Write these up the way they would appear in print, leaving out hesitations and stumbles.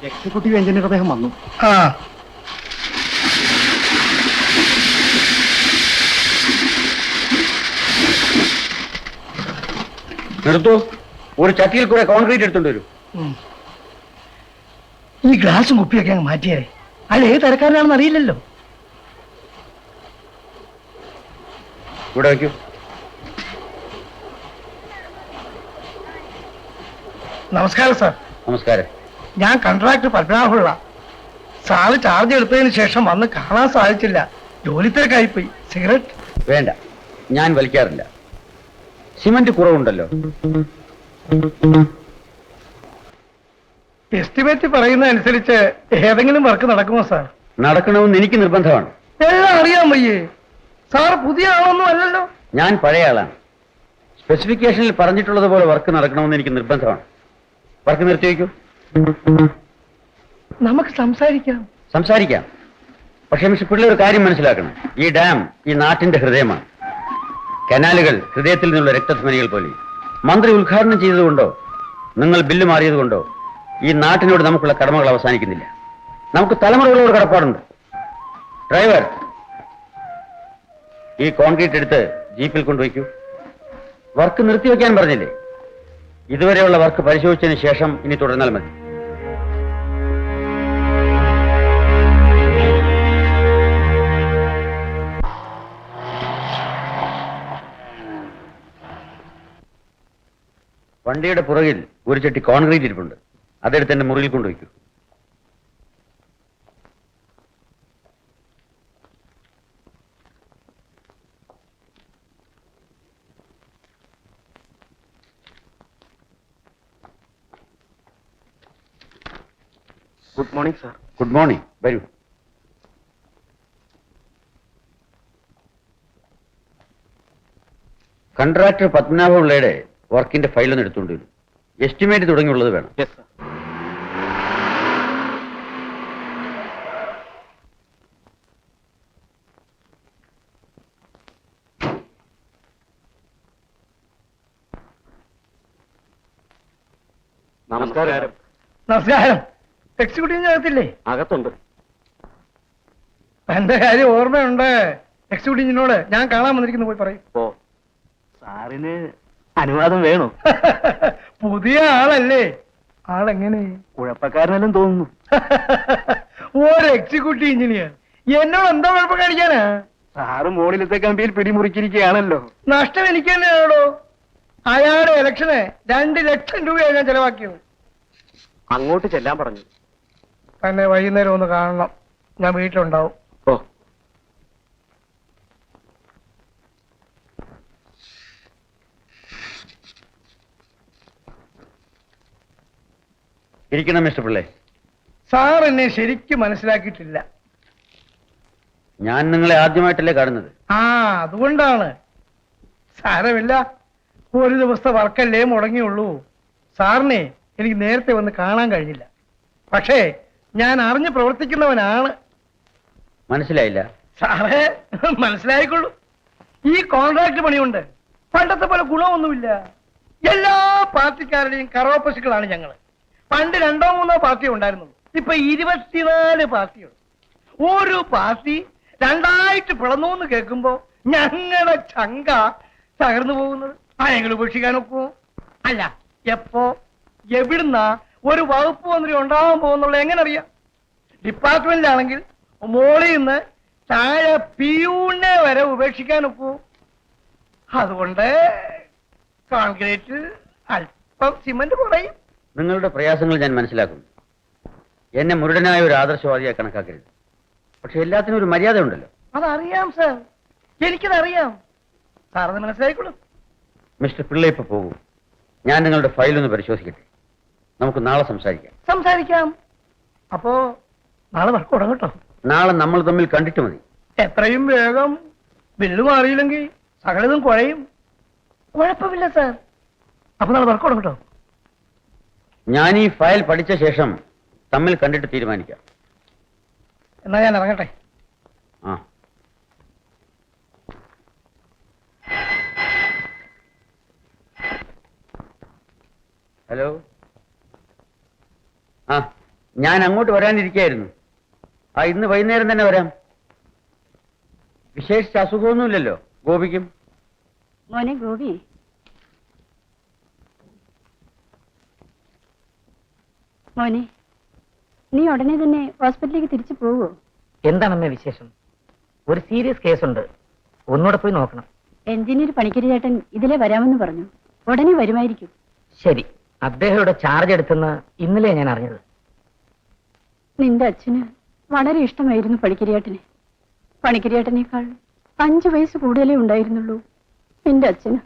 Executive engineer അദ്ദേഹം വന്നു. എടുത്തു. ഒരു ചട്ടിയിൽ കൂടെ കോൺക്രീറ്റ് എടുത്തോണ്ട് വരൂ. ഈ ഗ്ലാസും കുപ്പിയൊക്കെ അങ്ങ് മാറ്റിയേ. അയാൾ ഏത് തരക്കാരനാണെന്ന് അറിയില്ലല്ലോ. ഇവിടെ വയ്ക്കൂ. നമസ്കാരം സാർ. നമസ്കാരം. ഞാൻ കോൺട്രാക്ടർ പത്മനാഭപിള്ള. സാറ് ചാർജ് എടുത്തതിന് ശേഷം വന്ന് കാണാൻ സാധിച്ചില്ല. ജോലി തിരക്കായിപ്പോയി. സിഗരറ്റ് വേണ്ട, ഞാൻ വലിക്കാറില്ല. സിമന്റ് കുറവുണ്ടല്ലോ. എസ്റ്റിമേറ്റ് പറയുന്ന അനുസരിച്ച് ഏതെങ്കിലും വർക്ക് നടക്കുമോ സാർ? നടക്കണമെന്ന് എനിക്ക് നിർബന്ധമാണ്. എല്ലാം അറിയാൻ വയ്യേ. സാർ പുതിയ ആളൊന്നും അല്ലല്ലോ. ഞാൻ പഴയ ആളാണ്. സ്പെസിഫിക്കേഷനിൽ പറഞ്ഞിട്ടുള്ളതുപോലെ വർക്ക് നടക്കണമെന്ന് എനിക്ക് നിർബന്ധമാണ്. വർക്ക് നിർത്തിവെക്കൂ. നമുക്ക് സംസാരിക്കാം. സംസാരിക്കാം. പക്ഷേ മിസ്റ്റർ പിള്ള ഒരു കാര്യം മനസ്സിലാക്കണം. ഈ ഡാം ഈ നാട്ടിന്റെ ഹൃദയമാണ്. കനാലുകൾ ഹൃദയത്തിൽ നിന്നുള്ള രക്തധ്വനികൾ പോലെ. മന്ത്രി ഉദ്ഘാടനം ചെയ്തതുകൊണ്ടോ നിങ്ങൾ ബില്ല് മാറിയതുകൊണ്ടോ ഈ നാട്ടിനോട് നമുക്കുള്ള കടമകൾ അവസാനിക്കുന്നില്ല. നമുക്ക് തലമുറകളോട് കടപ്പാടുണ്ട്. ഡ്രൈവർ, ഈ കോൺക്രീറ്റ് എടുത്ത് ജീപ്പിൽ കൊണ്ടുവയ്ക്കൂ. വർക്ക് നിർത്തിവെക്കാൻ പറഞ്ഞില്ലേ? ഇതുവരെയുള്ള വർക്ക് പരിശോധിച്ചതിന് ശേഷം ഇനി തുടർന്നാൽ മതി. വണ്ടിയുടെ പുറകിൽ ഒരു ചട്ടി കോൺക്രീറ്റ് ഇരിപ്പുണ്ട്. അതെടുത്ത് എന്റെ മുറിയിൽ കൊണ്ടുവയ്ക്കൂ. Good morning sir. Good morning. വരൂ. കോൺട്രാക്ടർ പത്മനാഭപിള്ളയുടെ വർക്കിന്റെ ഫയലൊന്നും എടുത്തുകൊണ്ട് വരും. എസ്റ്റിമേറ്റ് തുടങ്ങിയുള്ളത് വേണം. നമസ്കാരം. നമസ്കാരം. എക്സിക്യൂട്ടീവ് അകത്തില്ലേ? അകത്തുണ്ട്. എന്റെ കാര്യം ഓർമ്മയുണ്ട്. എക്സിക്യൂട്ടീവിനോട് ഞാൻ കാണാൻ വന്നിരിക്കുന്നു പോയി പറയും. ഓ, സാറിന് അനുവാദം വേണോ? പുതിയ ആളല്ലേ? ആളെങ്ങനെ? കുഴപ്പക്കാരനെല്ലാം തോന്നുന്നു. ഒരു എക്സിക്യൂട്ടീവ് എഞ്ചിനീയർ എന്നോട് എന്താ കുഴപ്പം കാണിക്കാനാ? സാറ് മോളിലത്തെ കമ്പിയിൽ പിടിമുറുക്കിയിരിക്കുകയാണല്ലോ. നഷ്ടം എനിക്ക് തന്നെയാണോ? അയാളുടെ ഇലക്ഷന് 2 ലക്ഷം രൂപയാണ് ഞാൻ ചെലവാക്കിയത്. അങ്ങോട്ട് ചെല്ലാൻ പറഞ്ഞു. തന്നെ വൈകുന്നേരം ഒന്ന് കാണണം. ഞാൻ വീട്ടിലുണ്ടാവും. ഓ, ഇരിക്കണം മിസ്റ്റർ പിള്ളേ. സാർ എന്നെ ശരിക്കും മനസ്സിലാക്കിയിട്ടില്ല. ഞാൻ നിങ്ങളെ ആദ്യമായിട്ടല്ലേ കാണുന്നത്. അതുകൊണ്ടാണ്. സാരമില്ല, ഒരു ദിവസത്തെ വർക്കല്ലേ മുടങ്ങിയുള്ളൂ. സാറിനെ എനിക്ക് നേരത്തെ വന്ന് കാണാൻ കഴിഞ്ഞില്ല. പക്ഷേ ഞാൻ അറിഞ്ഞ് പ്രവർത്തിക്കുന്നവനാണ്. മനസ്സിലായില്ല. സാറേ മനസ്സിലായിക്കൊള്ളൂ. ഈ കോൺട്രാക്ട് പണിയുണ്ട്. പണ്ടത്തെ പോലെ ഗുണമൊന്നുമില്ല. എല്ലാ പാർട്ടിക്കാരുടെയും കറവപ്പശുക്കളാണ് ഞങ്ങൾ. പണ്ട് 2 3 പാർട്ടി ഉണ്ടായിരുന്നു. ഇപ്പൊ 24 പാർട്ടിയുണ്ട്. ഒരു പാർട്ടി 2 പിളന്നു എന്ന് കേൾക്കുമ്പോ ഞങ്ങളുടെ ചങ്ക തകർന്നു പോകുന്നത് ആരെങ്കിലും ഉപേക്ഷിക്കാനൊക്കോ? അല്ല, എപ്പോ എവിടുന്ന ഒരു വകുപ്പ് മന്ത്രി ഉണ്ടാവാൻ പോകുന്നുള്ള എങ്ങനെ അറിയാം? ഡിപ്പാർട്ട്മെന്റിലാണെങ്കിൽ മോളിൽ നിന്ന് താഴെ പിയൂണിനെ വരെ ഉപേക്ഷിക്കാനൊക്കോ? അതുകൊണ്ട് കോൺക്രീറ്റ് അല്പം സിമന്റ് കുറയും. നിങ്ങളുടെ പ്രയാസങ്ങൾ ഞാൻ മനസ്സിലാക്കുന്നു. എന്നെ മുരുടനായ ഒരു ആദർശവാദിയായി കണക്കാക്കരുത്. പക്ഷെ എല്ലാത്തിനും ഒരു മര്യാദ ഉണ്ടല്ലോ. അതറിയാം സാർ, എനിക്കതറിയാം. സാറത് മനസ്സിലായിക്കോളൂ. മിസ്റ്റർ പിള്ള ഇപ്പൊ പോകൂ. ഞാൻ നിങ്ങളുടെ ഫയൽ ഒന്ന് പരിശോധിക്കട്ടെ. നമുക്ക് നാളെ സംസാരിക്കാം. സംസാരിക്കാം. അപ്പോ നാളെ വർക്ക് തുടങ്ങട്ടോ. നാളെ നമ്മൾ തമ്മിൽ കണ്ടിട്ട് മതി. എത്രയും വേഗം ബില്ല് മാറിയില്ലെങ്കിൽ സകലതും കുഴയും. കുഴപ്പമില്ല സാർ. അപ്പൊ നാളെ വർക്ക് തുടങ്ങട്ടോ. ഞാൻ ഈ ഫയൽ പഠിച്ച ശേഷം തമ്മിൽ കണ്ടിട്ട് തീരുമാനിക്കാം. എന്നാ ഞാൻ ഇറങ്ങട്ടെ. ആ, ഹലോ. ഞാൻ അങ്ങോട്ട് വരാനിരിക്കായിരുന്നു. ഇന്ന് വൈകുന്നേരം തന്നെ വരാം. വിശേഷിച്ച അസുഖമൊന്നുമില്ലല്ലോ ഗോപിക്കും? മോനെ ഗോപി, മോനെ നീ ഉടനെ തന്നെ ഹോസ്പിറ്റലിലേക്ക് തിരിച്ചു പോവോ? എന്താണമ്മേ വിശേഷം? ഒരു സീരിയസ് കേസുണ്ട്, ഒന്നുകൂടെ പോയി നോക്കണം. എഞ്ചിനീയർ പണിക്കരി ചേട്ടൻ ഇതിലെ വരാമെന്ന് പറഞ്ഞു. ഉടനെ വരുമായിരിക്കും. ശരി, അദ്ദേഹം ഇവിടെ ചാർജ് എടുത്തെന്ന് ഇന്നലെ ഞാൻ അറിഞ്ഞത്. നിന്റെ അച്ഛന് വളരെ ഇഷ്ടമായിരുന്നു പണിക്കരിയേട്ടനെ. പണിക്കരിയേട്ടനേക്കാൾ 5 വയസ്സ് കൂടുതലേ ഉണ്ടായിരുന്നുള്ളൂ നിന്റെ അച്ഛന്.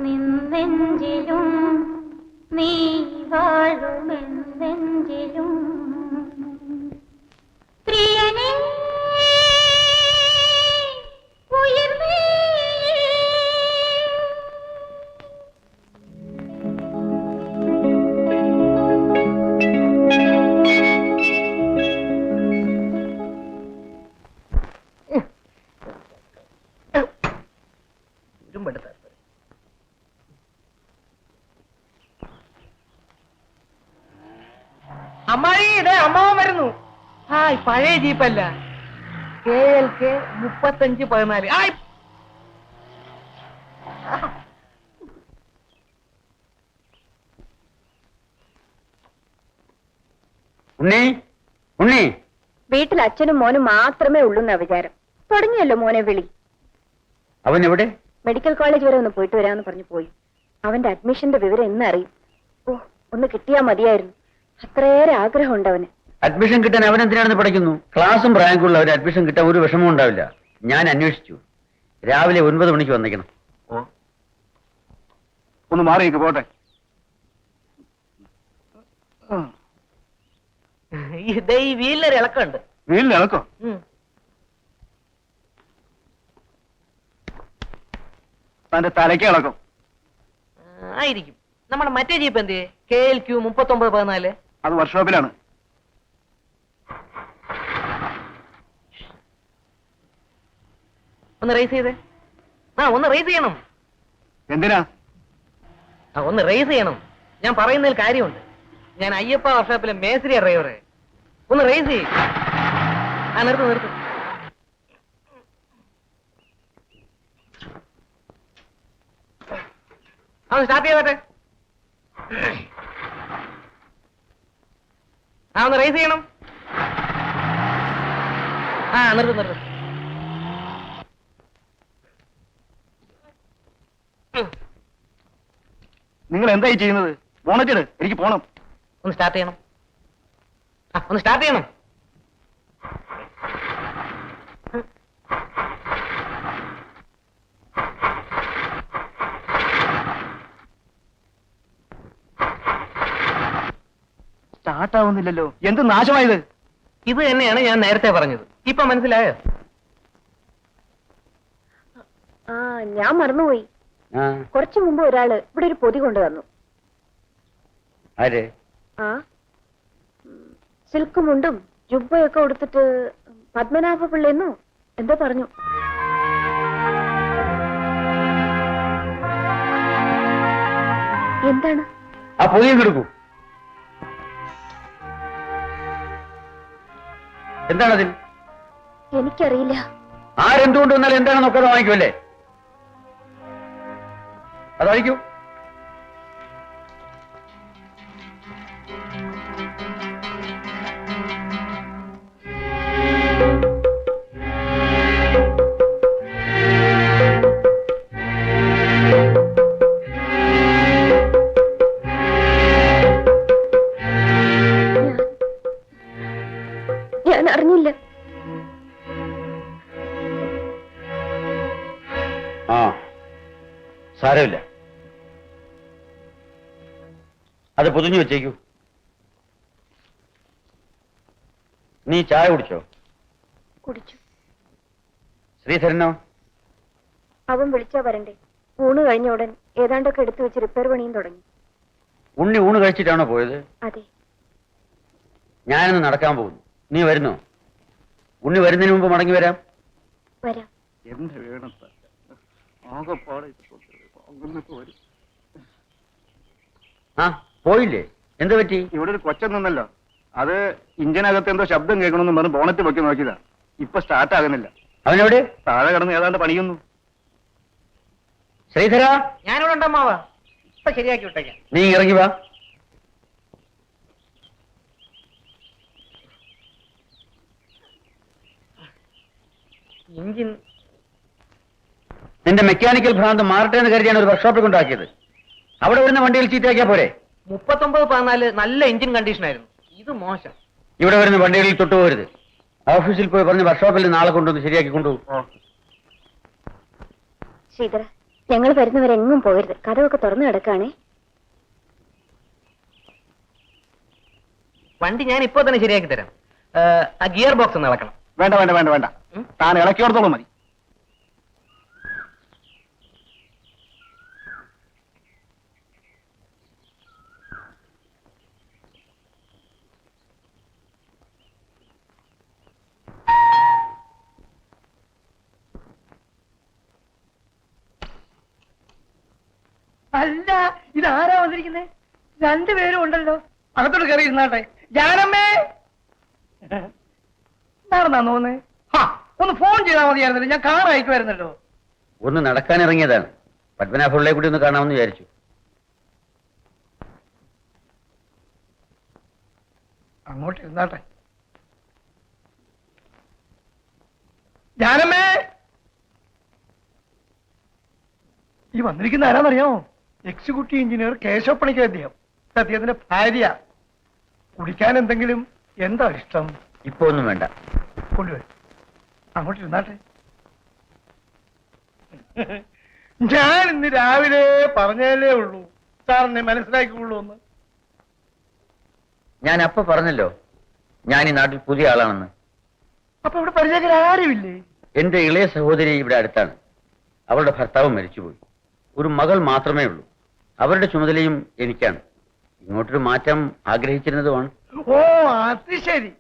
നിന്നെഞ്ചിലും നീ വാഴുമെന്നെഞ്ചിലും പ്രിയനേ ഉയർന്നേ. അമ്മായി, ഇതേ അമ്മാവൻ വരുന്നു. പഴയ ജീപ്പല്ല, KLK 3514. ഉണ്ണി, ഉണ്ണി. വീട്ടിൽ അച്ഛനും മോനും മാത്രമേ ഉള്ളൂന്ന വിചാരം. തുടങ്ങിയല്ലോ മോനെ വിളി. അവൻ എവിടെ? മെഡിക്കൽ കോളേജ് വരെ ഒന്ന് പോയിട്ട് വരാമെന്ന് പറഞ്ഞു പോയി. അവന്റെ അഡ്മിഷന്റെ വിവരം എന്ന് അറിയും. ഓ, ഒന്ന് കിട്ടിയാ മതിയായിരുന്നു. അത്രയേറെ ആഗ്രഹമുണ്ട് അവന്. അഡ്മിഷൻ കിട്ടാൻ അവൻ എന്തിനാണെന്ന് പഠിക്കുന്നു? ക്ലാസും റാങ്കുള്ള ഒരു അഡ്മിഷൻ കിട്ടാൻ ഒരു വിഷമവും ഉണ്ടാവില്ല. ഞാൻ അന്വേഷിച്ചു. രാവിലെ 9 മണിക്ക് വന്നേക്കണം. ഓ, ഒന്ന് മാറിയേക്ക് പോട്ടെ. ഇതേ ഈ വീലിനൊരു ഇളക്കമുണ്ട്. വീട്ടിൽ ഇളക്കോ? ഉം. തന്റെ തലയ്ക്ക് ഇളക്കും. ആയിരിക്കും. നമ്മുടെ മറ്റേ ജീപ്പ് എന്ത് KLQ 3914? അത് വർക്ക്ഷോപ്പിലാണ്. ഒന്ന് റേസ് ചെയ്തേ. ഒന്ന് റേസ് ചെയ്യണം. എന്തിനാ? ഒന്ന് റേസ് ചെയ്യണം. ഞാൻ പറയുന്നതിൽ കാര്യമുണ്ട്. ഞാൻ അയ്യപ്പ വർക്ക്ഷോപ്പിലെ മേസ്ത്രിയ ഡ്രൈവറെ. ഒന്ന് റേസ് ചെയ്യും. നിർത്ത്. സ്റ്റാർട്ട് ചെയ്തട്ടെ. ഒന്ന് റേസ് ചെയ്യണം. നിർത്ത്. നിങ്ങൾ എന്തായി ചെയ്യുന്നത്? ബോണറ്റിട്, എനിക്ക് പോണം. ഒന്ന് സ്റ്റാർട്ട് ചെയ്യണം. ഒന്ന് സ്റ്റാർട്ട് ചെയ്യണം. സ്റ്റാർട്ട് ആവുന്നില്ലല്ലോ. എന്ത് നാശമായത്? ഇത് തന്നെയാണ് ഞാൻ നേരത്തെ പറഞ്ഞത്. ഇപ്പൊ മനസ്സിലായോ? ആ ഞാൻ മറന്നുപോയി. കുറച്ചു മുമ്പ് ഒരാള് ഇവിടെ ഒരു പൊതി കൊണ്ടുവന്നു. ആര്? ആ സിൽക്ക് മുണ്ടും ജുബ്ബയൊക്കെ കൊടുത്തിട്ട് പത്മനാഭ പിള്ളയെന്നോ എന്തോ പറഞ്ഞു. എന്താണ്? ആ പൊതിയും കൊടുക്കൂ. എന്താണതിൽ? എനിക്കറിയില്ല. ആരെന്തുകൊണ്ട് വന്നാലും എന്താണെന്ന് നോക്കാതെ വാങ്ങിക്കുമല്ലേ? അതഴിക്കൂ. ഞാൻ അറിഞ്ഞില്ല. ആ സാരമില്ല, അത് പൊതിഞ്ഞു വെച്ചേക്കൂ. നീ ചായ കുടിച്ചോ? കുടിച്ചു. ശ്രീധരനോ? അവൻ വിളിച്ചാ വരണ്ടേ. ഊണ് കഴിഞ്ഞ ഉടൻ ഏതാണ്ടൊക്കെ എടുത്തു വെച്ച് റിപ്പയർ പണിയും തുടങ്ങി. ഉണ്ണി ഊണ് കഴിച്ചിട്ടാണോ പോയത്? അതെ. ഞാനൊന്ന് നടക്കാൻ പോകുന്നു. നീ വരുന്നോ? ഉണ്ണി വരുന്നതിന് മുമ്പ് മടങ്ങി വരാം. വരാം. എന്ത് വേണം? ആകെപ്പാടെ ആ പോയില്ലേ? എന്ത് പറ്റി? ഇവിടെ ഒരു കൊച്ചൻ നിന്നല്ലോ. അത് ഇഞ്ചിനകത്ത് എന്തോ ശബ്ദം കേൾക്കണമെന്ന് പറഞ്ഞ് ബോണറ്റ് പൊക്കി നോക്കിയതാ. ഇപ്പൊ സ്റ്റാർട്ട് ആകുന്നില്ല. അവനെവിടെ? താഴെ കിടന്ന് ഏതാണ്ട് പണിയുന്നു. ശ്രീധര, ഞാനിവിടെ ഉണ്ടമ്മാവാ. ഇപ്പൊ ശരിയാക്കി വിട്ടേക്കാം. നീ ഇറങ്ങി വാ. എഞ്ചിൻ നിന്റെ മെക്കാനിക്കൽ ഭ്രാന്ത് മാറട്ടെ എന്ന് കരുതിയാണ് ഒരു വർക്ക്ഷോപ്പിൽ കൊണ്ടാക്കിയത്. അവിടെ വരുന്ന വണ്ടിയിൽ ചീത്തയാക്കിയാ പോരെ? 3914 നല്ല എഞ്ചിൻ കണ്ടീഷൻ ആയിരുന്നു. ഇത് മോശം. ഇവിടെ വരുന്ന വണ്ടികളിൽ തൊട്ടുപോകരുത്. ഓഫീസിൽ പോയി പറഞ്ഞ് വർക്ക്ഷോപ്പിൽ നാളെ കൊണ്ടുവന്ന് ശരിയാക്കി കൊണ്ടുപോകും. ശ്രീധര, ഞങ്ങൾ വരുന്നവരെങ്ങും പോകരുത്. കഥവൊക്കെ തുറന്നു കിടക്കാണേ. വണ്ടി ഞാൻ ഇപ്പൊ തന്നെ ശരിയാക്കി തരാം. ആ ഗിയർ ബോക്സ് ഒന്ന് ഇളക്കണം. വേണ്ട വേണ്ട വേണ്ട വേണ്ട, താൻ ഇളക്കിയോടത്തോളം മതി. അല്ല, ഇതാരാ വന്നിരിക്കുന്നേ? രണ്ടുപേരും ഉണ്ടല്ലോ. അകത്തോട്ട് കയറി ഇരുന്നാട്ടെ. ജാനമ്മേ, നടന്നാ തോന്നേ? ഒന്ന് ഫോൺ ചെയ്താൽ മതിയായിരുന്നല്ലോ, ഞാൻ കാർ അയക്കുമായിരുന്നല്ലോ. ഒന്ന് നടക്കാൻ ഇറങ്ങിയതാണ്. പത്മനാഭപിള്ളയെ കൂടി ഒന്ന് കാണാമെന്ന് വിചാരിച്ചു. അങ്ങോട്ട് ഇരുന്നാട്ടെ. ജാനമ്മേ, ഈ വന്നിരിക്കുന്ന ആരാന്നറിയാമോ? എക്സിക്യൂട്ടീവ് എഞ്ചിനീയർ കേശവപ്പണിക്ക് അദ്ദേഹത്തിന്റെ ഭാര്യ. കുടിക്കാൻ എന്തെങ്കിലും എന്താ ഇഷ്ടം? ഇപ്പൊ ഒന്നും വേണ്ട. കൊണ്ടുവരും. അങ്ങോട്ട് ഇരുന്നാട്ടെ. ഞാൻ ഇന്ന് രാവിലെ പറഞ്ഞതല്ലേ ഉള്ളൂ സാറിനെ മനസ്സിലാക്കിയുള്ളൂ എന്ന്. ഞാൻ അപ്പൊ പറഞ്ഞല്ലോ ഞാൻ ഈ നാട്ടിൽ പുതിയ ആളാണെന്ന്. അപ്പൊ ഇവിടെ പരിചയക്കാർ ആരുമില്ലേ? എന്റെ ഇളയ സഹോദരി ഇവിടെ അടുത്താണ്. അവളുടെ ഭർത്താവ് മരിച്ചുപോയി. ഒരു മകൾ മാത്രമേ ഉള്ളൂ. അവരുടെ ചുമതലയും എനിക്കാണ്. ഇങ്ങോട്ടൊരു മാറ്റം ആഗ്രഹിച്ചിരുന്നതുമാണ്. ഓ അത് ശരി.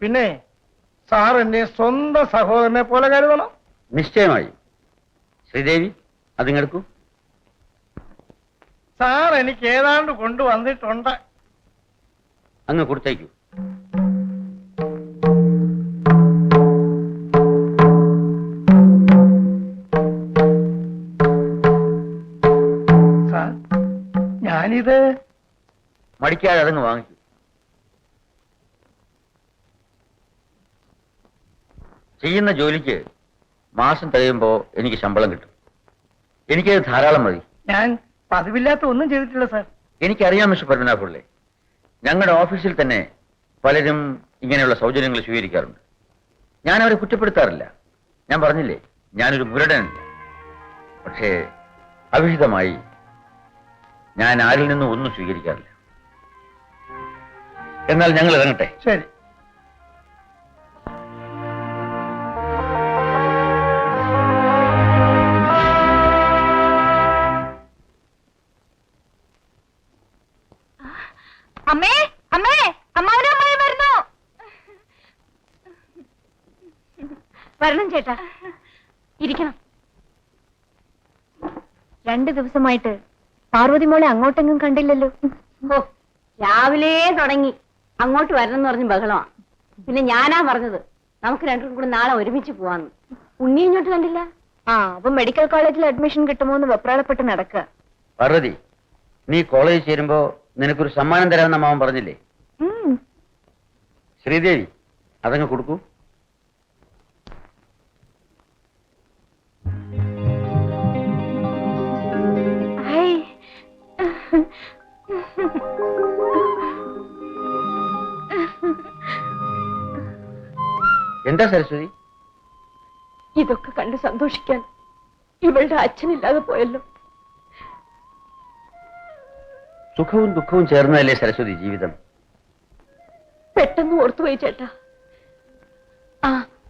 പിന്നെ സാർ എന്നെ സ്വന്തം സഹോദരനെ പോലെ കരുതണം. നിശ്ചയമായി. ശ്രീദേവി അതിങ്ങെടുക്കൂ. സാർ എനിക്ക് ഏതാണ്ട് കൊണ്ടുവന്നിട്ടുണ്ട്. അങ്ങ് കൊടുത്തേക്കൂ. സാർ ഞാനിത് മടിക്കാതെ അതങ്ങ് വാങ്ങിക്കൂ. ചെയ്യുന്ന ജോലിക്ക് മാസം തികയുമ്പോ എനിക്ക് ശമ്പളം കിട്ടും. എനിക്കത് ധാരാളം മതി. ഞാൻ പതിവില്ലാത്ത ഒന്നും ചെയ്തിട്ടില്ല സാർ. എനിക്കറിയാം മിസ്റ്റർ പത്മനാഭപിള്ളെ, ഞങ്ങളുടെ ഓഫീസിൽ തന്നെ പലരും ഇങ്ങനെയുള്ള സൗജന്യങ്ങൾ സ്വീകരിക്കാറുണ്ട്. ഞാൻ അവരെ കുറ്റപ്പെടുത്താറില്ല. ഞാൻ പറഞ്ഞില്ലേ, ഞാനൊരു മുരടനല്ല. പക്ഷേ അവിഹിതമായി ഞാൻ ആരിൽ നിന്നും ഒന്നും സ്വീകരിക്കാറില്ല. എന്നാൽ ഞങ്ങൾ ഇറങ്ങട്ടെ. ശരി. അമ്മേ അമ്മേ അമ്മാവനും അമ്മായി വരുന്നു. വരണം ചേട്ടാ, ഇരിക്കണം. 2 ദിവസമായിട്ട് പാർവതി മോളെ അങ്ങോട്ടെങ്ങും കണ്ടില്ലല്ലോ. ഓ രാവിലെ തുടങ്ങി അങ്ങോട്ട് വരണം എന്ന് പറഞ്ഞ് ബഹളമാണ്. പിന്നെ ഞാനാ പറഞ്ഞത് നമുക്ക് രണ്ടും കൂടെ നാളെ ഒരുമിച്ച് പോവാന്ന്. ഉണ്ണി ഇങ്ങോട്ട് കണ്ടില്ല. അപ്പൊ മെഡിക്കൽ കോളേജിൽ അഡ്മിഷൻ കിട്ടുമോ എന്ന് വെപ്രാളപ്പെട്ട് നടക്കുക. പാർവതി, നീ കോളേജിൽ ചേരുമ്പോ നിനക്കൊരു സമ്മാനം തരാമെന്ന് അമ്മാവൻ പറഞ്ഞില്ലേ? ശ്രീദേവി അതങ്ങ് കൊടുക്കൂ. എന്താ സരസ്വതി? ഇതൊക്കെ കണ്ട് സന്തോഷിക്കാൻ ഇവളുടെ അച്ഛനില്ലാതെ പോയല്ലോ. സുഖവും ദുഃഖവും ചേർന്നതല്ലേ സരസ്വതി ജീവിതം? പെട്ടെന്ന് ഓർത്തുപോയി ചേട്ടാ.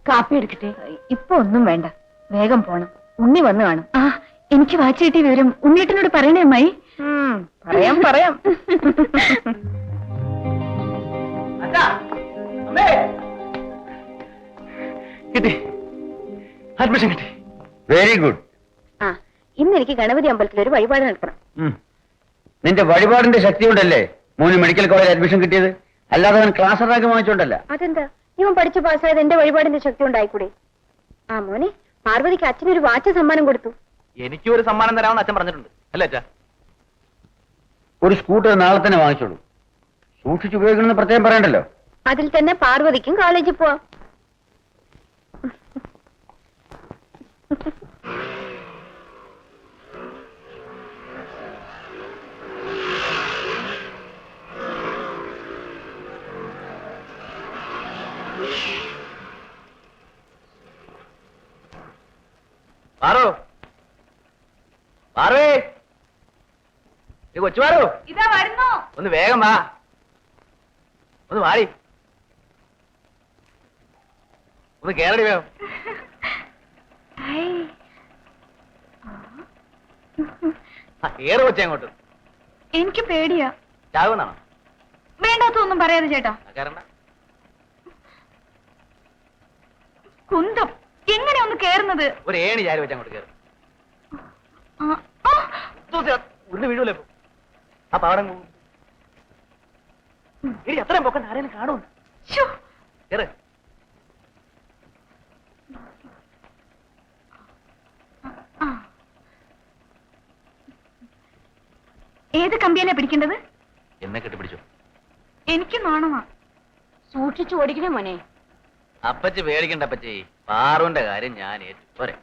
കാപ്പി എടുക്കട്ടെ? ഇപ്പൊ ഒന്നും വേണ്ട, വേഗം പോണം. ഉണ്ണി വന്നു കാണും. എനിക്ക് വാച്ച് കിട്ടിയ വിവരം ഉണ്ണിയേട്ടനോട് പറയണേ അമ്മായി. പറയാം പറയാം. കിട്ടി, അഡ്മിഷൻ കിട്ടി. Very good. ഇന്ന് എനിക്ക് ഗണപതി അമ്പലത്തിൽ ഒരു വഴിപാട് നടത്തണം. നിന്റെ വഴിപാടിന്റെ ശക്തി കൊണ്ടല്ലേ മോന് മെഡിക്കൽ കോളേജ് അഡ്മിഷൻ കിട്ടിയത്, അല്ലാതെ അവൻ ക്ലാസ് റാങ്ക് വാങ്ങിച്ചോണ്ടല്ല. അതെന്താ, ഇവൻ പഠിച്ചു പാസ്സായത് എന്റെ വഴിപാടിന്റെ ശക്തി ഉണ്ടായിക്കൂടെ? മോനെ, പാർവതിക്ക് അച്ഛനൊരു വാച്ച് സമ്മാനം കൊടുത്തു. എനിക്കും ഒരു സമ്മാനം തരാമെന്ന് അച്ഛൻ പറഞ്ഞിട്ടുണ്ട് അല്ലേ അച്ഛാ? ഒരു സ്കൂട്ടർ നാളെ തന്നെ വാങ്ങിച്ചോളൂ. സൂക്ഷിച്ച് ഉപയോഗിക്കണമെന്ന് പ്രത്യേകം പറയണ്ടല്ലോ. അതിൽ തന്നെ പാർവതിക്കും കോളേജിൽ പോവാം. കൊച്ചുമാറോ, ഇതാ വരുന്നു. ഒന്ന് വേഗം വാ, ഒന്ന് വാടി, ഒന്ന് കേറടി വേഗം. കേറ് കൊച്ചേ അങ്ങോട്ട്. എനിക്ക് പേടിയാ. ചാകുന്നാണോ? വേണ്ടാത്തൊന്നും പറയാതെ ചേട്ടാ. കയറണ്ട. കുന്തം എങ്ങനെ ഒന്ന് കേറുന്നത്? ഒരു ഏണി ചാരി വെച്ച് അങ്ങോട്ട് കയറും. ഉരുണ്ട് വീഴൂലേ ഇപ്പൊ? ആ പാടം ഇനി എത്രയും പൊക്കണ്ട, ആരെങ്കിലും കാണും. കേറ്. ഏത് കമ്പിയല്ലേ പിടിക്കേണ്ടത്? എന്നെ കെട്ടിപ്പിടിച്ചു. എനിക്ക് നാണമാ. സൂക്ഷിച്ചു ഓടിക്കണേ മോനെ. അപ്പച്ചി പേടിക്കണ്ട അപ്പച്ചി, പാറുവിന്റെ കാര്യം ഞാൻ ഏറ്റു. പോരെ,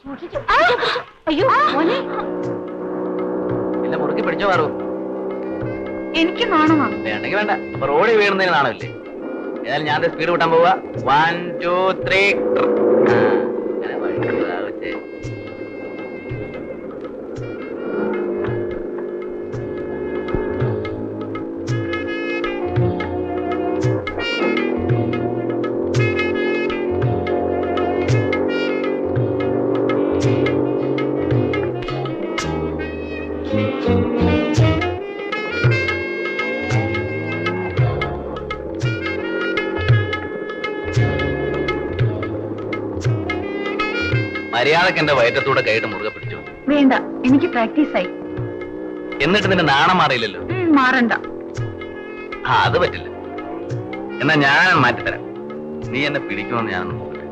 സൂക്ഷിച്ചു. അയ്യോ മോനെ, എന്നെ മുറുക്കി പിടിച്ചോ പാറു. എനിക്ക് നാണമാ. വേണ്ടെങ്കിൽ വേണ്ട, ഇപ്പൊ റോഡിൽ വീഴുന്നതിന് നാണമില്ലേ? ഏതായാലും ഞാൻ സ്പീഡ് കൂട്ടാൻ പോവാ. 1 2 3. അങ്ങനെ വഴി. മര്യാദക്ക് എന്റെ വയറ്റത്തൂടെ കൈയിട്ട് മുറുകെ പിടിച്ചു. വേണ്ട, എനിക്ക് പ്രാക്ടീസ് ആയി. എന്നിട്ട് നിന്റെ നാണം മാറിയില്ലല്ലോ. മാറണ്ട. അത് പറ്റില്ല. എന്നാ ഞാൻ മാറ്റിത്തരാം. നീ എന്നെ പിടിക്കുമെന്ന് ഞാനൊന്ന് നോക്കട്ടെ.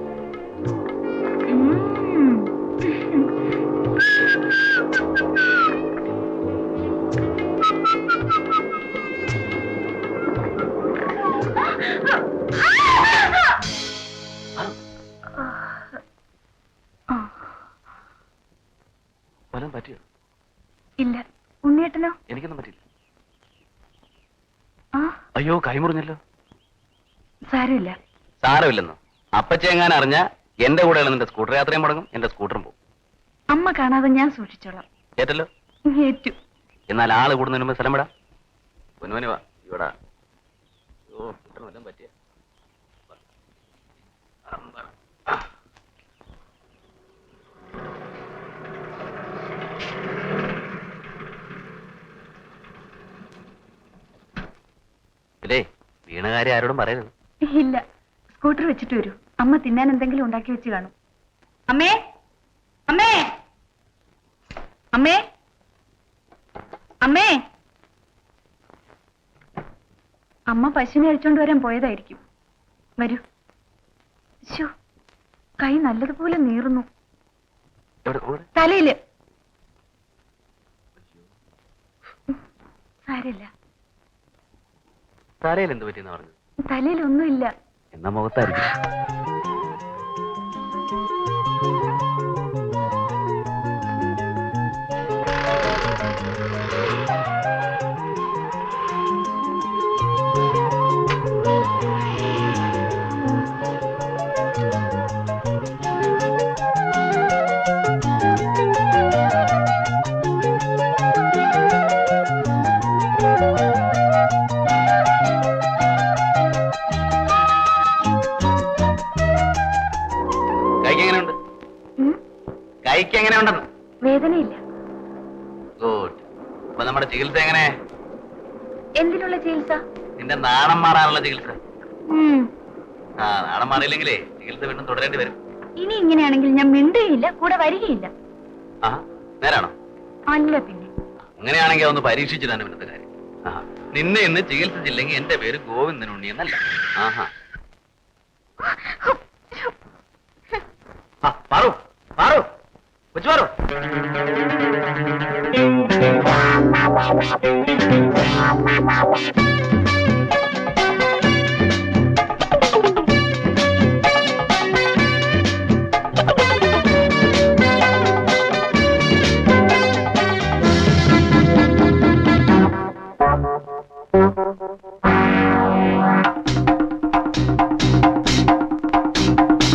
വല്ലതും പറ്റിയോ? ഇല്ല. ഉണ്ണിയേട്ടനോ? എനിക്കൊന്നും പറ്റില്ല. ആ, അയ്യോ, കൈമുറിഞ്ഞല്ലോ. സാരമില്ല. സാരമില്ലെന്നോ? അപ്പച്ചെങ്ങാൻ അറിഞ്ഞ എന്റെ കൂടെയുള്ള നിന്റെ സ്കൂട്ടർ യാത്രയും മുടങ്ങും, എന്റെ സ്കൂട്ടറും പോകും. അമ്മ കാണാതെ ഞാൻ സൂക്ഷിച്ചോളാം. ഏറ്റല്ലോ? ഏറ്റു. എന്നാൽ ആള് കൂടുന്നതിന് മുമ്പ് സ്ഥലം വിടാ. പൊന്നുമോനെ വാ ഇവിടെ. ഓ, വല്ലതും പറ്റിയ ഇല്ലേ? വീണ കാര്യം ആരോടും പറയരുത്. ഇല്ല. സ്കൂട്ടർ വെച്ചിട്ട് വരൂ. അമ്മ തിന്നാൻ എന്തെങ്കിലും ഉണ്ടാക്കി വെച്ച് കാണും. അമ്മേ, അമ്മേ, അമ്മേ, അമ്മേ. അമ്മ പശുവിനെ അഴിച്ചോണ്ട് വരാൻ പോയതായിരിക്കും. വരൂ. ശോ, കൈ നല്ലതുപോലെ നീറുന്നു. തലയില്. സാരില്ല. തലയിൽ എന്ത് പറ്റിയെന്ന് പറഞ്ഞു? തലയിലൊന്നുമില്ല. എന്നാ മുഖത്തായിരിക്കും. കൈക്ക് എങ്ങനെയുണ്ടെന്ന്? വേദനയില്ല. ഗുഡ്. അപ്പൊ നമ്മുടെ ചികിത്സ എങ്ങനെ? എന്തിനുള്ള ചികിത്സ? നിന്റെ നാണം മാറാനുള്ള ചികിത്സ. നാണം മാറിയില്ലെങ്കിലേ ചികിത്സ വീണ്ടും തുടരേണ്ടി വരും. ഇനി ഇങ്ങനെയാണെങ്കിൽ ഞാൻ മിണ്ടുകയില്ല, കൂടെ വരികയില്ല. നേരാണോ? അല്ല പിന്നെ. അങ്ങനെയാണെങ്കിൽ അതൊന്ന് പരീക്ഷിച്ചിട്ടാണ് പിന്നത്തെ കാര്യം. നിന്നെ ഇന്ന് ചികിത്സിച്ചില്ലെങ്കിൽ എന്റെ പേര് ഗോവിന്ദൻ ഉണ്ണി എന്നല്ല. പാറു, പാറു, കൊച്ചു പാറു.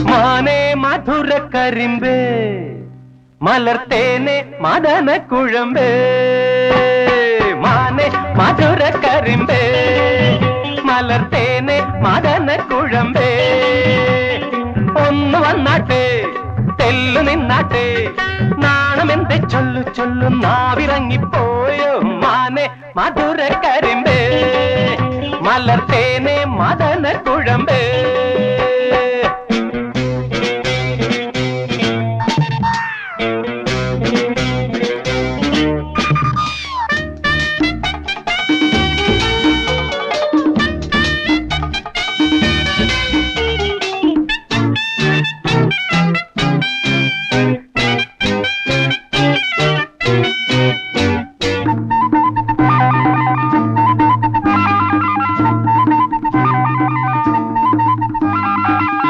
മാനേ മധുര കരിമ്പേ മലർത്തേനെ മദന കുഴമ്പേ, മാനേ മധുര കരിമ്പേ മലർത്തേനെ മദന കുഴമ്പേ, ഒന്ന് വന്നാട്ടെ തെല്ലു നിന്നാട്ടെ, നാണമെന്തെ ചൊല്ലു ചൊല്ലു നാവിറങ്ങിപ്പോയോ, മാനേ മധുര കരിമ്പേ മലർത്തേനെ മദന കുഴമ്പേ.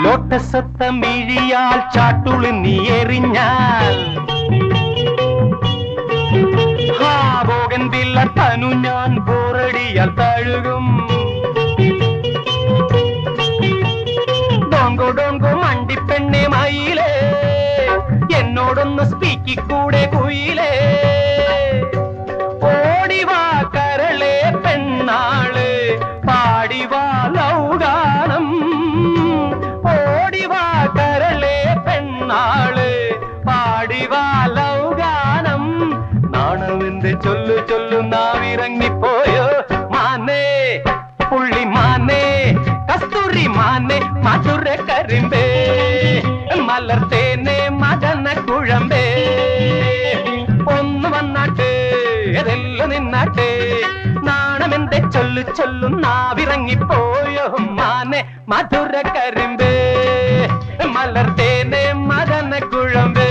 ലോട്ടസത്തമിഴിയാൽ ചാട്ടുളി നീ എറിഞ്ഞാൽ, ബോഗൻ വില്ല തനു ഞാൻ ബോറടിയാൽ തഴുകും, ഡോങ്കോ ഡോങ്കോ മണ്ടിപ്പെണ്ണെ മയിലേ എന്നോടൊന്ന് സ്പീക്കിക്കൂടെ കുയിലേ, ഓടിവാ കരളെ പെണ്ണാള് പാടിവാ ലൗഗാനം, ഓടിവാ കരളെ പെണ്ണാള് പാടിവാ ലൗഗാനം, നാണമെന്ത് ചൊല്ലു ചൊല്ലു നാവിറങ്ങിപ്പോയോ, മാനേ പുള്ളി മാനേ കസ്തൂരി മാനേ മധുര കരിമ്പേ മലർത്തേനെ മദന ചൊല്ലും നാവിറങ്ങിപ്പോയോ മാനെ മധുര കരിമ്പേ മലർത്തേനെ മദന കുഴമ്പേ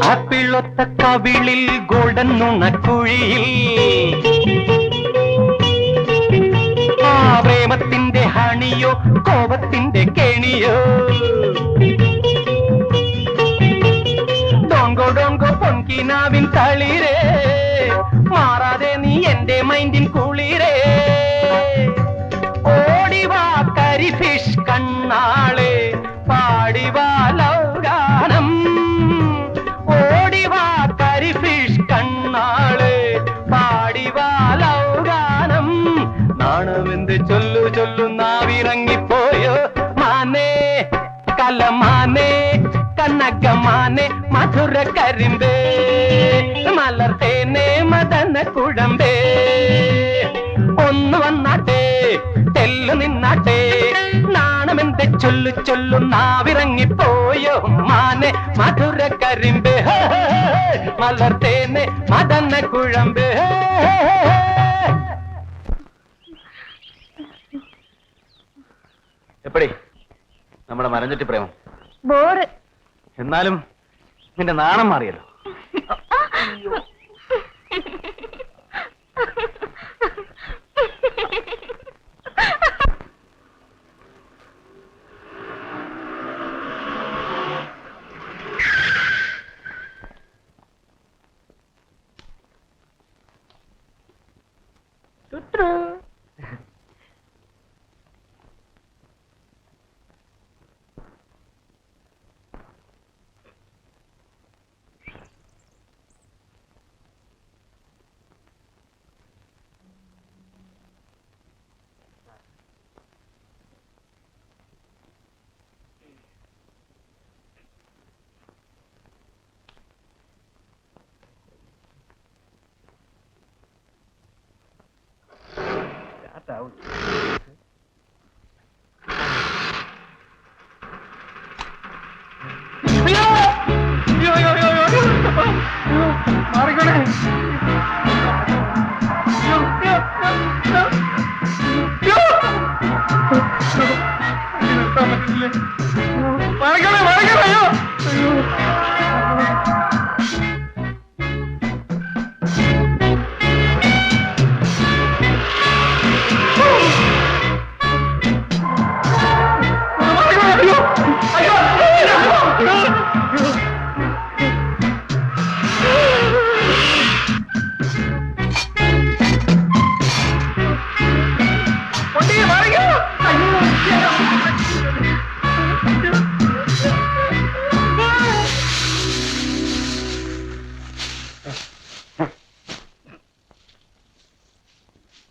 ആപ്പിളൊത്ത കവിളിൽ ഗോൾഡൻ നുണക്കുഴിയിൽ ആ പ്രേമത്തിന്റെ ഹണിയോ കോപത്തിന്റെ കെണിയോ ഡോങ്കോ ഡോങ്കോ പൊൻകിനാവിൻ തളിരേ മാറാതെ നീ എന്റെ മൈൻഡിൻ കുളിരേ ഓടിവാ കരി ഫിഷ് കണ്ണാളെ പാടിവാ ലൗഗാനം ഓടിവാ കരി ഫിഷ് കണ്ണാളെ പാടിവാ ലൗഗാനം നാണമെന്ത് ചൊല്ലു ചൊല്ലു നാവിറങ്ങിപ്പോയോ മാനേ കലമാനേ കനകമാനേ മധുര കരിമ്പേ മലർത്തേനെ മദന കുഴമ്പേ ഒന്ന് വന്നാട്ടെ തെല്ലു നിന്നാട്ടെ നാണമെന്ത് ചൊല്ലു ചൊല്ലു നാവിറങ്ങിപ്പോയോ മാനെ മധുര കരിമ്പേ മലർത്തേനെ മദന കുഴമ്പേ എപ്പടി നമ്മുടെ മരഞ്ചുറ്റി പ്രേമം? ബോറ്. എന്നാലും നിന്റെ നാണം മാറിയല്ലോ.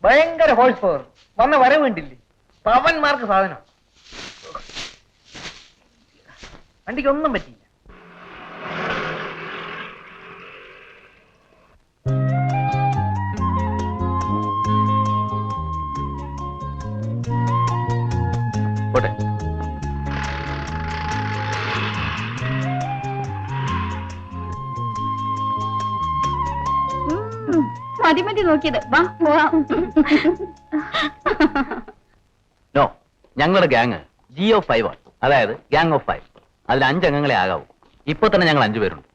ഭയങ്കര ഹോഴ്സ് പവർ വന്ന വരവേണ്ടില്ലേ പവന്മാർക്ക് സാധനം. വണ്ടിക്ക് ഒന്നും പറ്റിയില്ല. പോട്ടെ. മതി മതി നോക്കിയത്. വാ പോവാം. നോ, ഞങ്ങളുടെ ഗ്യാങ് GO5 ആണ്. അതായത് ഗ്യാങ് ഓഫ് 5. അതിൽ 5 അംഗങ്ങളെ ആകാവൂ. ഇപ്പൊ തന്നെ ഞങ്ങൾ 5 പേരുണ്ട്.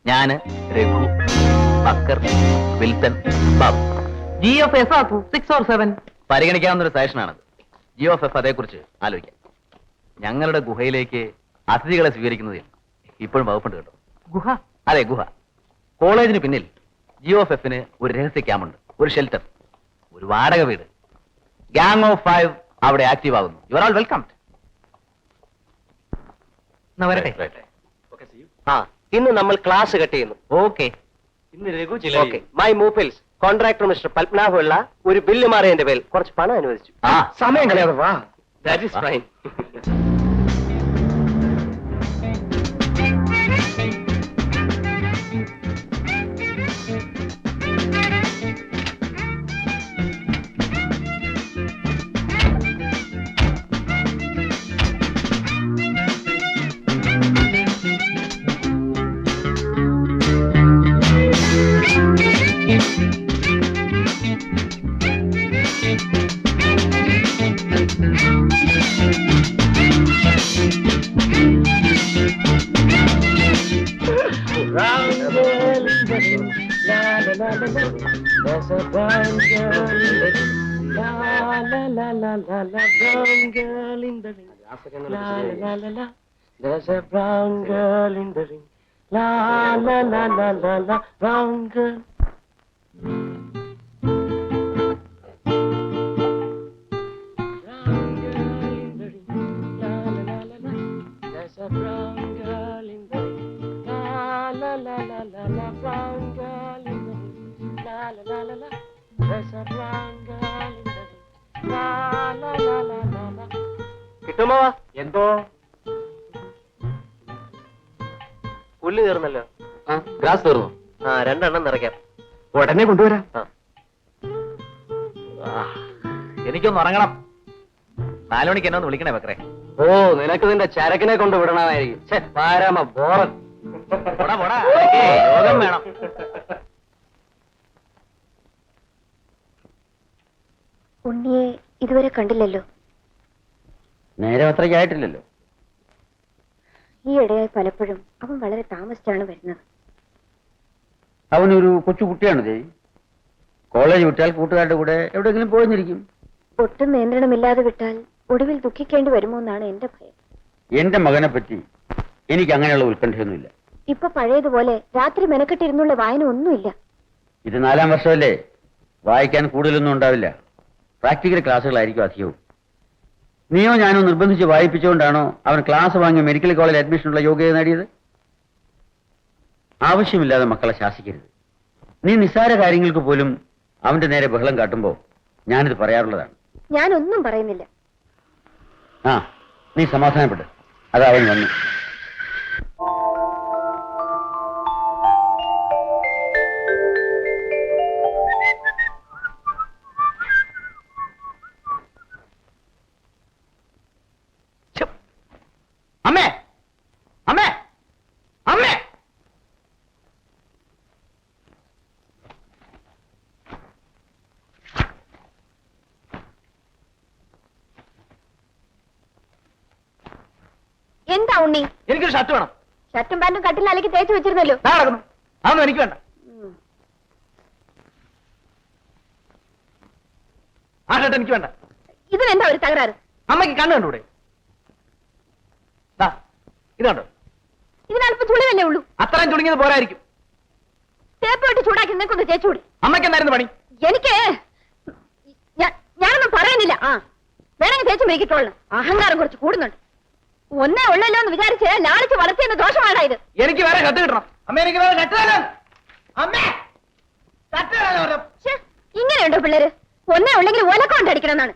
ഞാന്, Raghu, Bakkar, Wilson, Babu. GFS 6 or 7 പരിഗണിക്കാവുന്ന ഒരു സജഷനാണത്. GOF അതേക്കുറിച്ച് ആലോചിക്കാം. ഞങ്ങളുടെ ഗുഹയിലേക്ക് അതിഥികളെ സ്വീകരിക്കുന്നതിൽ ഇപ്പോഴും വകുപ്പുണ്ട് കേട്ടോ. ഗുഹ? അതെ, ഗുഹ. കോളേജിന് പിന്നിൽ GOFന് ഒരു രഹസ്യ ക്യാമ്പുണ്ട്, ഒരു ഷെൽട്ടർ, ഒരു വാടക വീട്. ഗ്യാങ് ഓഫ് 5 അവിടെ ആക്റ്റീവ് ആകുന്നു. You are all welcome. വരട്ടെ. ഇന്ന് നമ്മൾ ക്ലാസ് കട്ട് ചെയ്യുന്നു. ഓക്കെ. ഓക്കെ. മൈ മൂപ്പിൽസ് കോൺട്രാക്ടർ മിസ്റ്റർ പത്മനാഭമുള്ള ഒരു ബില്ല് മാറിയതിന്റെ പേരിൽ കുറച്ച് പണം അനുവദിച്ചു. സമയം കളയാതെ വാ. That is fine. There's a brown girl in the ring. La la la la la la, brown girl. Brown girl in the ring. La la la la la. There's a brown girl in the ring. La la la la la la, brown girl in the ring. La la la la la. There's a brown girl in the ring. La la la la la la. കിട്ടുമോ? എന്തോ പുല്ല് തീർന്നല്ലോ. Grass തീർന്നു. ആ 2 എണ്ണം നിറയ്ക്കാം. ഉടനെ കൊണ്ടുവരാം. എനിക്കൊന്ന് ഉറങ്ങണം. 4 മണിക്ക് എന്നെ ഒന്ന് വിളിക്കണേ വെക്കറേ. ഓ, നിനക്ക് നിന്റെ ചരക്കിനെ കൊണ്ട് വിടണമായിരിക്കും. പാരാമ ബോറൻ. യോഗം വേണം. ഉണ്ണിയെ ഇതുവരെ കണ്ടില്ലല്ലോ. നേരം അത്രയ്ക്ക് ആയിട്ടില്ലല്ലോ. ഈ ഇടയായി പലപ്പോഴും അവൻ വളരെ താമസിച്ചാണ് വരുന്നത്. അവനൊരു കൊച്ചു കുട്ടിയാണ് ദേവി. കോളേജ് വിട്ടാൽ കൂട്ടുകാരുടെ കൂടെ എവിടെയെങ്കിലും പോയിരിക്കും. ഒട്ടും നിയന്ത്രണമില്ലാതെ വിട്ടാൽ ഒടുവിൽ ദുഃഖിക്കേണ്ടി വരുമോ എന്നാണ് എന്റെ ഭയം. എന്റെ മകനെ പറ്റി എനിക്ക് അങ്ങനെയുള്ള ഉത്കണ്ഠയൊന്നുമില്ല. ഇപ്പൊ പഴയതുപോലെ രാത്രി മെനക്കെട്ടിരുന്നുള്ള വായന ഒന്നുമില്ല. ഇത് 4-ാം വർഷമല്ലേ, വായിക്കാൻ കൂടുതലൊന്നും ഉണ്ടാവില്ല. പ്രാക്ടിക്കൽ ക്ലാസ്സുകളായിരിക്കും അധികവും. നീയോ ഞാനോ നിർബന്ധിച്ച് വായിപ്പിച്ചുകൊണ്ടാണോ അവൻ ക്ലാസ് വാങ്ങി മെഡിക്കൽ കോളേജ് അഡ്മിഷനുള്ള യോഗ്യത നേടിയത്? ആവശ്യമില്ലാതെ മക്കളെ ശാസിക്കരുത്. നീ നിസ്സാര കാര്യങ്ങൾക്ക് പോലും അവന്റെ നേരെ ബഹളം കാട്ടുമ്പോ ഞാനിത് പറയാറുള്ളതാണ്. ഞാനൊന്നും പറയുന്നില്ല. ആ, നീ സമാധാനപ്പെട്ട്. അതാ അവൻ വന്നു. അമ്മേ, അമ്മേ, അമ്മേ. എന്താ ഉണ്ണി? എനിക്കൊരു ഷർട്ട് വേണം. ഷർട്ടും പാന്റും കട്ടിൽ അലക്കി തേച്ച് വെച്ചിരുന്നല്ലോ. നടക്കുന്നു. അതൊന്നും എനിക്ക് വേണ്ട. ആ ഷർട്ട് എനിക്ക് വേണ്ട. ഇതിനെന്താ ഒരു തകരാറ്? അമ്മയ്ക്ക് കണ്ണ് കണ്ടൂടെ? ഇത് കണ്ടോ? ഇതിനല്പം ചുളിവല്ലേ ഉള്ളൂ. അത്രയും ചുളുങ്ങിയത് പോരായിരിക്കും. തേപ്പ് വിട്ട് ചൂടാക്കി നിൽക്കൊന്ന് തേച്ചുകൂടി. അമ്മയ്ക്ക് എന്തായിരുന്നു പണി? എനിക്ക് ഞാനൊന്നും പറയുന്നില്ല. ആ, വേണമെങ്കിൽ തേച്ച് മേക്കിട്ടോളണം. അഹങ്കാരം കുറച്ച് കൂടുന്നുണ്ട്. ഒന്നേ ഉള്ളല്ലോ എന്ന് വിചാരിച്ച് ലാളിച്ച് വളർത്തിയെന്ന് ദോഷമാണോ ഇത്? എനിക്ക് വേറെ ഷർട്ട് കിട്ടണം. അമ്മ, എനിക്ക് വേറെ ഷർട്ട് തരാം. അമ്മേ, ഷർട്ട് തരാം. ഇങ്ങനെയുണ്ടോ പിള്ളേര്? ഒന്നേ ഉള്ളെങ്കിൽ ഒലക്കൊണ്ടടിക്കണം എന്നാണ്.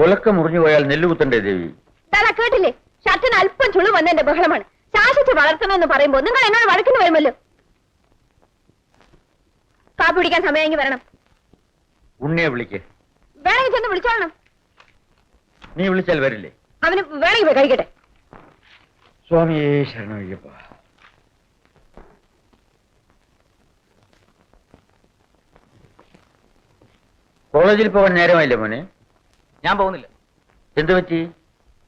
ഒലക്ക മുറിഞ്ഞു പോയാൽ നെല്ലുകുത്തണ്ടേ ദേവി? താനാ കേട്ടില്ലേ? ഷർട്ടിന് അല്പം ചുളു വന്നതിന്റെ ബഹളമാണ്. ശാസിച്ച് വളർത്തണമെന്ന് പറയുമ്പോ നിങ്ങൾ എന്നോട് വഴക്കിന് വരുമല്ലോ. കാപ്പി പിടിക്കാൻ സമയമെങ്കിൽ വരണം. ഉണ്ണിയെ വിളിക്ക്. വേണമെങ്കിൽ ചെന്ന് വിളിച്ചോളണം. നീ വിളിച്ചാൽ വരില്ലേ? അവന് വേണമെങ്കിൽ പോയി കഴിക്കട്ടെ. സ്വാമിയേ ശരണയ്യപ്പ. കോളേജിൽ പോകാൻ നേരമായില്ലേ മോനെ? ഞാൻ പോകുന്നില്ല. എന്തു പറ്റി?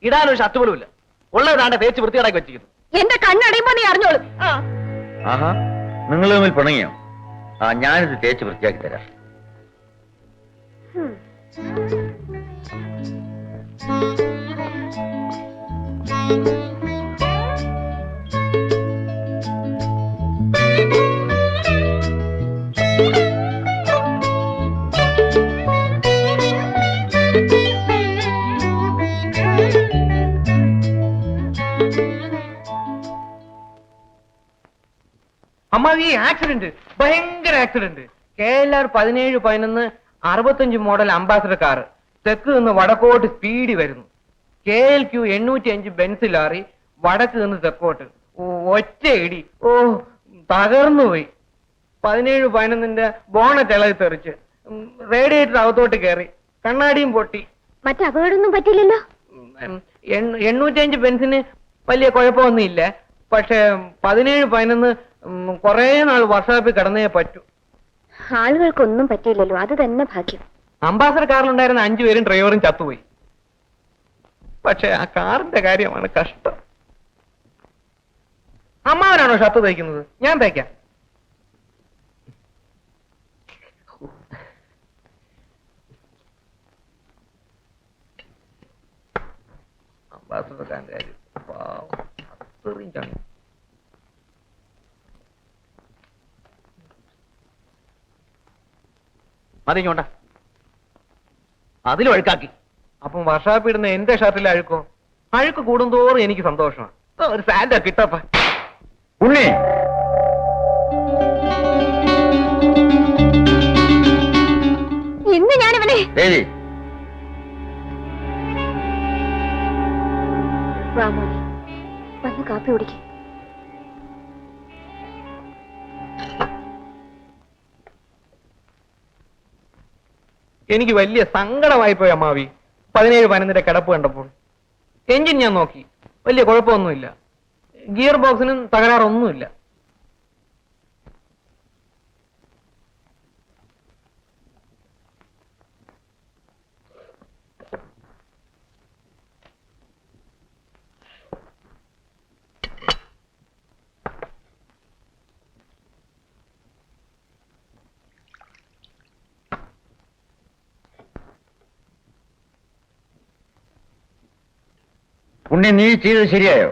ഇടാനൊരു ഷർട്ട് പോലും ഇല്ല. ഉള്ളതാണ്ട് തേച്ച് വൃത്തികേടാക്കി വെച്ചിരിക്കുന്നു. എന്റെ കണ്ണടയുമ്പോ നീ അറിഞ്ഞോളും. ആഹാ, നിങ്ങൾ തമ്മിൽ പിണങ്ങിയോ? ആ, ഞാനിത് തേച്ച് വൃത്തിയാക്കി തരാം. അമ്മ, ഈ ആക്സിഡന്റ് ഭയങ്കര accident. KLR 1711 65 model ambassador car തെക്ക് നിന്ന് വടക്കോട്ട് സ്പീഡി വരുന്നു. KLQ 805 ബെൻസ് ലാറി വടക്ക് നിന്ന് തെക്കോട്ട്. ഒറ്റ ഇടി. ഓ, തകർന്നുപോയി. 1711 ബോണറ്റ് ഇളകി തെറിച്ച് റേഡിയേറ്റർ അകത്തോട്ട് കയറി, കണ്ണാടിയും പൊട്ടി. മറ്റേ അപകടമൊന്നും പറ്റില്ലല്ലോ? 805 ബെൻസിന് വലിയ കുഴപ്പമൊന്നുമില്ല. പക്ഷെ 1711 കുറെ നാൾ വർഷാപ്പിൽ കിടന്നേ പറ്റൂ. ആളുകൾക്കൊന്നും പറ്റിയില്ലല്ലോ, അത് തന്നെ ഭാഗ്യം. അംബാസഡർ കാറിലുണ്ടായിരുന്ന 5 പേരും ഡ്രൈവറും ചത്തുപോയി. പക്ഷെ ആ കാറിന്റെ കാര്യമാണ് കഷ്ടം. അമ്മാവനാണോ ഷർട്ട് തയ്ക്കുന്നത്? ഞാൻ തയ്ക്കാം. അംബാസഡർ കാറിന്റെ കാര്യം പാവം, അത്രയും ചണി. മതി ചോണ്ട, അതിൽ ഒഴുക്കാക്കി. അപ്പം വർഷാപ്പ് ഇടുന്ന എന്റെ ഷർട്ടിൽ അഴുക്കോ? അഴുക്ക് കൂടുന്തോറും എനിക്ക് സന്തോഷമാണ്. ഒരു സാൻഡ് കിട്ടപ്പ. ഉണ്ണി, ഇന്ന് ഞാനിവനെ ദേവി, വാമോനെ വന്ന് കാപ്പി കുടിക്കും. എനിക്ക് വലിയ സങ്കടമായി പോയി അമ്മാവി 1711 കിടപ്പ് കണ്ടപ്പോൾ. എഞ്ചിൻ ഞാൻ നോക്കി, വലിയ കുഴപ്പമൊന്നുമില്ല. ഗിയർ ബോക്സിനും തകരാറൊന്നുമില്ല. ഉണ്ണി, നീ ചെയ്തത് ശരിയായോ?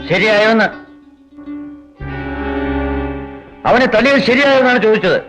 ശരിയായോന്ന്? അവനെ തല്ലിയത് ശരിയായോ എന്നാണ് ചോദിച്ചത്.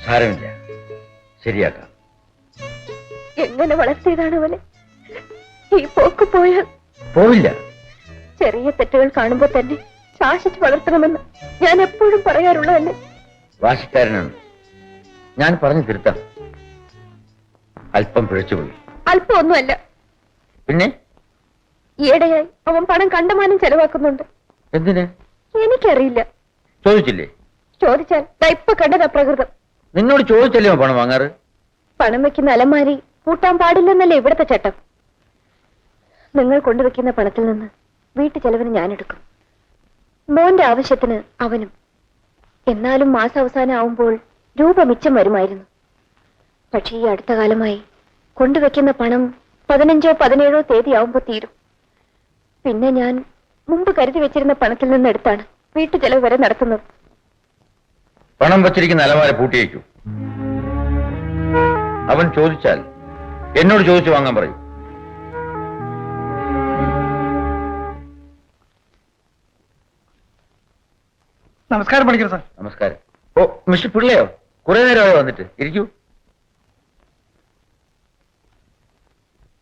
സാരമില്ല, ശരിയാക്കാം. എങ്ങനെ വളർത്തിയതാണ് അവനെ? ഈ പോക്ക് പോയാൽ പോവില്ല. ചെറിയ തെറ്റുകൾ കാണുമ്പോൾ തന്നെ ശാസിച്ച് വളർത്തണമെന്ന് ഞാൻ എപ്പോഴും പറയാറുള്ളതല്ലേ. വാശിക്കാരനാണ്, ഞാൻ പറഞ്ഞു തിരുത്താം. അല്പം പിഴച്ചുപോയി. അല്പമൊന്നുമല്ല. പിന്നെ ഈയിടെയായി അവൻ പണം കണ്ടമാനം ചെലവാക്കുന്നുണ്ട്. എന്തിന്? എനിക്കറിയില്ല. ചോദിച്ചില്ലേ? ചോദിച്ചാൽ ദാ ഇപ്പൊ കണ്ടത് അപ്രകൃതം. നിന്നോട് ചോദിച്ചല്ലേ പണം വാങ്ങാറ്? പണം വെക്കുന്ന അലമാരി കൂട്ടാൻ പാടില്ലെന്നല്ലേ ഇവിടുത്തെ ചട്ടം. നിങ്ങൾ കൊണ്ടുവെക്കുന്ന പണത്തിൽ നിന്ന് വീട്ടു ചെലവിന് ഞാനെടുക്കും, മോന്റെ ആവശ്യത്തിന് അവനും. എന്നാലും മാസാവസാനം ആവുമ്പോൾ രൂപ മിച്ചം വരുമായിരുന്നു. പക്ഷേ ഈ അടുത്ത കാലമായി കൊണ്ടുവെക്കുന്ന പണം 15ഓ 17ഓ തീയതി ആവുമ്പോൾ തീരും. പിന്നെ ഞാൻ മുമ്പ് കരുതി വെച്ചിരുന്ന പണത്തിൽ നിന്ന് എടുത്താണ് വീട്ടു ചെലവ് വരെ നടത്തുന്നത്. പണം വച്ചിരിക്കുന്ന അലമാര പൂട്ടിയേക്കൂ. അവൻ ചോദിച്ചാൽ എന്നോട് ചോദിച്ചു വാങ്ങാൻ പറയും. നമസ്കാരം പണിക്കർ സാർ. നമസ്കാരം. ഓ, മിസ്റ്റർ പിള്ളയോ, കുറെ നേരമായോ വന്നിട്ട്? ഇരിക്കൂ.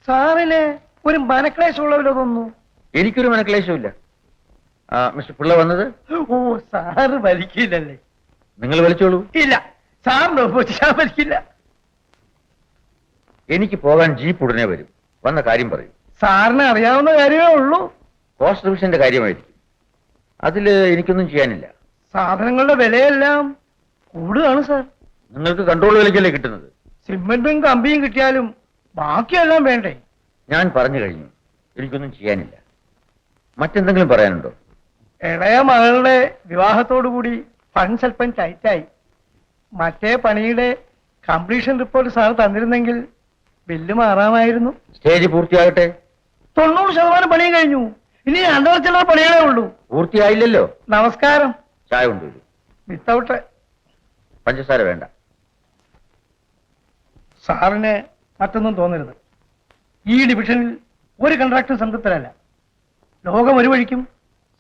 സാറിന് ഒരു മനക്ലേശമുള്ളവരോ തോന്നുന്നു. എനിക്കൊരു മനക്ലേശമില്ല. മിസ്റ്റർ പിള്ള വന്നത്? ഓ, സാറ് വലിക്കില്ലല്ലേ? നിങ്ങൾ വലിച്ചോളൂ. ഇല്ല, സാറിന് ഞാൻ വലിക്കില്ല. എനിക്ക് പോകാൻ ജീപ്പ് ഉടനെ വരും. വന്ന കാര്യം പറയും. സാറിന് അറിയാവുന്ന കാര്യമേ ഉള്ളൂ. കോസ്റ്റ് റിവിഷന്റെ കാര്യമായിരിക്കും. അതിൽ എനിക്കൊന്നും ചെയ്യാനില്ല. സാധനങ്ങളുടെ വിലയെല്ലാം കൂടുകയാണ് സാർ. നിങ്ങൾക്ക് കൺട്രോൾ വിലയ്ക്കല്ലേ കിട്ടുന്നത്? സിമെന്റും കമ്പിയും കിട്ടിയാലും ബാക്കിയെല്ലാം വേണ്ടേ? ഞാൻ പറഞ്ഞു കഴിഞ്ഞു. എനിക്കൊന്നും ചെയ്യാനില്ല. മറ്റെന്തെങ്കിലും പറയാനുണ്ടോ? ഇളയ മകളുടെ വിവാഹത്തോടുകൂടി ഫണ്ട്സ് അല്പം ടൈറ്റായി. മറ്റേ പണിയുടെ കംപ്ലീഷൻ റിപ്പോർട്ട് സാർ തന്നിരുന്നെങ്കിൽ ബില്ല് മാറാമായിരുന്നു. സ്റ്റേജ് പൂർത്തിയാകട്ടെ. 90% പണിയും കഴിഞ്ഞു. ഇനി 2 ചില്ലറ പണികളേ ഉള്ളൂ. പൂർത്തിയായില്ലല്ലോ. നമസ്കാരം. ചായ കൊണ്ടുവരൂ. വിത്തൗട്ട്. പഞ്ചസാര വേണ്ട. സാറിന് മറ്റൊന്നും തോന്നരുത്. ഈ ഡിവിഷനിൽ ഒരു കൺട്രാക്ടർ സംതൃപ്തരല്ല. ലോകം ഒരു വഴിക്കും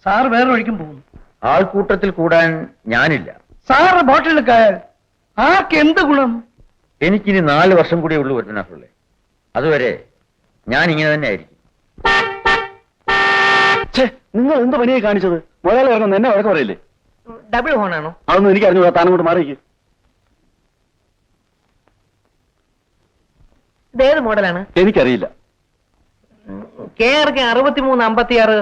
സാർ വേറെ വഴിക്കും പോകുന്നു. ആൾക്കൂട്ടത്തിൽ കൂടാൻ ഞാനില്ല. സാറ് ബോട്ടിലെടുക്കായാൽ ആർക്ക് എന്ത് ഗുണം? എനിക്കിനി 4 വർഷം കൂടിയേ ഉള്ളൂ പത്മനാഭപിള്ളേ. അതുവരെ ഞാൻ ഇങ്ങനെ തന്നെ ആയിരിക്കും. നിങ്ങൾ എന്ത് പണിയായി കാണിച്ചത്? മുതലാളി ഇറങ്ങുന്ന എന്നെ വഴക്കം പറയില്ലേ? ഡബിൾ ഹോണാണോ? അതൊന്നും എനിക്ക് അറിഞ്ഞൂടാ. താനും കൂടെ മാറിയിരിക്കും. ഇതേത് മോഡലാണ്? എനിക്കറിയില്ല. KRK 6356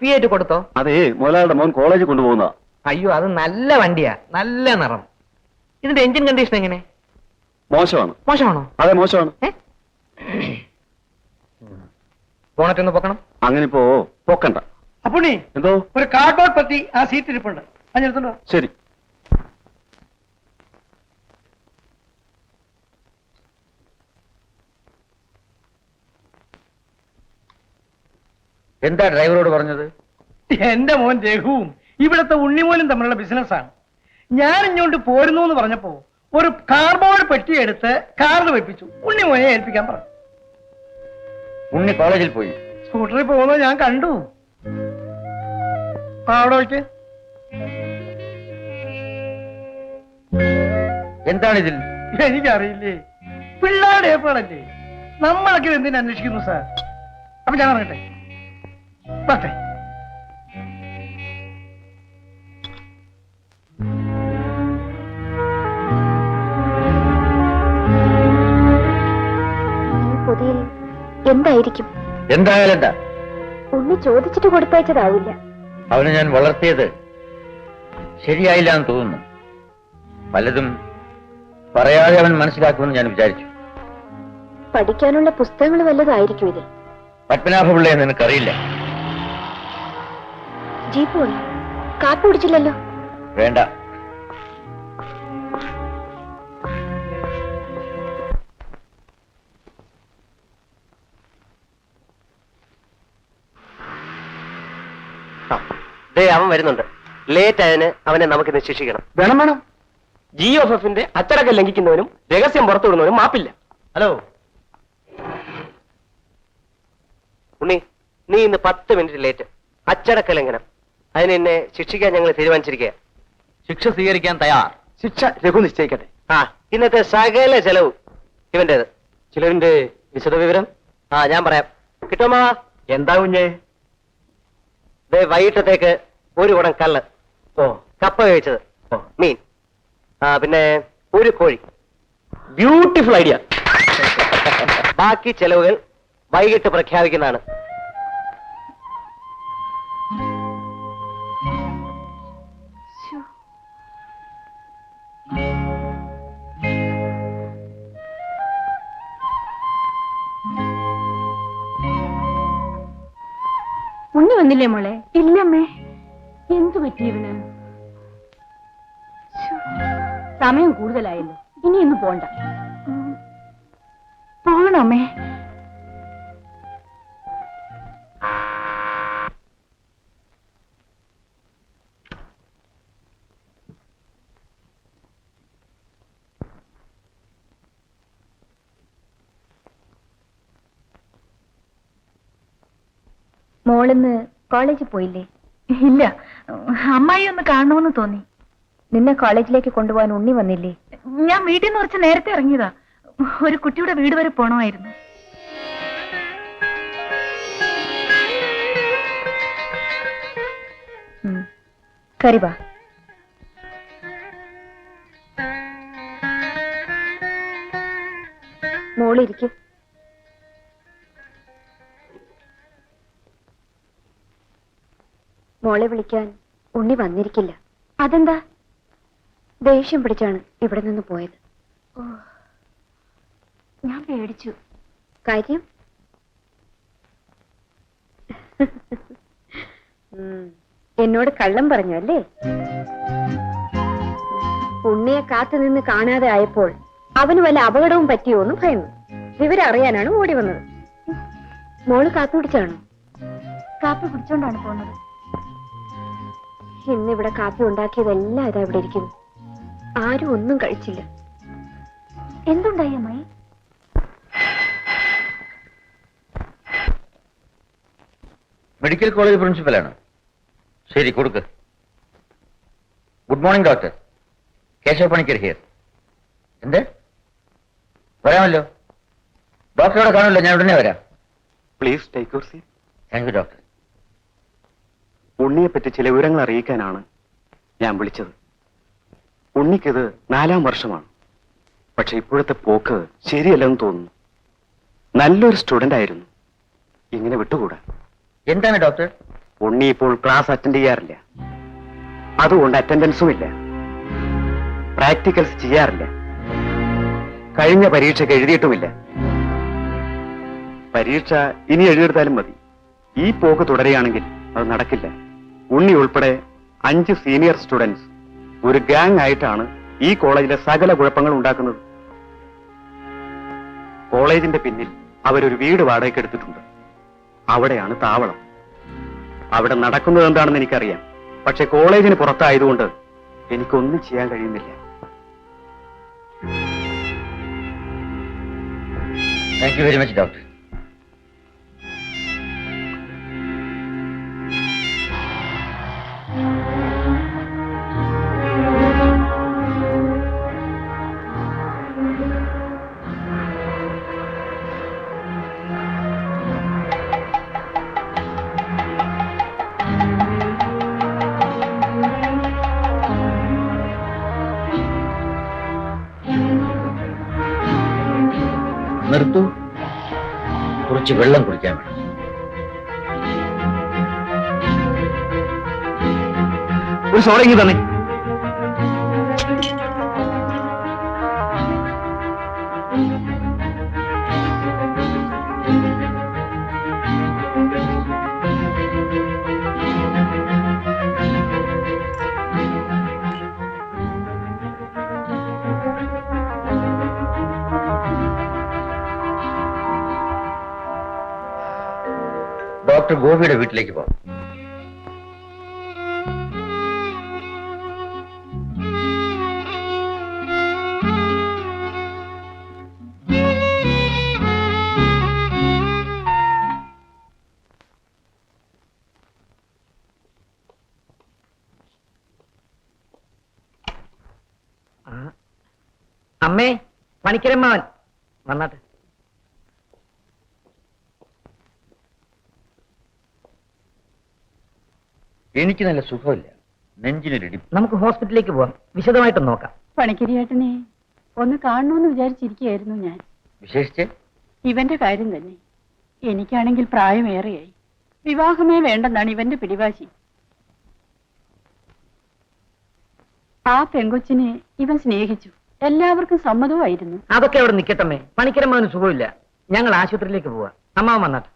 ഫിയറ്റ് കൊടുത്തോ? അതേ മുതലാളിയുടെ മോൻ കോളേജിൽ കൊണ്ടുപോകുന്നതാ. അയ്യോ, അത് നല്ല വണ്ടിയാ, നല്ല നിറം. ഇതിന്റെ എഞ്ചിൻ കണ്ടീഷൻ എങ്ങനെ? മോശമാണ്. മോശമാണോ? അതെ മോശമാണ്. ബോണറ്റ് ഒന്ന് പൊക്കണം. അങ്ങനെ ഇപ്പോ പൊക്കണ്ട. അപ്പുണ്ണി, എന്തോ ഒരു കാർഡ്ബോർഡ് പറ്റി ആ സീറ്റ് ഇരിപ്പുണ്ട്. അതിനെടുത്തുണ്ടോ? ശരി. എന്താ ഡ്രൈവറോട് പറഞ്ഞത്? എന്റെ മോൻ രഘുവും ഇവിടുത്തെ ഉണ്ണിമോനും തമ്മിലുള്ള ബിസിനസ്സാണ്. ഞാൻ ഇങ്ങോട്ട് പോരുന്നു എന്ന് പറഞ്ഞപ്പോ ഒരു കാർഡ്ബോർഡ് പെട്ടി എടുത്ത് കാറിൽ വെപ്പിച്ചു. ഉണ്ണിമോനെ ഏൽപ്പിക്കാൻ പറഞ്ഞു. ഉണ്ണി കോളേജിൽ പോയി. സ്കൂട്ടറിൽ പോകുന്നത് ഞാൻ കണ്ടു. അവിടെ വയ്ക്ക്. എന്താണിതിൽ? എനിക്കറിയില്ലേ, പിള്ളേരുടെ ഏർപ്പാടല്ലേ. നമ്മളൊക്കെ എന്തിനു അന്വേഷിക്കുന്നു സാർ? അപ്പൊ ഞാൻ ഇറങ്ങട്ടെ. പറ്റേ. പൊതിയിൽ എന്തായിരിക്കും? എന്തായാലും എന്താ? ഉണ്ണി ചോദിച്ചിട്ട് കൊടുത്തയച്ചതാവില്ല. അവനെ ഞാൻ വളർത്തിയത് ശരിയായില്ല എന്ന് തോന്നുന്നു. പലതും പറയാതെ അവൻ മനസ്സിലാക്കുമെന്ന് ഞാൻ വിചാരിച്ചു. പഠിക്കാനുള്ള പുസ്തകങ്ങൾ വല്ലതായിരിക്കും ഇത്. പത്മനാഭപിള്ളയെ നിനക്കറിയില്ല. ജീപ്പ് വന്നു. കാപ്പി കുടിച്ചില്ലല്ലോ. വേണ്ട. അവൻ വരുന്നുണ്ട്. ലേറ്റ് ആയതിന് അവനെ നമുക്കിന്ന് ശിക്ഷിക്കണം. വേണം വേണം. GOFന്റെ അച്ചടക്കം ലംഘിക്കുന്നവനും രഹസ്യം പുറത്തുവിടുന്നവനും മാപ്പില്ല. ഹലോ ഉണ്ണി, നീ ഇന്ന് 10 മിനിറ്റ് ലേറ്റ്. അച്ചടക്ക ലംഘനം. അതിന് എന്നെ ശിക്ഷിക്കാൻ ഞങ്ങൾ തീരുമാനിച്ചിരിക്കുക. ശിക്ഷ സ്വീകരിക്കാൻ തയ്യാർ. ശിക്ഷ രഘു നിശ്ചയിക്കട്ടെ. ഇന്നത്തെ സകല ചെലവ് ഇവന്റേത്. ചിലവിന്റെ വിശദ വിവരം ഞാൻ പറയാം. കിട്ടുമോ? എന്താ കുഞ്ഞേ? വൈകിട്ടത്തേക്ക് 1 കുടം കള്ള്, കപ്പ കഴിച്ചത്, മീൻ, പിന്നെ 1 കോഴി. Beautiful idea. ബാക്കി ചെലവുകൾ വൈകിട്ട് പ്രഖ്യാപിക്കുന്നതാണ്. ഉണ്ണി വന്നില്ലേ മോളെ? ഇല്ലമ്മേ. എന്തു പറ്റി ഇവന്? സമയം കൂടുതലായല്ലോ, ഇനി ഇന്ന് പോണ്ട. പോകണമേ. മോളിന്ന് കോളേജിൽ പോയില്ലേ? ഇല്ല, അമ്മായി ഒന്ന് കാണണമെന്ന് തോന്നി. നിന്നെ കോളേജിലേക്ക് കൊണ്ടുപോകാൻ ഉണ്ണി വന്നില്ലേ? ഞാൻ വീട്ടിൽ നിന്ന് കുറച്ച് നേരത്തെ ഇറങ്ങിയതാ. ഒരു കുട്ടിയുടെ വീട് വരെ പോണമായിരുന്നു. കറിവാ. മോളിരിക്കും. മോളെ വിളിക്കാൻ ഉണ്ണി വന്നിരിക്കില്ല. അതെന്താ? ദേഷ്യം പിടിച്ചാണ് ഇവിടെ നിന്ന് പോയത്. ഞാൻ പേടിച്ചു. കാര്യം? എന്നോട് കള്ളം പറഞ്ഞു അല്ലേ? ഉണ്ണിയെ കാത്തു നിന്ന് കാണാതെ ആയപ്പോൾ അവന് വല്ല അപകടവും പറ്റിയോ എന്ന് ഭയന്നു. വിവരം അറിയാനാണ് ഓടി വന്നത്. മോള് കാപ്പി കുടിച്ചാണോ? കാപ്പി കുടിച്ചോണ്ടാണ് പോകുന്നത്. ഇന്നിവിടെ കാപ്പി ഉണ്ടാക്കിയതെല്ലാം ഇതാ ഇവിടെ ഇരിക്കുന്നു. ആരും ഒന്നും കഴിച്ചില്ല. എന്തുണ്ടായി അമ്മായി? മെഡിക്കൽ കോളേജ് പ്രിൻസിപ്പലാണ്. ശരി, കൊടുക്ക്. Good morning doctor. Keshava Panicker here. എന്ത്? വരാമല്ലോ. ഡോക്ടർ അവിടെ കാണുമല്ലോ, ഞാൻ ഉടനെ വരാം. Please take your seat. Thank you doctor. ഉണ്ണിയെ പറ്റി ചില വിവരങ്ങൾ അറിയിക്കാനാണ് ഞാൻ വിളിച്ചത്. ഉണ്ണിക്കിത് 4ാം വർഷമാണ്. പക്ഷെ ഇപ്പോഴത്തെ പോക്ക് ശരിയല്ലെന്ന് തോന്നുന്നു. നല്ലൊരു സ്റ്റുഡന്റ് ആയിരുന്നു. ഇങ്ങനെ വിട്ടുകൂടാ. എന്താണ് ഡോക്ടർ? ഉണ്ണി ഇപ്പോൾ ക്ലാസ് അറ്റൻഡ് ചെയ്യാറില്ല. അതുകൊണ്ട് അറ്റൻഡൻസും ഇല്ല. പ്രാക്ടിക്കൽസ് ചെയ്യാറില്ല. കഴിഞ്ഞ പരീക്ഷയ്ക്ക് എഴുതിയിട്ടുമില്ല. പരീക്ഷ ഇനി എഴുതിയെടുത്താലും മതി. ഈ പോക്ക് തുടരുകയാണെങ്കിൽ അത് നടക്കില്ല. ഉണ്ണി ഉൾപ്പെടെ 5 സീനിയർ സ്റ്റുഡൻസ് ഒരു ഗ്യാങ് ആയിട്ടാണ് ഈ കോളേജിലെ സകല കുഴപ്പങ്ങൾ ഉണ്ടാക്കുന്നത്. കോളേജിന്റെ പിന്നിൽ അവരൊരു വീട് വാടകയ്ക്ക് എടുത്തിട്ടുണ്ട്. അവിടെയാണ് താവളം. അവിടെ നടക്കുന്നത് എന്താണെന്ന് എനിക്കറിയാം. പക്ഷെ കോളേജിന് പുറത്തായതുകൊണ്ട് എനിക്കൊന്നും ചെയ്യാൻ കഴിയുന്നില്ല. Thank you very much doctor. നിർത്തൂ. കുറച്ച് വെള്ളം കുടിക്കാൻ വേണം. ഒരു സോഡ ഇങ്ങ് തന്നെ. ഡോക്ടർ ഗോപിയുടെ വീട്ടിലേക്ക് പോകാം. അമ്മേ, പണിക്കരമ്മാവൻ വന്നാട്ടെ. എനിക്ക് നല്ല സുഖമില്ല, നെഞ്ചിനൊരിടി. നമുക്ക് ഹോസ്പിറ്റലിലേക്ക് പോവാം, വിശദമായിട്ട് നോക്കാം. പണിക്കരിയേട്ടനെ ഒന്ന് കാണണമെന്ന് വിചാരിച്ചിരിക്കുകയായിരുന്നു ഞാൻ. വിശേഷിച്ച് ഇവന്റെ കാര്യം തന്നെ. എനിക്കാണെങ്കിൽ പ്രായമേറെയായി. വിവാഹമേ വേണ്ടെന്നാണ് ഇവന്റെ പിടിവാശി. ആ പെങ്കൊച്ചിനെ ഇവൻ സ്നേഹിച്ചു. എല്ലാവർക്കും സമ്മതവുമായിരുന്നു. അതൊക്കെ അവിടെ നിൽക്കട്ടമ്മേ. പണിക്കരമ്മാവന് സുഖമില്ല, ഞങ്ങൾ ആശുപത്രിയിലേക്ക് പോവാ. അമ്മാവൻ വന്നാട്ടെ.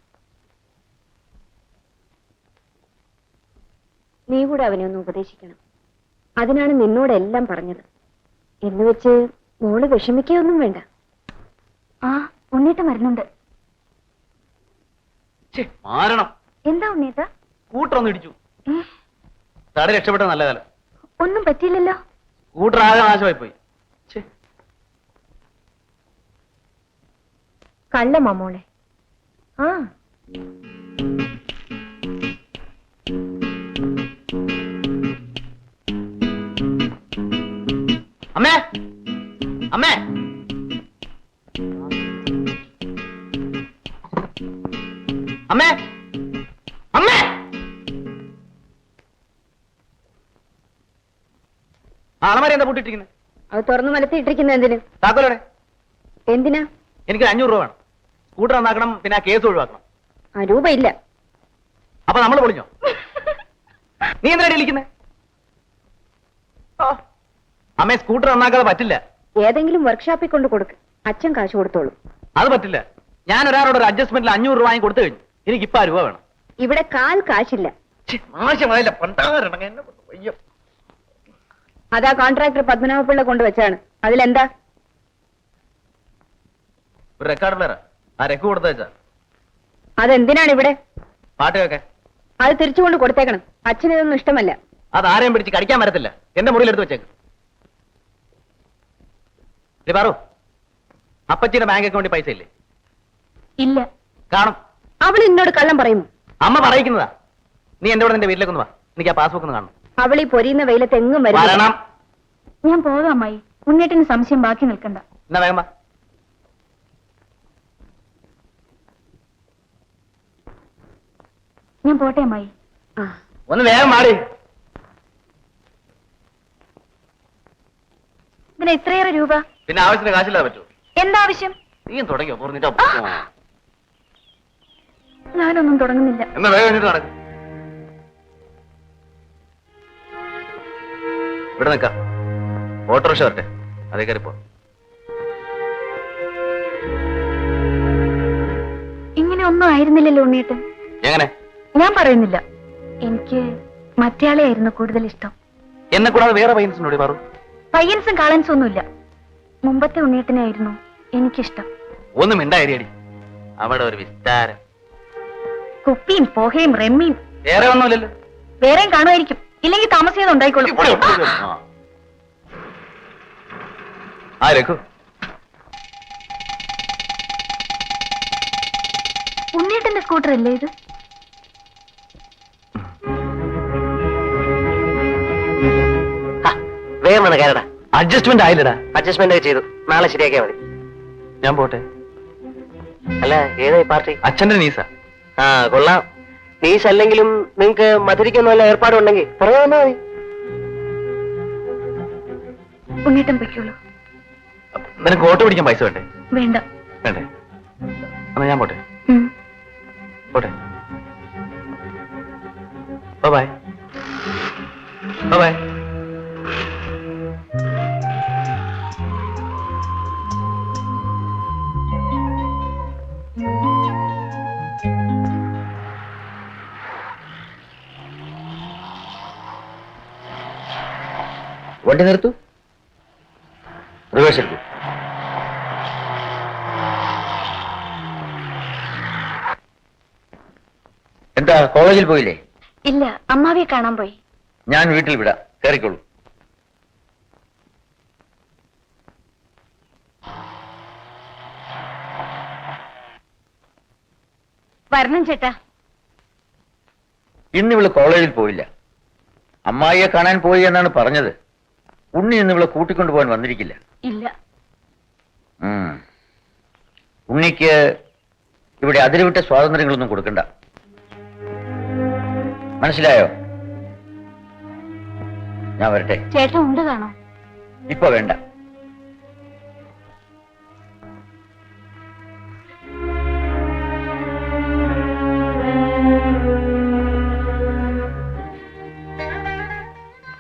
നീ കൂടെ അവനെ ഒന്ന് ഉപദേശിക്കണം. അതിനാണ് നിന്നോടെല്ലാം പറഞ്ഞത്. എന്ന് വെച്ച് മോള് വിഷമിക്കുകയൊന്നും വേണ്ട. ആ, ഉണ്ണീട്ട മരുന്നുണ്ട്. മാരണം. എന്താ ഉണ്ണീട്ട? കൂട്ടറൊന്നും ഇടിച്ചു. തട രക്ഷപ്പെട്ട നല്ലതല്ല. ഒന്നും പറ്റിയില്ലല്ലോ. കൂട്ടർ ആകെ നാശമായി പോയി. കള്ളമാ മോളെ. ആ അമ്മേ, അമ്മേ, അമ്മേ, അമ്മേ. അളമാരി എന്താ പൂട്ടിട്ടിരിക്കുന്നത്? അത് തുറന്നു മലത്തിയിട്ടിരിക്കുന്ന എന്തിന്? താക്കോലോടെ. എന്തിനാ? എനിക്ക് 500 രൂപ വേണം. സ്കൂട്ടർ നന്നാക്കണം, പിന്നെ ആ കേസ് ഒഴിവാക്കണം. ആ രൂപ ഇല്ല. അപ്പൊ നമ്മൾ പൊളിഞ്ഞോ? നീ എന്തിനാ വിളിക്കുന്നേ? അമ്മേ, സ്കൂട്ടർ നന്നാക്കാതെ പറ്റില്ല. ഏതെങ്കിലും വർക്ക്ഷോപ്പിൽ കൊണ്ട് കൊടുക്ക്. അച്ഛൻ കാശ് കൊടുത്തോളൂ. അത് പറ്റില്ല. ഞാൻ ഒരാളോട് ഒരു അഡ്ജസ്റ്റ്മെന്റിൽ 500 രൂപ വാങ്ങി കൊടുത്തു കഴിഞ്ഞു. എനിക്ക് ഇപ്പൊ ആ രൂപ വേണം. ഇവിടെ കാൽ കാശില്ല. നാശമായില്ല പണ്ടാരണങ്ങ എന്നെ കൊണ്ട് വയ്യ. അതാ കോൺട്രാക്ടർ പത്മനാഭപിള്ള കൊണ്ടുവച്ചാണ്. അതിലെന്താ? ഒരു റെക്കോർഡ് പ്ലെയറാ. ആ റെക്ക് കൊടുത്തയച്ചാ അതെന്തിനാണ് ഇവിടെ? പാട്ട് കേൾക്കാൻ. അത് തിരിച്ചുകൊണ്ട് കൊടുത്തേക്കണം. അച്ഛന് ഇതൊന്നും ഇഷ്ടമല്ല. അത് ആരെയും പിടിച്ച് കടിക്കാൻ പറ്റത്തില്ല. എന്റെ മുറിയിൽ എടുത്ത് വെച്ചേക്ക്. പറു, അപ്പച്ചിയുടെ ബാങ്ക് അക്കൗണ്ടിൽ പൈസ ഇല്ലേ? ഇല്ല. കാണും. അവൾ എന്നോട് കള്ളം പറയുന്നു. അമ്മ പറയിക്കുന്നതാ. നീ എന്റെ കൂടെ നിന്റെ വീട്ടിലേക്ക് ഒന്ന് വാ. എനിക്ക് ആ പാസ്ബുക്ക് ഒന്ന് കാണണം. അവൾ ഈ പൊരിയുന്ന വെയിലത്ത് എങ്ങും വരണം. ഞാൻ പോകാം അമ്മായി. ഉണ്ണേട്ടന് സംശയം ബാക്കി നിൽക്കണ്ട. എന്നാ വേഗം വാ. ഞാൻ പോട്ടെ അമ്മായി. ഒന്ന് വേഗം മാറി. ഇതിന് എത്രയേറെ രൂപ? പിന്നെ ആവശ്യത്തിന് കാശില്ലാതെ പറ്റൂ. എന്താവശ്യം? നീയും തുടങ്ങിയോ? പൂർണ്ണിന്റെ ഞാനൊന്നും തുടങ്ങുന്നില്ല. എന്നാ വേഗം കഴിഞ്ഞിട്ട് നടക്കും. ഇവിടെ നിൽക്കാം. ഓട്ടോറിക്ഷ വരട്ടെ, അതേ കയറിപ്പോ. ഇങ്ങനെ ഒന്നും ആയിരുന്നില്ലല്ലോ ഉണ്ണേട്ടൻ. എങ്ങനെ? ഞാൻ പറയുന്നില്ല. എനിക്ക് മറ്റേയാളെ ആയിരുന്നു കൂടുതൽ ഇഷ്ടം. എന്നെ കൂടാതെ വേറെ പയ്യൻസിനോട് പറ. പയ്യൻസും കാളൻസും ഒന്നുമില്ല. മുമ്പത്തെ ഉണ്ണേട്ടനായിരുന്നു എനിക്കിഷ്ടം. ഒന്നും മിണ്ടായിരിയടി. അവിടെ ഒരു വിസ്താരം. കുപ്പിയും പോഹയും റെമ്മിയും വേറെ ഒന്നുമില്ലല്ലോ. വേറെയും കാണുമായിരിക്കും. ഇല്ലെങ്കിൽ താമസിയാതെ ഉണ്ടായിക്കോളും. ആ രഘു, ഉണ്ണേട്ടന്റെ സ്കൂട്ടർ അല്ലേ ഇത്? വേഗം വേണം കയറടാ. അഡ്ജസ്റ്റ്മെന്റ് ആയില്ലടാ. അഡ്ജസ്റ്റ്മെന്റ് ഒക്കെ ചെയ്തു. നാളെ ശരിയാക്കിയാ മതി. ഞാൻ പോട്ടെ. അല്ല, ഏതായി പാർട്ടി? അച്ഛന്റെ നീസ. ആ, കൊള്ളാം. നീസ് അല്ലെങ്കിലും നിങ്ങക്ക് മധുരിക്കുന്ന വല്ല ഏർപ്പാടുണ്ടെങ്കിൽ പറയാ വന്നാ മതി. ഉണ്ണേട്ടൻ പൊയ്ക്കോളൂ. നിനക്ക് ഓട്ടോ പിടിക്കാൻ പൈസ വേണ്ടേ? വേണ്ട. വേണ്ടേ? എന്നാ ഞാൻ പോട്ടെ. പോട്ടെ. Bye bye. വണ്ടി നിർത്തു. റിവേഴ്സ് എടുത്തു. എന്താ കോളേജിൽ പോയില്ലേ? ഇല്ല, അമ്മാവിയെ കാണാൻ പോയി. ഞാൻ വീട്ടിൽ വിടാം, കയറിക്കോളൂ. വരണം ചേട്ടാ. ഇന്ന് ഇവള് കോളേജിൽ പോയില്ല. അമ്മായിയെ കാണാൻ പോയി എന്നാണ് പറഞ്ഞത്. ഉണ്ണി ഇന്ന് ഇവളെ കൂട്ടിക്കൊണ്ടുപോകാൻ വന്നിരിക്കില്ല. ഇല്ല. ഉണ്ണിക്ക് ഇവിടെ അതിരുവിട്ട സ്വാതന്ത്ര്യങ്ങളൊന്നും കൊടുക്കണ്ട. മനസ്സിലായോ? ഞാൻ വരട്ടെ. ചേട്ടൻ ഉണ്ട് കാണോ? ഇപ്പൊ വേണ്ട.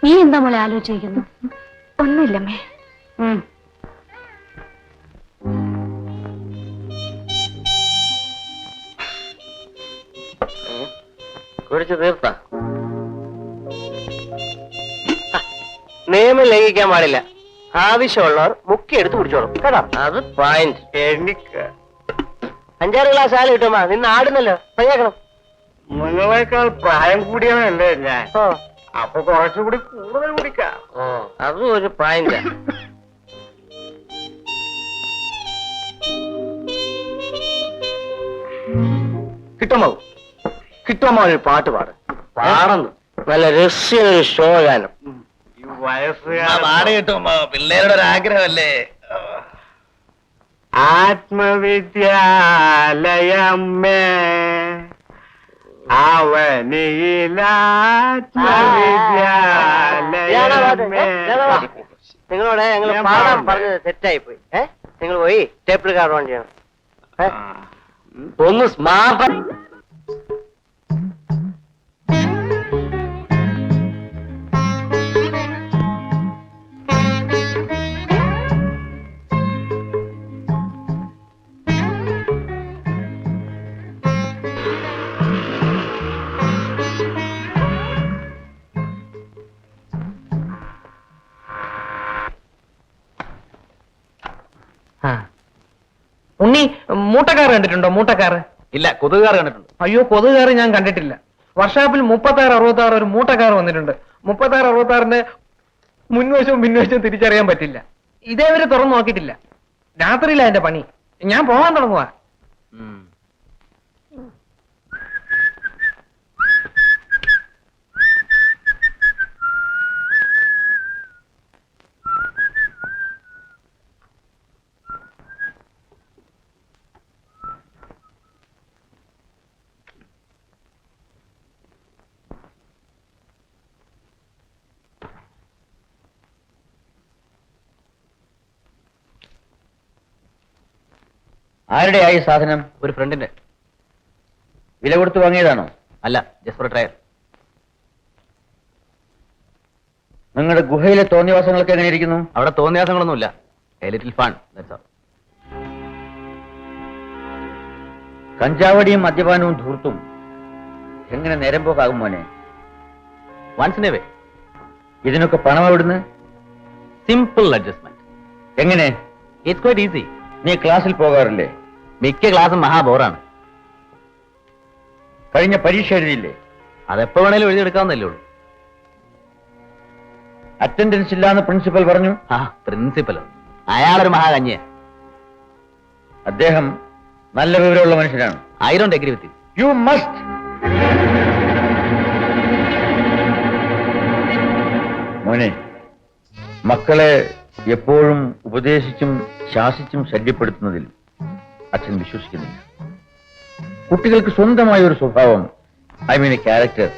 നീ എന്താ മോളെ ആലോചിക്കുന്നു? ഒന്നുമില്ലമ്മേ. കുടിച്ച് തീർത്ത. നിയമം ലംഘിക്കാൻ പാടില്ല. ആവശ്യമുള്ളവർ മുക്കിയെടുത്ത് കുടിച്ചോളും കേട്ടോ. അത് പോയിന്റ്. എനിക്ക് 5-6 ഗ്ലാസ് ആല് കിട്ടുമ്പോ നിന്ന് ആടുന്നല്ലോ. പയ്യാക്കണം. നിങ്ങളെക്കാൾ പ്രായം കൂടിയവനല്ലേ ഞാൻ. അപ്പൊ കുറച്ചുകൂടി കൂടുതൽ കുടിക്കാം. അതും ഒരു പോയിന്റ്. കിട്ടുമോ? കിട്ടുമോ? ഒരു പാട്ട് പാട്. പാടുന്നു. നല്ല രസ്യ ഒരു ഷോ ഗാനം. പാട് കിട്ടുമോ? പിള്ളേരുടെ ഒരു ആഗ്രഹമല്ലേ. ആത്മവിദ്യാലയമ്മേ അവനിലാത്മവിദ്യാലയമേ. നിങ്ങളോട് ഞങ്ങൾ പാടാൻ പറഞ്ഞത് തെറ്റായി പോയി. നിങ്ങൾ പോയി ടേപ്പ് റെക്കോർഡ് ഓൺ ചെയ്യണം. ഒന്ന് സ്മാർട്ട്. മൂട്ടക്കാർ കണ്ടിട്ടുണ്ടോ? മൂട്ടക്കാർ ഇല്ല, കൊതുകുകാർ കണ്ടിട്ടുണ്ട്. അയ്യോ, കൊതുകുകാർ ഞാൻ കണ്ടിട്ടില്ല. വർഷാപ്പിൽ 36-66 ഒരു മൂട്ടക്കാർ വന്നിട്ടുണ്ട്. 36-66ന്റെ മുൻവശവും പിൻവശവും തിരിച്ചറിയാൻ പറ്റില്ല. ഇതേവരെ തുറന്നു നോക്കിയിട്ടില്ല. രാത്രിയില്ല എന്റെ പണി. ഞാൻ പോകാൻ തുടങ്ങുക. ആരുടെയായി സാധനം? ഒരു ഫ്രണ്ടിന്റെ. വില കൊടുത്ത് വാങ്ങിയതാണോ? അല്ല, ജസ്റ്റ് ഫോർ ട്രയൽ. നിങ്ങളുടെ ഗുഹയിലെ തോന്നിവാസങ്ങളൊക്കെ എങ്ങനെ ഇരിക്കുന്നു? അവിടെ തോന്നിയാസങ്ങളൊന്നുമില്ല. A little fun, that's all. കഞ്ചാവടിയും മദ്യപാനവും ധൂർത്തും എങ്ങനെ നേരം പോക്കാകും മോനെ? Once in a way. ഇതിനൊക്കെ പണം എവിടുന്ന്? Simple adjustment. എങ്ങനെ? It's quite easy. നീ ക്ലാസ്സിൽ പോകാറില്ലേ? മിക്ക ക്ലാസ്സും മഹാബോറാണ്. കഴിഞ്ഞ പരീക്ഷ എഴുതിയില്ലേ? അതെപ്പോ വേണേലും എഴുതിയെടുക്കാവുന്നല്ലേ ഉള്ളൂ. അറ്റൻഡൻസ് ഇല്ലാന്ന് പ്രിൻസിപ്പൽ പറഞ്ഞു. ആ പ്രിൻസിപ്പലോ? അയാളൊരു മഹാകന്യ. അദ്ദേഹം നല്ല വിവരമുള്ള മനുഷ്യനാണ്. I don't agree with you. You must. മോനെ, മക്കളെ എപ്പോഴും ഉപദേശിച്ചും ശാസിച്ചും ശല്യപ്പെടുത്തുന്നതിൽ അച്ഛൻ വിശ്വസിക്കുന്നില്ല. കുട്ടികൾക്ക് സ്വന്തമായ ഒരു സ്വഭാവം, ഐ മീൻ എ ക്യാരക്ടർ,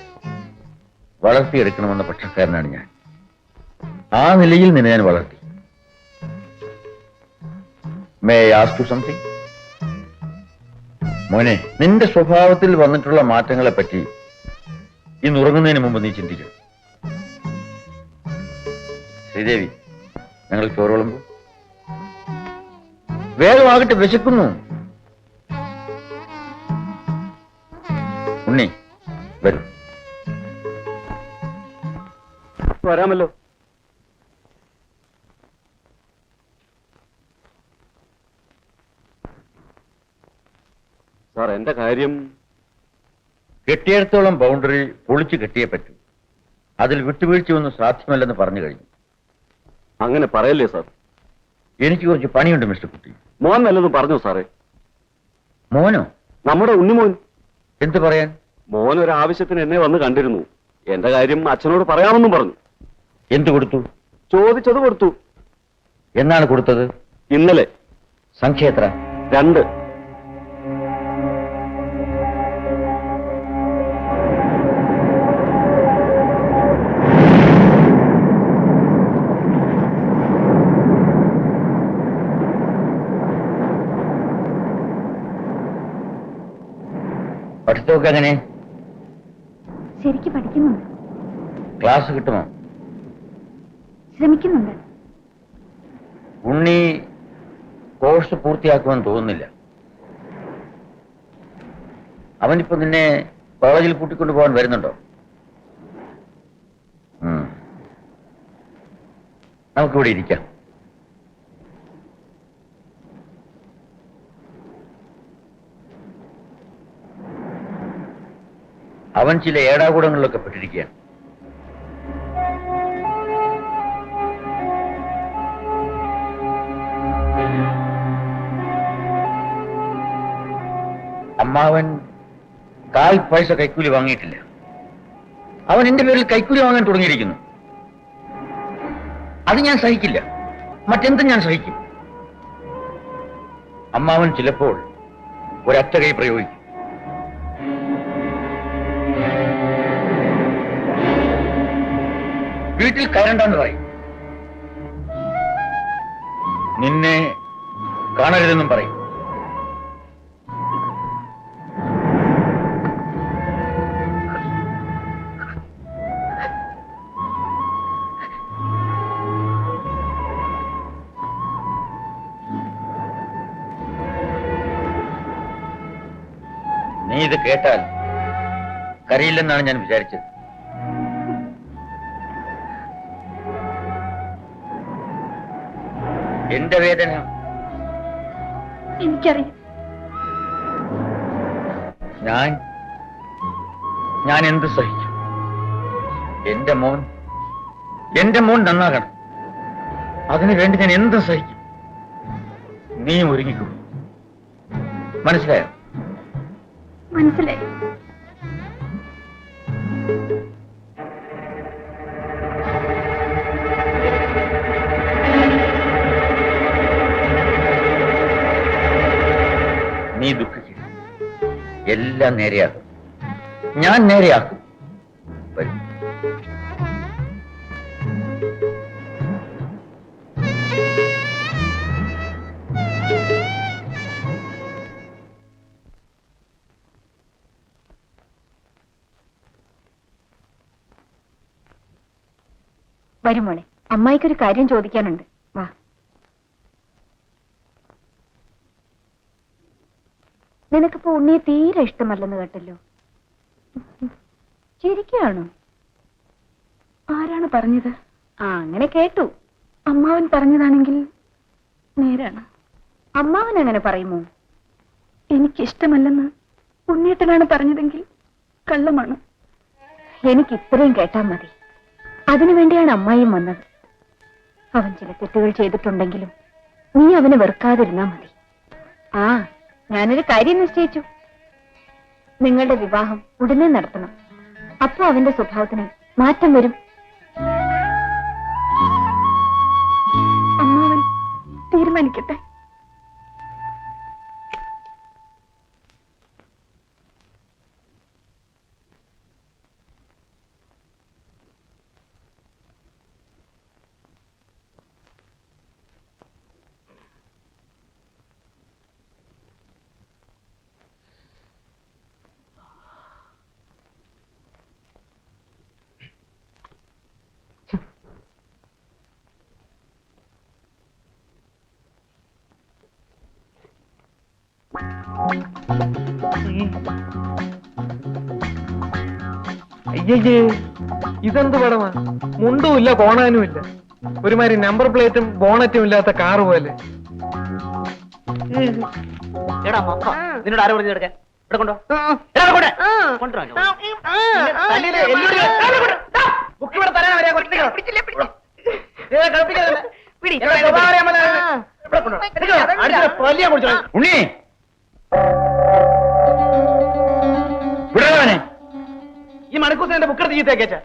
വളർത്തിയെടുക്കണമെന്ന പക്ഷക്കാരനാണ് ഞാൻ. ആ നിലയിൽ നിന്നെ ഞാൻ വളർത്തി. May I ask you something? മോനെ, നിന്റെ സ്വഭാവത്തിൽ വന്നിട്ടുള്ള മാറ്റങ്ങളെ പറ്റി ഇന്ന് ഉറങ്ങുന്നതിന് മുമ്പ് നീ ചിന്തിക്കണം. ശ്രീദേവി, ഞങ്ങൾ ചോറ് വിളമ്പൂ. വേഗമാകട്ടെ, വിശക്കുന്നു. ഉണ്ണി, വരൂ. വരാമല്ലോ. സാർ, എന്റെ കാര്യം കെട്ടിയിടത്തോളം ബൗണ്ടറി പൊളിച്ചു കെട്ടിയേ പറ്റൂ. അതിൽ വിട്ടുവീഴ്ചയൊന്നും സാധ്യമല്ലെന്ന് പറഞ്ഞു കഴിഞ്ഞു. അങ്ങനെ പറയല്ലേ സാർ. എനിക്ക് കുറച്ച് പണിയുണ്ട് മിസ്റ്റർ കുട്ടി. മോൻ നല്ലതും പറഞ്ഞു സാറേ. മോനോ? നമ്മുടെ ഉണ്ണിമോൻ. എന്ത് പറയാൻ? മോൻ ഒരു ആവശ്യത്തിന് എന്നെ വന്ന് കണ്ടിരുന്നു. എന്റെ കാര്യം അച്ഛനോട് പറയാമെന്നും പറഞ്ഞു. എന്തു കൊടുത്തു? ചോദിച്ചത് കൊടുത്തു. എന്നാണ് കൊടുത്തത്? ഇന്നലെ. സംഖ്യ എത്ര? 2. പഠിത്തമൊക്കെ എങ്ങനെ? ശരിക്ക് പഠിക്കുന്നുണ്ട്, ക്ലാസ് കിട്ടുമോ? ശ്രമിക്കുന്നുണ്ട്. ഉണ്ണി കോഴ്സ് പൂർത്തിയാക്കുമെന്ന് തോന്നുന്നില്ല. അവനിപ്പോ നിന്നെ കോളേജിൽ കൂട്ടിക്കൊണ്ടു പോകാൻ വരുന്നുണ്ടോ? നമുക്കിവിടെ ഇരിക്കാം. അവൻ ചില ഏടാകൂടങ്ങളിലൊക്കെ പെട്ടിരിക്കുകയാണ്. അമ്മാവൻ 1/4 പൈസ കൈക്കൂലി വാങ്ങിയിട്ടില്ല. അവൻ എന്റെ പേരിൽ കൈക്കൂലി വാങ്ങാൻ തുടങ്ങിയിരിക്കുന്നു. അത് ഞാൻ സഹിക്കില്ല. മറ്റെന്തും ഞാൻ സഹിക്കും. അമ്മാവൻ ചിലപ്പോൾ ഒരൊറ്റ കൈ പ്രയോഗിക്കും. വീട്ടിൽ കയറണ്ടെന്ന് പറയും. നിന്നെ കാണരുതെന്നും പറയും. നീ ഇത് കേട്ടാൽ കരയില്ലെന്നാണ് ഞാൻ വിചാരിച്ചത്. എന്റെ വേദന എനിക്കറിയാം. ഞാൻ എന്ത് സഹിക്കും? എന്റെ മോൻ നന്നാകണം. അതിനു വേണ്ടി ഞാൻ എന്തും സഹിക്കും. നീയും ഒരുങ്ങിക്കോ. മനസ്സിലായോ? മനസ്സിലായി. നീ ദുഃഖിക്കുക. എല്ലാം നേരെയാക്കും. ഞാൻ നേരെയാക്കും. വരൂ. വരും മോളെ, അമ്മായിക്കൊരു കാര്യം ചോദിക്കാനുണ്ട്. വാ. നിനക്കിപ്പോ ഉണ്ണിയെ തീരെ ഇഷ്ടമല്ലെന്ന് കേട്ടല്ലോ. ശരിക്കാണോ? ആരാണ് പറഞ്ഞത്? അങ്ങനെ കേട്ടു. അമ്മാവൻ പറഞ്ഞതാണെങ്കിൽ നേരാണ്. അമ്മാവൻ അങ്ങനെ പറയുമോ? എനിക്കിഷ്ടമല്ലെന്ന് ഉണ്ണിയേട്ടനാണ് പറഞ്ഞതെങ്കിൽ കള്ളമാണ്. എനിക്ക് ഇത്രയും കേട്ടാ മതി. അതിനുവേണ്ടിയാണ് അമ്മായിയും വന്നത്. അവൻ ചില തെറ്റുകൾ ചെയ്തിട്ടുണ്ടെങ്കിലും നീ അവനെ വെറുക്കാതിരുന്നാ മതി. ഞാനൊരു കാര്യം നിശ്ചയിച്ചു. നിങ്ങളുടെ വിവാഹം ഉടനെ നടത്തണം. അപ്പോ അവന്റെ സ്വഭാവത്തിന് മാറ്റം വരും. അമ്മാവൻ തീരുമാനിക്കട്ടെ. അയ്യേ, ഇതെന്ത് പടമാ? മുണ്ടുമില്ല, കോണാനുമില്ല. ഒരുമാതിരി നമ്പർ പ്ലേറ്റും ബോണറ്റും ഇല്ലാത്ത കാറ് പോലെ. നിന്നോട് ആര് പറഞ്ഞു എടുക്കാൻ? ഇവിടെ കൊണ്ടോ. ഉണ്ണി, വിടവനെ. ഈ മണിക്കൂർ എന്റെ ബുക്കെടുത്ത് ചീത്തേക്കേച്ച.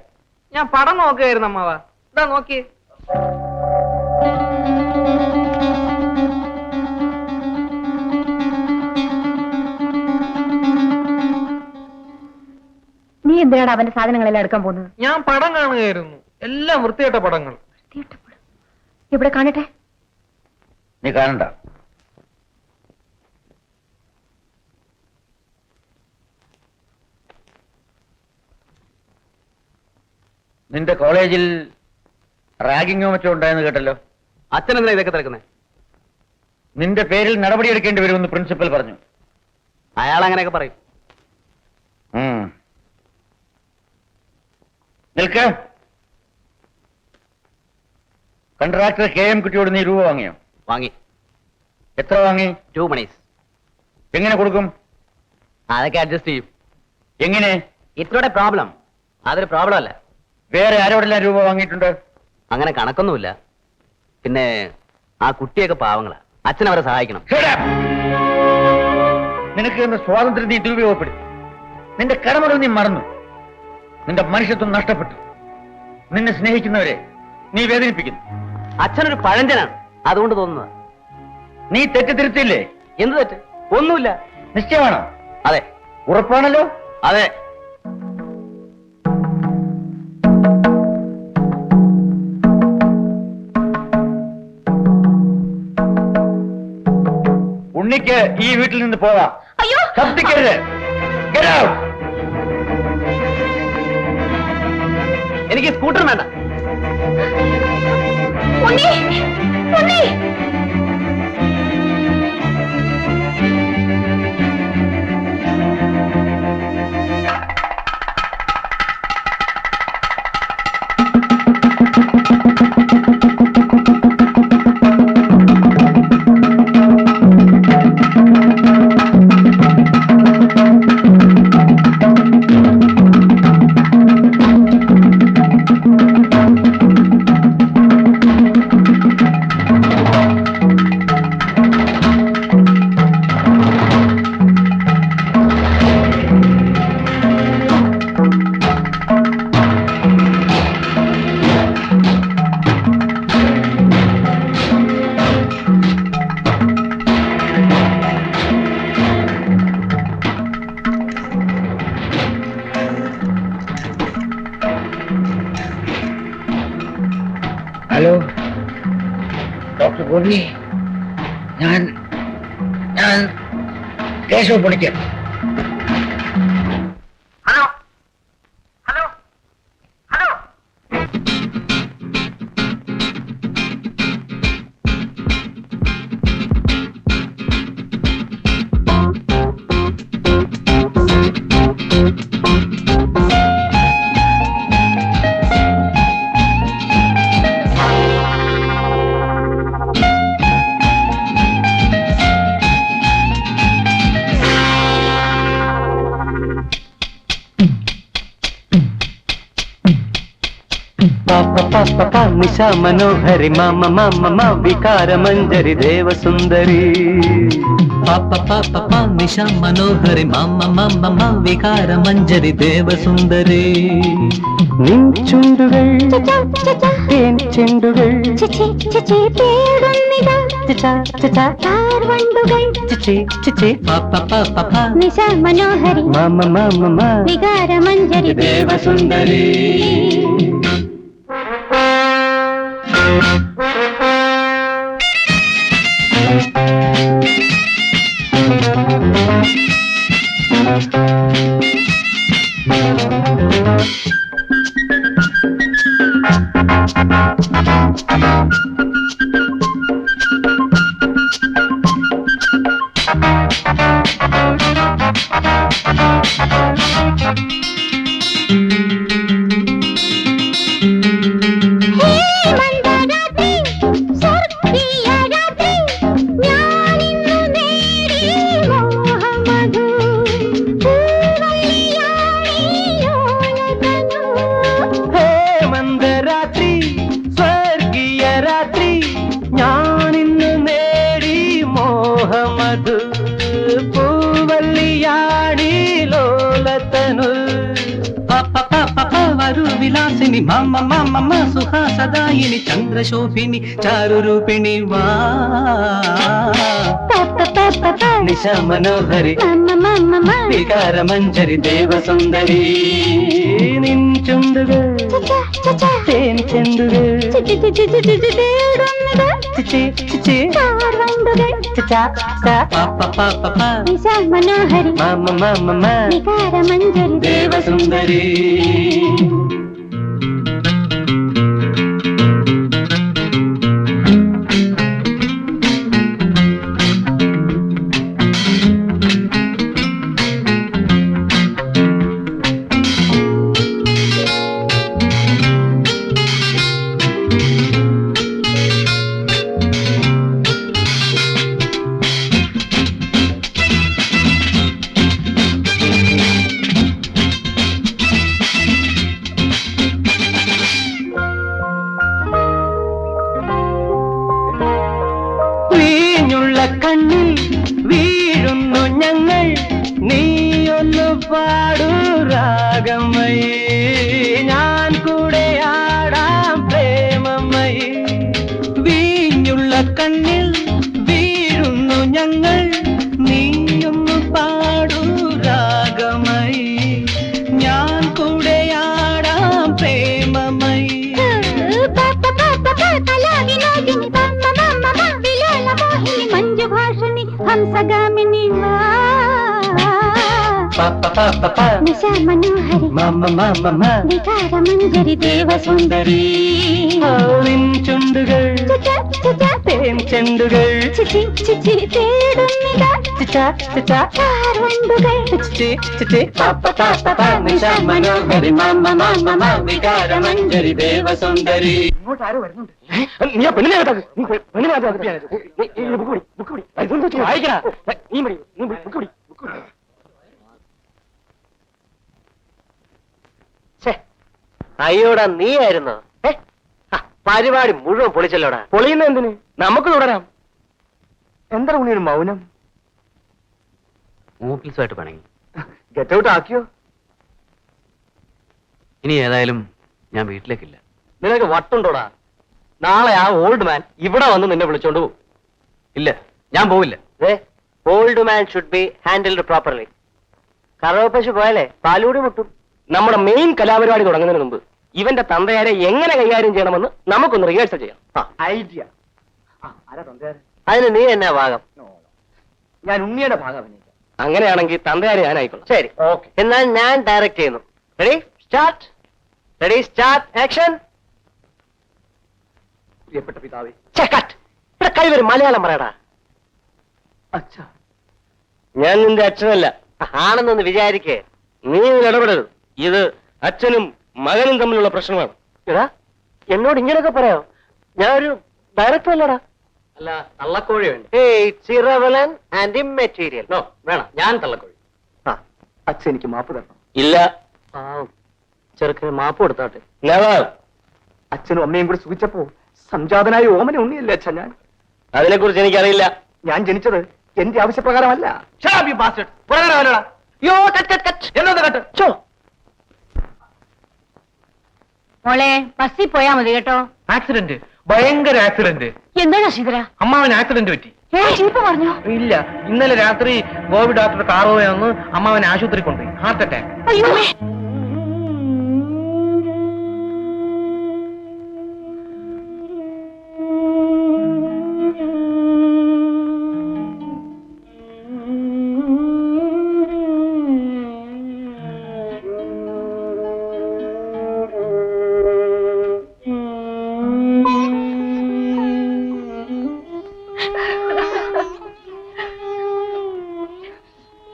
ഞാൻ പടം നോക്കുകയായിരുന്നു അമ്മാവാ. ഇതാ നോക്കി. നീ എന്തിനാണ് അവന്റെ സാധനങ്ങളെല്ലാം എടുക്കാൻ പോകുന്നത്? ഞാൻ പടം കാണുകയായിരുന്നു. എല്ലാം വൃത്തികെട്ട പടങ്ങൾ. ഇവിടെ കാണട്ടെ. നീ കാണണ്ട. നിന്റെ കോളേജിൽ റാഗിങ്ങോ മറ്റോ ഉണ്ടായെന്ന് കേട്ടല്ലോ. അച്ഛൻ എന്തിനാ ഇതൊക്കെ തിരക്കുന്നേ? നിന്റെ പേരിൽ നടപടിയെടുക്കേണ്ടി വരുമെന്ന് പ്രിൻസിപ്പൽ പറഞ്ഞു. അയാൾ അങ്ങനെയൊക്കെ പറയും. നിൽക്ക. കൺട്രാക്ടർ KM കുട്ടിയോട് നീ രൂപ വാങ്ങിയോ? വാങ്ങി. എത്ര വാങ്ങി? 2 മണീസ്. എങ്ങനെ കൊടുക്കും? അതൊക്കെ അഡ്ജസ്റ്റ് ചെയ്യും. എങ്ങനെ? ഇത്രയുടെ പ്രോബ്ലം അതൊരു പ്രോബ്ലം അല്ല. വേറെ ആരോടെല്ലാം രൂപ വാങ്ങിയിട്ടുണ്ട്? അങ്ങനെ കണക്കൊന്നുമില്ല. പിന്നെ ആ കുട്ടിയൊക്കെ പാവങ്ങളാ. അച്ഛൻ അവരെ സഹായിക്കണം. നിനക്ക് എന്ന സ്വാതന്ത്ര്യം നീ ദുരുപയോഗപ്പെടുത്തി. നിന്റെ കടമകൾ നീ മറന്നു. നിന്റെ മനുഷ്യത്വം നഷ്ടപ്പെട്ടു. നിന്നെ സ്നേഹിക്കുന്നവരെ നീ വേദനിപ്പിക്കുന്നു. അച്ഛനൊരു പഴഞ്ചനാണ്, അതുകൊണ്ട് തോന്നുന്നത്. നീ തെറ്റിദ്ധരിച്ചില്ലേ? എന്ത് തെറ്റ്? ഒന്നുമില്ല. നിശ്ചയമാണോ? അതെ. ഉറപ്പാണല്ലോ? അതെ. ഉണ്ണിക്ക് ഈ വീട്ടിൽ നിന്ന് പോവാം. ശബ്ദിക്കരുത്. Get out. എനിക്ക് സ്കൂട്ടർ വേണ്ട. ഹലോ ഡോക്ടർ ഗോപി, ഞാൻ കേശവ പണിക്കർ. നിശ മനോഹരി മാമ മാമ വികാര മഞ്ജരി ദേവസുന്ദരി. നിശ മനോഹരി മാമ മാമ വികാര മഞ്ജരി ദേവസുന്ദരി. നിൻ ചുണ്ടുകൾ തേൻ ചെണ്ടുകൾ നിശ മനോഹരി മാമ മാമ വികാര മഞ്ജരി ദേവസുന്ദരി. വിലാസിനി മമ മമ സുഹാസദായിനി ചന്ദ്രശോഭിനി ചാരുരൂപിണി വാ. നിശ മനോഹരി വികാര മഞ്ജരി ദേവസുന്ദരി. നിൻ ചുണ്ടുകൾ തേൻ ചെണ്ടുകൾ മനോഹരി മാമ മാമ വികാര മഞ്ജരി ദേവസുന്ദരി. കണ്ണിൽ വീഴുന്നു ഞങ്ങൾ, നീയൊന്നു പാടൂ രാഗമയേ, ഞാൻ കൂടെ ആടാം പ്രേമമയേ. വീഞ്ഞുള്ള കണ്ണിൽ വീഴുന്നു ഞങ്ങൾ, നീയൊന്നു പാടൂ രാഗമയേ, ഞാൻ കൂടെ ആടാം പ്രേമമയേ. ഹംസഗാമിനി നിശ മനോഹരി വികാര മഞ്ജരി ദേവസുന്ദരി. നിൻ ചുണ്ടുകൾ തേൻ ചെണ്ടുകൾ നിശ മനോഹരി വികാര മഞ്ജരി ദേവസുന്ദരി. ഇങ്ങോട്ട് ആരോ വരുന്നുണ്ട്. നീ ആ പെണ്ണിനെ വായിക്കണ നീ മതി, നീ ബുക്ക് പിടി. അയ്യോടാ നീയായിരുന്നോ? പരിപാടി മുഴുവൻ പൊളിച്ചല്ലോടാ. പൊളിയുന്ന എന്തിന്? നമുക്ക് തുടരാം. എന്താ ഉണ്ണിയൊരു മൗനം? ഓഫീസുമായിട്ട് പണങ്ങി. ഗെറ്റ് ഔട്ട് ആക്കിയോ? ഇനി ഏതായാലും ഞാൻ വീട്ടിലേക്കില്ല. നിനക്ക് വട്ടുണ്ടോടാ? നാളെ ആ ഓൾഡ് മാൻ ഇവിടെ വന്ന് നിന്നെ വിളിച്ചോണ്ട് പോകും. ഇല്ല, ഞാൻ പോവില്ല. Old man should be handled properly. കറവപ്പശു പോയാലേ പാലൂടി മുട്ടും. നമ്മുടെ മെയിൻ കലാപരിപാടി തുടങ്ങുന്നതിന് മുമ്പ് ഇവന്റെ തന്തയാരെ എങ്ങനെ കൈകാര്യം ചെയ്യണമെന്ന് നമുക്കൊന്ന് റിഹേഴ്സൽ ചെയ്യാം. ഐഡിയ. ആരാ തന്തയാര്? അതിന് നീ എന്നാ ഭാഗം? ഞാൻ ഉണ്ണിയുടെ ഭാഗം അഭിനയിക്കാം. അങ്ങനെയാണെങ്കിൽ തന്തയാരെ ഞാനായിക്കോളാം. ശരി, ഓക്കെ. എന്നാൽ ഞാൻ ഡയറക്റ്റ് ചെയ്യുന്നു. Ready start. Ready start action. പ്രിയപ്പെട്ട പിതാവേ. ഇവിടെ കൈവരും മലയാളം പറയടാ. അച്ഛാ, ഞാൻ നിന്റെ അച്ഛനല്ല. ആണെന്നൊന്ന് വിചാരിക്കേ. നീ ഇതിൽ ഇടപെടരുത്. ഇത് അച്ഛനും മകനും തമ്മിലുള്ള പ്രശ്നമാണ്. എടാ, എന്നോട് ഇങ്ങനെയൊക്കെ പറയാോ? ഞാനൊരു ഡയറക്ടർ അല്ലടാ. അല്ല, തള്ളക്കോഴി വേണ്ട. It's irrelevant and immaterial. No, വേണം. ഞാൻ തള്ളക്കോഴി. അച്ഛൻ എനിക്ക് മാപ്പ് തരണം. ഇല്ല, ചെറുക്കിന് മാപ്പ് കൊടുത്താട്ടെ. അച്ഛനും അമ്മയും കൂടി സൂചിച്ചപ്പോ സംജാതനായ ഓമന ഉണ്ണിയല്ലേ അച്ഛാ ഞാൻ? അതിനെ കുറിച്ച് എനിക്കറിയില്ല. ഞാൻ ജനിച്ചത് എന്റെ ആവശ്യപ്രകാരമല്ല. മോളെ ബസ്സിൽ പോയാ മതി കേട്ടോ. ആക്സിഡന്റ്, ഭയങ്കര ആക്സിഡന്റ്. എന്താണ് ശീതര? അമ്മാവന് ആക്സിഡന്റ് പറ്റി. ചീപ്പ് പറഞ്ഞോ? ഇല്ല, ഇന്നലെ രാത്രി ഗോപി ഡോക്ടർ കാർ വന്ന് അമ്മാവനെ ആശുപത്രി കൊണ്ടുപോയി. Heart attack. അയ്യോ,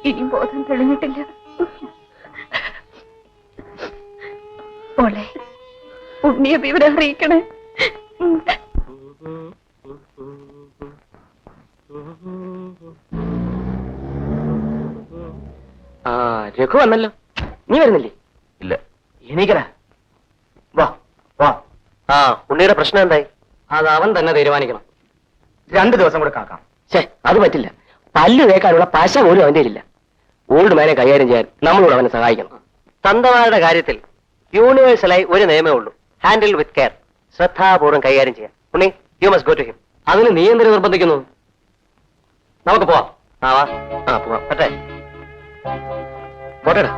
ഇനിയും ബോധം തെളിഞ്ഞിട്ടില്ല. മോളെ, ഉണ്ണിയെ വിവരം അറിയിക്കണേ. രഘു വന്നല്ലോ. നീ വരുന്നില്ലേ? ഇല്ല. എനിക്കടാ. വാ വാ. ഉണ്ണിയുടെ പ്രശ്നം എന്തായി? അത് അവൻ തന്നെ തീരുമാനിക്കണം. 2 ദിവസം കൂടെ കാക്കാം. അത് പറ്റില്ല. പല്ല് തേക്കാനുള്ള പശ പോലും അവന്റെ ഇല്ല. ഓൾഡ് മാനെ കൈകാര്യം ചെയ്യാൻ നമ്മളോട് അവനെ സഹായിക്കണം. തന്തമാരുടെ കാര്യത്തിൽ യൂണിവേഴ്സലായി ഒരു നിയമമേ ഉള്ളൂ. Handle with care. ശ്രദ്ധാപൂർവ്വം കൈകാര്യം ചെയ്യാൻ. Unni, you must go to him. അതിന് നീ എന്തിനു നിർബന്ധിക്കുന്നു? നമുക്ക് പോവാം. വാ. പോവാം. പറ്റേ പോട്ടേടാ.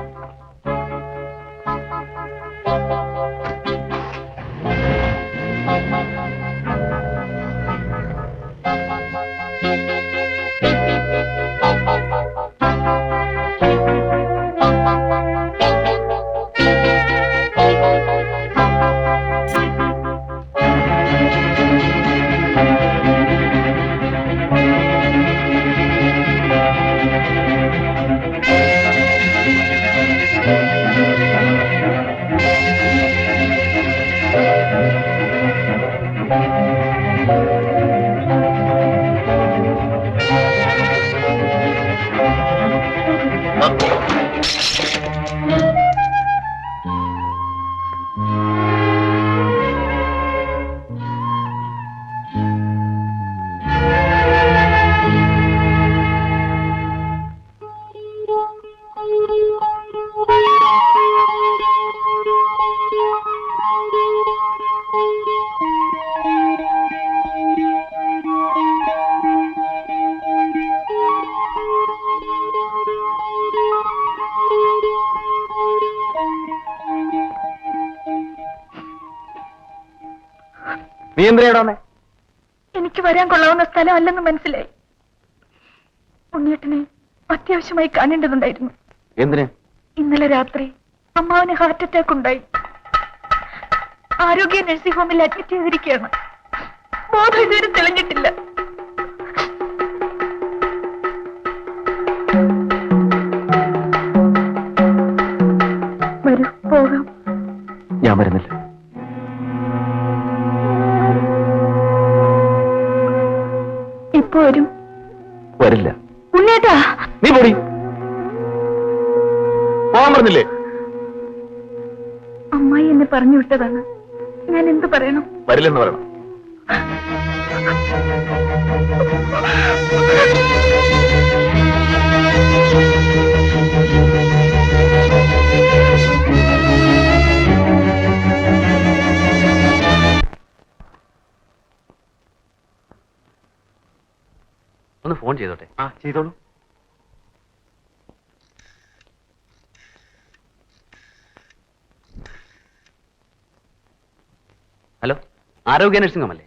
നീ എന്തിനാണ്? എനിക്ക് വരാൻ കൊള്ളാവുന്ന സ്ഥലമല്ലെന്ന് മനസ്സിലായി. ഉണ്ണിയേട്ടനെ അത്യാവശ്യമായി കാണേണ്ടതുണ്ടായിരുന്നു. എന്തിന്? ഇന്നലെ രാത്രി അമ്മാവന് ഹാർട്ട് അറ്റാക്ക് ഉണ്ടായി. ആരോഗ്യ നഴ്സിംഗ് ഹോമിൽ അഡ്മിറ്റ് ചെയ്തിരിക്കുകയാണ്. ബോധം ഇതുവരെ തെളിഞ്ഞിട്ടില്ല. വരൂ, പോകാം. ഞാൻ വരുന്നില്ല. ഇപ്പൊ വരും. വരില്ല. ഉണ്ണേട്ടാ, നീ പോടി. പോകാൻ പറഞ്ഞില്ലേ? അമ്മായി എന്നെ പറഞ്ഞു വിട്ടതാണ്. ഞാൻ എന്ത് പറയണം? വരില്ലെന്ന് പറയണം. ഒന്ന് ഫോൺ ചെയ്തോട്ടെ. ചെയ്തോളൂ. ആരോഗ്യ നഴ്സിംഗ് ഹോം അല്ലേ?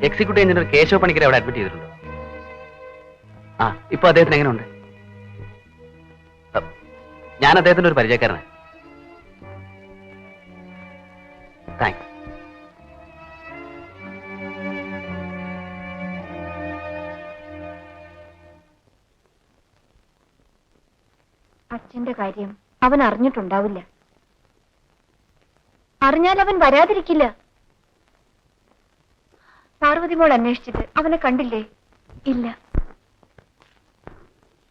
എക്സിക്യൂട്ടീവ് എഞ്ചിനീയർ കേശവ പണിക്കരെ അവിടെ അഡ്മിറ്റ് ചെയ്തിട്ടുണ്ടോ? ആ, ഇപ്പൊ അദ്ദേഹത്തിന് എങ്ങനെയുണ്ട്? ഞാൻ അദ്ദേഹത്തിന്റെ ഒരു പരിചയക്കാരനാണ്. താങ്ക്സ്. അച്ഛന്റെ കാര്യം അവൻ അറിഞ്ഞിട്ടുണ്ടാവില്ല. അറിഞ്ഞാൽ അവൻ വരാതിരിക്കില്ല. പാർവതി മോൾ അന്വേഷിച്ചിട്ട് അവനെ കണ്ടില്ലേ? ഇല്ല.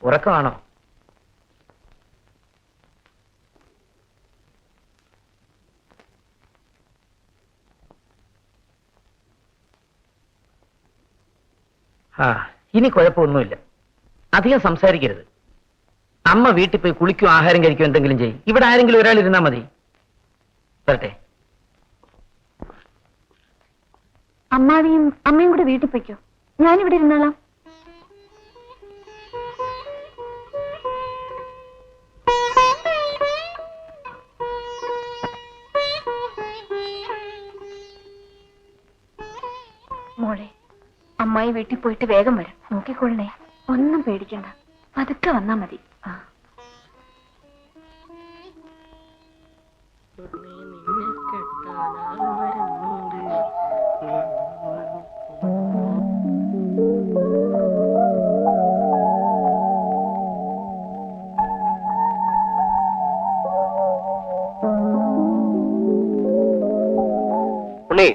ഉറക്കമാണോ? ആ, ഇനി കുഴപ്പമൊന്നുമില്ല. അധികം സംസാരിക്കരുത്. അമ്മ വീട്ടിൽ പോയി കുളിക്കും, ആഹാരം കഴിക്കും, എന്തെങ്കിലും ചെയ്യും. ഇവിടെ ആരെങ്കിലും ഒരാൾ ഇരുന്നാ മതി. വരട്ടെ. അമ്മാവിയും അമ്മയും കൂടെ വീട്ടിൽ പോയിക്കോ, ഞാനിവിടെ ഇരുന്നോളാം. മോളെ, അമ്മായി വീട്ടിൽ പോയിട്ട് വേഗം വരാം. നോക്കിക്കൊള്ളണേ, ഒന്നും പേടിക്കണ്ട, പതുക്കെ വന്നാ മതി. ആ, ഉണ്ണി,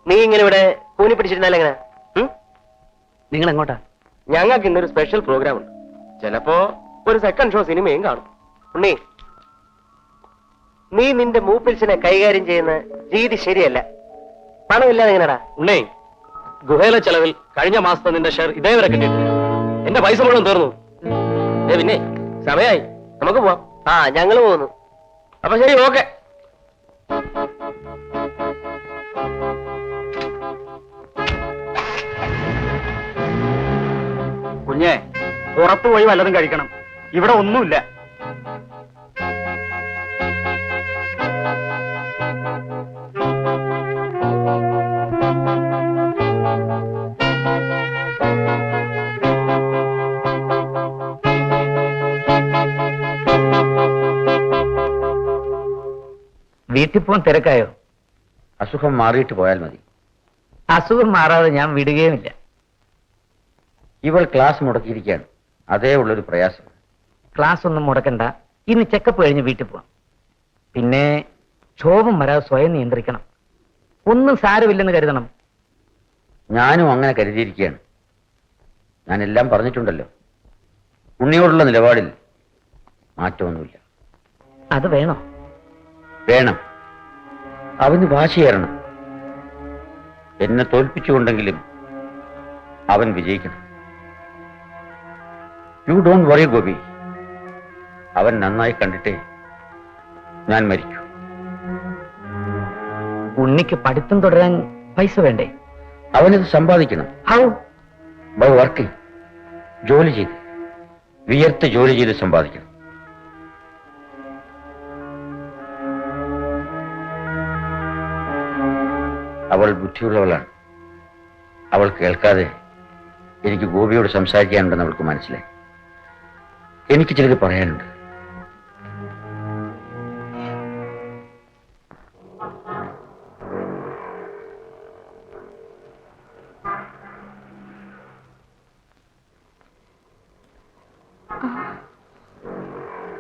നീ ഇങ്ങനെ ഇവിടെ കൂനി പിടിച്ചിരുന്നാലും എങ്ങനെ? നിങ്ങൾ എങ്ങോട്ടാ? ഞങ്ങൾക്ക് ഇന്നൊരു സ്പെഷ്യൽ പ്രോഗ്രാം ഉണ്ട്. ചിലപ്പോ ഒരു സെക്കൻഡ് ഷോ സിനിമയും കാണും. ഉണ്ണി, നീ നിന്റെ മൂപ്പിൽസിനെ കൈകാര്യം ചെയ്യുന്ന രീതി ശരിയല്ല. പണമില്ലാതെ എങ്ങനെടാ? ഉണ്ണേ, ഗുഹയിലെ ചെലവിൽ കഴിഞ്ഞ മാസത്തെ നിന്റെ ഷെയർ ഇതേവരെ കിട്ടിയിട്ടില്ല. എന്റെ പൈസ മുഴുവൻ തീർന്നു. പിന്നെ സമയായി, നമുക്ക് പോവാം. ആ, ഞങ്ങൾ പോകുന്നു. അപ്പൊ ശരി, ഓക്കെ. കുഞ്ഞെ, പുറത്തു പോയി വല്ലതും കഴിക്കണം. ഇവിടെ ഒന്നുമില്ല. വീട്ടിൽ പോകാൻ തിരക്കായോ? അസുഖം മാറിയിട്ട് പോയാൽ മതി. അസുഖം മാറാതെ ഞാൻ വിടുകയുമില്ല. ഇവൾ ക്ലാസ് മുടക്കിയിരിക്കുകയാണ്. അതേ ഉള്ളൊരു പ്രയാസം. ക്ലാസ് ഒന്നും മുടക്കണ്ട. ഇന്ന് ചെക്കപ്പ് കഴിഞ്ഞ് വീട്ടിൽ പോവാം. പിന്നെ ക്ഷോഭം വരാതെ സ്വയം നിയന്ത്രിക്കണം. ഒന്നും സാരമില്ലെന്ന് കരുതണം. ഞാനും അങ്ങനെ കരുതിയിരിക്കുകയാണ്. ഞാൻ എല്ലാം പറഞ്ഞിട്ടുണ്ടല്ലോ. ഉണ്ണിയോടുള്ള നിലപാടിൽ മാറ്റമൊന്നുമില്ല. അത് വേണോ? വേണം. അവന് വാശിയേറണം. എന്നെ തോൽപ്പിച്ചുകൊണ്ടെങ്കിലും അവൻ വിജയിക്കണം. You don't worry Gopi. അവൻ നന്നായി കണ്ടിട്ടേ ഞാൻ മരിക്കൂ. ഉണ്ണിക്ക് പഠിത്തം തുടരാൻ പൈസ വേണ്ടേ? അവനിത് സമ്പാദിക്കണം. ഹൗ? By working. ജോലി ചെയ്ത്, വിയർത്ത് ജോലി ചെയ്ത് സമ്പാദിക്കണം. അവൾ ബുദ്ധിയുള്ളവളാണ്. അവൾ കേൾക്കാതെ എനിക്ക് ഗോപിയോട് സംസാരിക്കാനുണ്ടെന്ന് അവൾക്ക് മനസ്സിലായി. എനിക്ക് ചിലത് പറയാനുണ്ട്.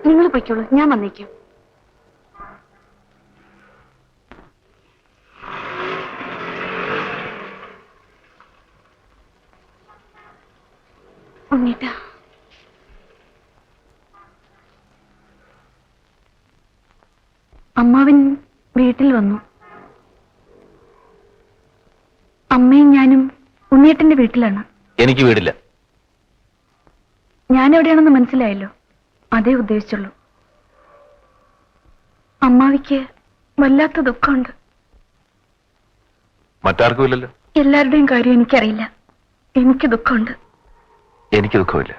നിങ്ങൾ പൊയ്ക്കോളൂ, ഞാൻ വന്നേക്കാം. ഉണ്ണീട്ടാ, അമ്മാവൻ വീട്ടിൽ വന്നു. അമ്മയും ഞാനും ഉണ്ണിയേട്ടന്റെ വീട്ടിലാണ്. എനിക്ക് വീടില്ല. ഞാൻ എവിടെയാണെന്ന് മനസ്സിലായല്ലോ, അതേ ഉദ്ദേശിച്ചുള്ളൂ. അമ്മാവിക്ക് വല്ലാത്ത ദുഃഖമുണ്ട്. മറ്റാർക്കും ഇല്ലല്ലോ. എല്ലാവരുടെയും കാര്യം എനിക്കറിയില്ല. എനിക്ക് ദുഃഖമുണ്ട്. എനിക്ക് ദുഃഖമില്ല.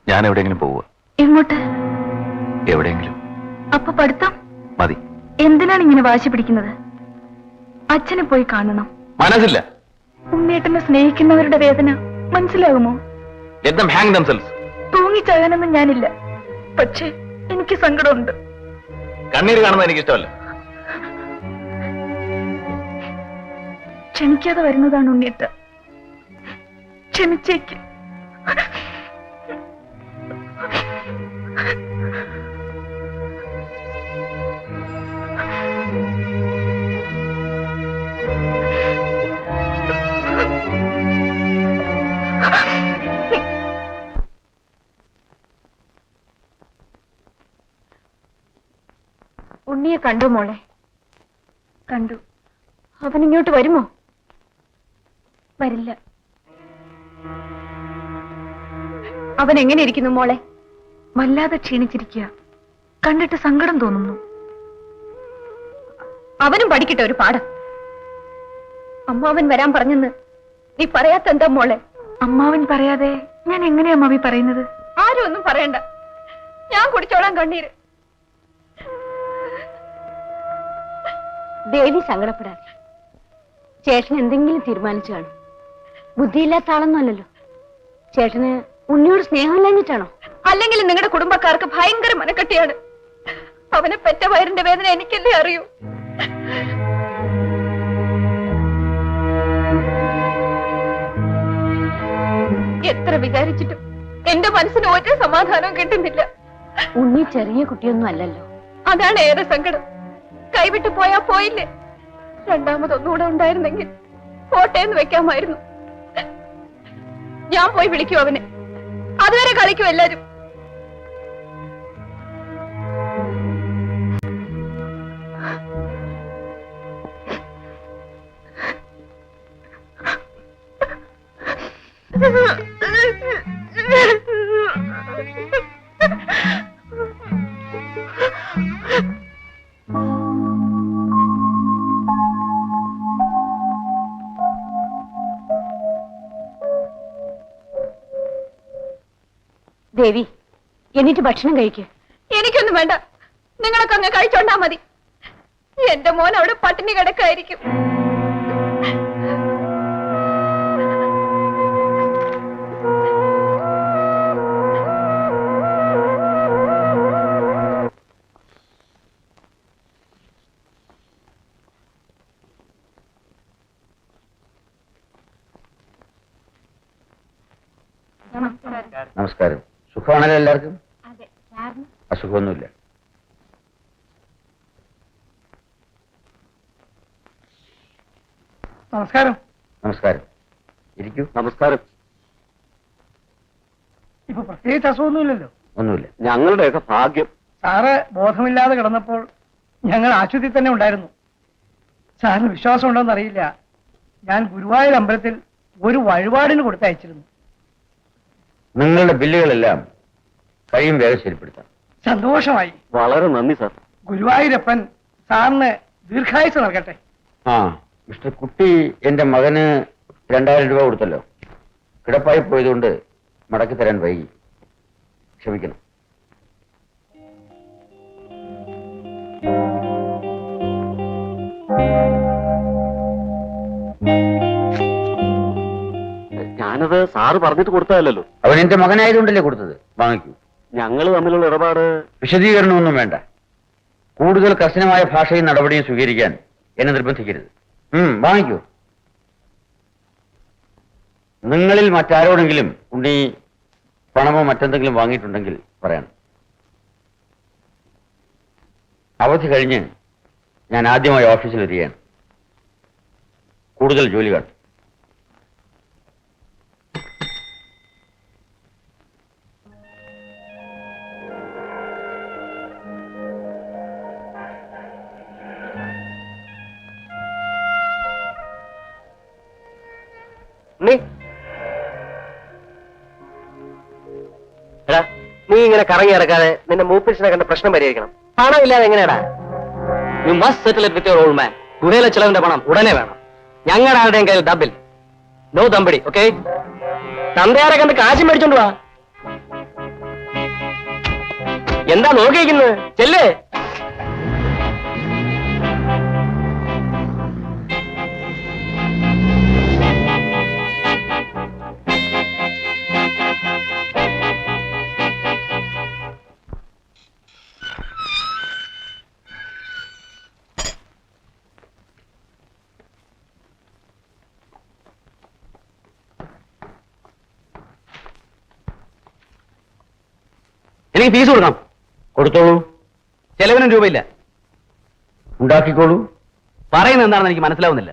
ഞാൻ എവിടെയെങ്കിലും പോവുക. എങ്ങോട്ട്? എവിടെയെങ്കിലും. അപ്പൊ പഠിത്തം മതി. എന്തിനാണ് ഇങ്ങനെ വാശി പിടിക്കുന്നത്? അച്ഛനെ പോയി കാണണം. മനസ്സില്ല. ഉണ്ണേട്ടനെ സ്നേഹിക്കുന്നവരുടെ വേദന മനസ്സിലാകുമോ? Let them hang themselves. തൂങ്ങിച്ചകനൊന്നും ഞാനില്ല, പക്ഷേ എനിക്ക് സങ്കടമുണ്ട്. കണ്ണീര് കാണുന്നത് എനിക്ക് ഇഷ്ടമല്ല. ക്ഷമിക്കാതെ വരുന്നതാണ് ഉണ്ണിയേട്ട. ക്ഷമിച്ചേക്ക്. ഉണ്ണിയെ കണ്ടു മോളെ? കണ്ടു. അവൻ ഇങ്ങോട്ട് വരുമോ? വരില്ല. അവൻ എങ്ങനെ ഇരിക്കുന്നു മോളെ? വല്ലാതെ ക്ഷീണിച്ചിരിക്കുക. കണ്ടിട്ട് സങ്കടം തോന്നുന്നു. അവനും പഠിക്കട്ടെ ഒരു പാഠം. അമ്മാവൻ വരാൻ പറഞ്ഞെന്ന് നീ പറയാത്ത എന്താ മോളെ? അമ്മാവൻ പറയാതെ ഞാൻ എങ്ങനെയാ മമ്മി പറയുന്നത്? ആരും ഒന്നും പറയണ്ട, ഞാൻ കുടിച്ചോളാം കണ്ണീര്. ദേവി സങ്കടപ്പെടാതെ. ചേട്ടൻ എന്തെങ്കിലും തീരുമാനിച്ചു കാണും. ബുദ്ധിയില്ലാത്ത ആളൊന്നും അല്ലല്ലോ. ചേട്ടന് ഉണ്ണിയോട് സ്നേഹമില്ലാഞ്ഞിട്ടാണോ? അല്ലെങ്കിൽ നിങ്ങളുടെ കുടുംബക്കാർക്ക് ഭയങ്കര മനക്കെട്ടിയാണ്. അവനെ പെറ്റ വയറിന്റെ വേദന എനിക്കല്ലേ അറിയൂ. എത്ര വിചാരിച്ചിട്ടും എന്റെ മനസ്സിന് ഒരു സമാധാനവും കിട്ടുന്നില്ല. ഉണ്ണി ചെറിയ കുട്ടിയൊന്നും അല്ലല്ലോ. അതാണ് ഏറെ സങ്കടം. കൈവിട്ടു പോയാ പോയില്ലേ. രണ്ടാമതൊന്നുകൂടെ ഉണ്ടായിരുന്നെങ്കിൽ കോട്ടയെന്ന് വെക്കാമായിരുന്നു. ഞാൻ പോയി വിളിക്കൂ അവനെ. അതുവരെ കളിക്കൂ എല്ലാരും. ദേവി, എന്നിട്ട് ഭക്ഷണം കഴിക്കുക. എനിക്കൊന്നും വേണ്ട, നിങ്ങളൊക്കെ അങ്ങ് കഴിച്ചോണ്ടാ മതി. എന്റെ മോൻ അവിടെ പട്ടിണി കിടക്കായിരിക്കും. നമസ്കാരം. സുഖമാണല്ലോ എല്ലാവർക്കും? അതെ. അസുഖമൊന്നുമില്ല. നമസ്കാരം. നമസ്കാരം. ഇരിക്കൂ. നമസ്കാരം. ഇപ്പൊ പ്രത്യേകിച്ച് അസുഖമൊന്നുമില്ലല്ലോ? ഒന്നുമില്ല. ഞങ്ങളുടെയൊക്കെ ഭാഗ്യം. സാറ് ബോധമില്ലാതെ കിടന്നപ്പോൾ ഞങ്ങൾ ആശുപത്രിയിൽ തന്നെ ഉണ്ടായിരുന്നു. സാറിന് വിശ്വാസം ഉണ്ടോന്ന് അറിയില്ല, ഞാൻ ഗുരുവായൂർ അമ്പലത്തിൽ ഒരു വഴിപാടിന് കൊടുത്തയച്ചിരുന്നു. നിങ്ങളുടെ ബില്ലുകളെല്ലാം കഴിയും വേഗം ശരിപ്പെടുത്താം. സന്തോഷമായി. വളരെ നന്ദി സാർ. ഗുരുവായൂരപ്പൻ സാറിന് ദീർഘായുസ് നൽകട്ടെ. ആ, മിസ്റ്റർ കുട്ടി എന്റെ മകന് 2000 രൂപ കൊടുത്തല്ലോ. കിടപ്പായി പോയതുകൊണ്ട് മടക്കി തരാൻ വൈകി. ക്ഷമിക്കണം. ഞാനത് സാറ് പറഞ്ഞിട്ട് കൊടുത്തതല്ലോ. അവൻ എന്റെ മകനായതുകൊണ്ടല്ലേ കൊടുത്തത്. വാങ്ങിക്കൂ. ഞങ്ങൾ തമ്മിലുള്ള ഇടപാട്. വിശദീകരണമൊന്നും വേണ്ട. കൂടുതൽ കർശനമായ ഭാഷയും നടപടിയും സ്വീകരിക്കാൻ എന്നെ നിർബന്ധിക്കരുത്. വാങ്ങിക്കൂ. നിങ്ങളിൽ മറ്റാരോടെങ്കിലും ഉണ്ണി പണമോ മറ്റെന്തെങ്കിലും വാങ്ങിയിട്ടുണ്ടെങ്കിൽ പറയണം. അവധി കഴിഞ്ഞ് ഞാൻ ആദ്യമായി ഓഫീസിൽ വരികയാണ്. കൂടുതൽ ജോലി കാണും. നീ ഇങ്ങനെ കറങ്ങി ഇറക്കാതെ നിന്റെ മൂപ്പിച്ചിനെ കണ്ട പ്രശ്നം പരിഹരിക്കണം. പണം ഇല്ലാതെ എങ്ങനെയാടാ? You must settle it with your old man. ഗുഹയിലെ ചെലവിന്റെ പണം ഉടനെ വേണം. ഞങ്ങളുടെ ആരുടെയും കയ്യിൽ ഡബിൾ നോ ദമ്പടി. ഓക്കെ, തന്തയാരെ കണ്ട് കാശ് മേടിച്ചോണ്ട് വാ. എന്താ നോക്കിയിരിക്കുന്നത്? ചെല്ലേ. എനിക്ക് ഫീസ് കൊടുക്കണം. കൊടുത്തോളൂ. ചെലവിനും രൂപയില്ല. ഉണ്ടാക്കിക്കോളൂ. പറയുന്നത് എന്താണെന്ന് എനിക്ക് മനസ്സിലാവുന്നില്ല.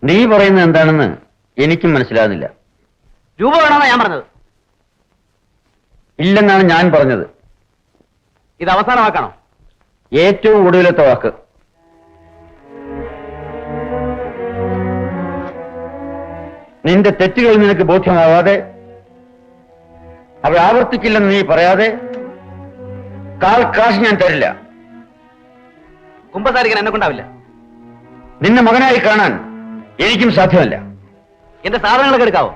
നീ പറയുന്നത് എന്താണെന്ന് എനിക്കും മനസ്സിലാകുന്നില്ല. രൂപ വേണമെന്നാണ് ഞാൻ പറഞ്ഞത്. ഇല്ലെന്നാണ് ഞാൻ പറഞ്ഞത്. ഇത് അവസാന വാക്കാണോ? ഏറ്റവും ഒടുവിലത്തെ വാക്ക്. നിന്റെ തെറ്റുകൾ നിനക്ക് ബോധ്യമാവാതെ, അവ ആവർത്തിക്കില്ലെന്ന് നീ പറയാതെ കാൽ കാശ് ഞാൻ തരില്ല. കുമ്പസാരിക്കാൻ എന്നെ കൊണ്ടാവില്ല. നിന്നെ മകനായി കാണാൻ എനിക്കും സാധ്യമല്ല. എന്റെ സാധനങ്ങളൊക്കെ എടുക്കാവോ?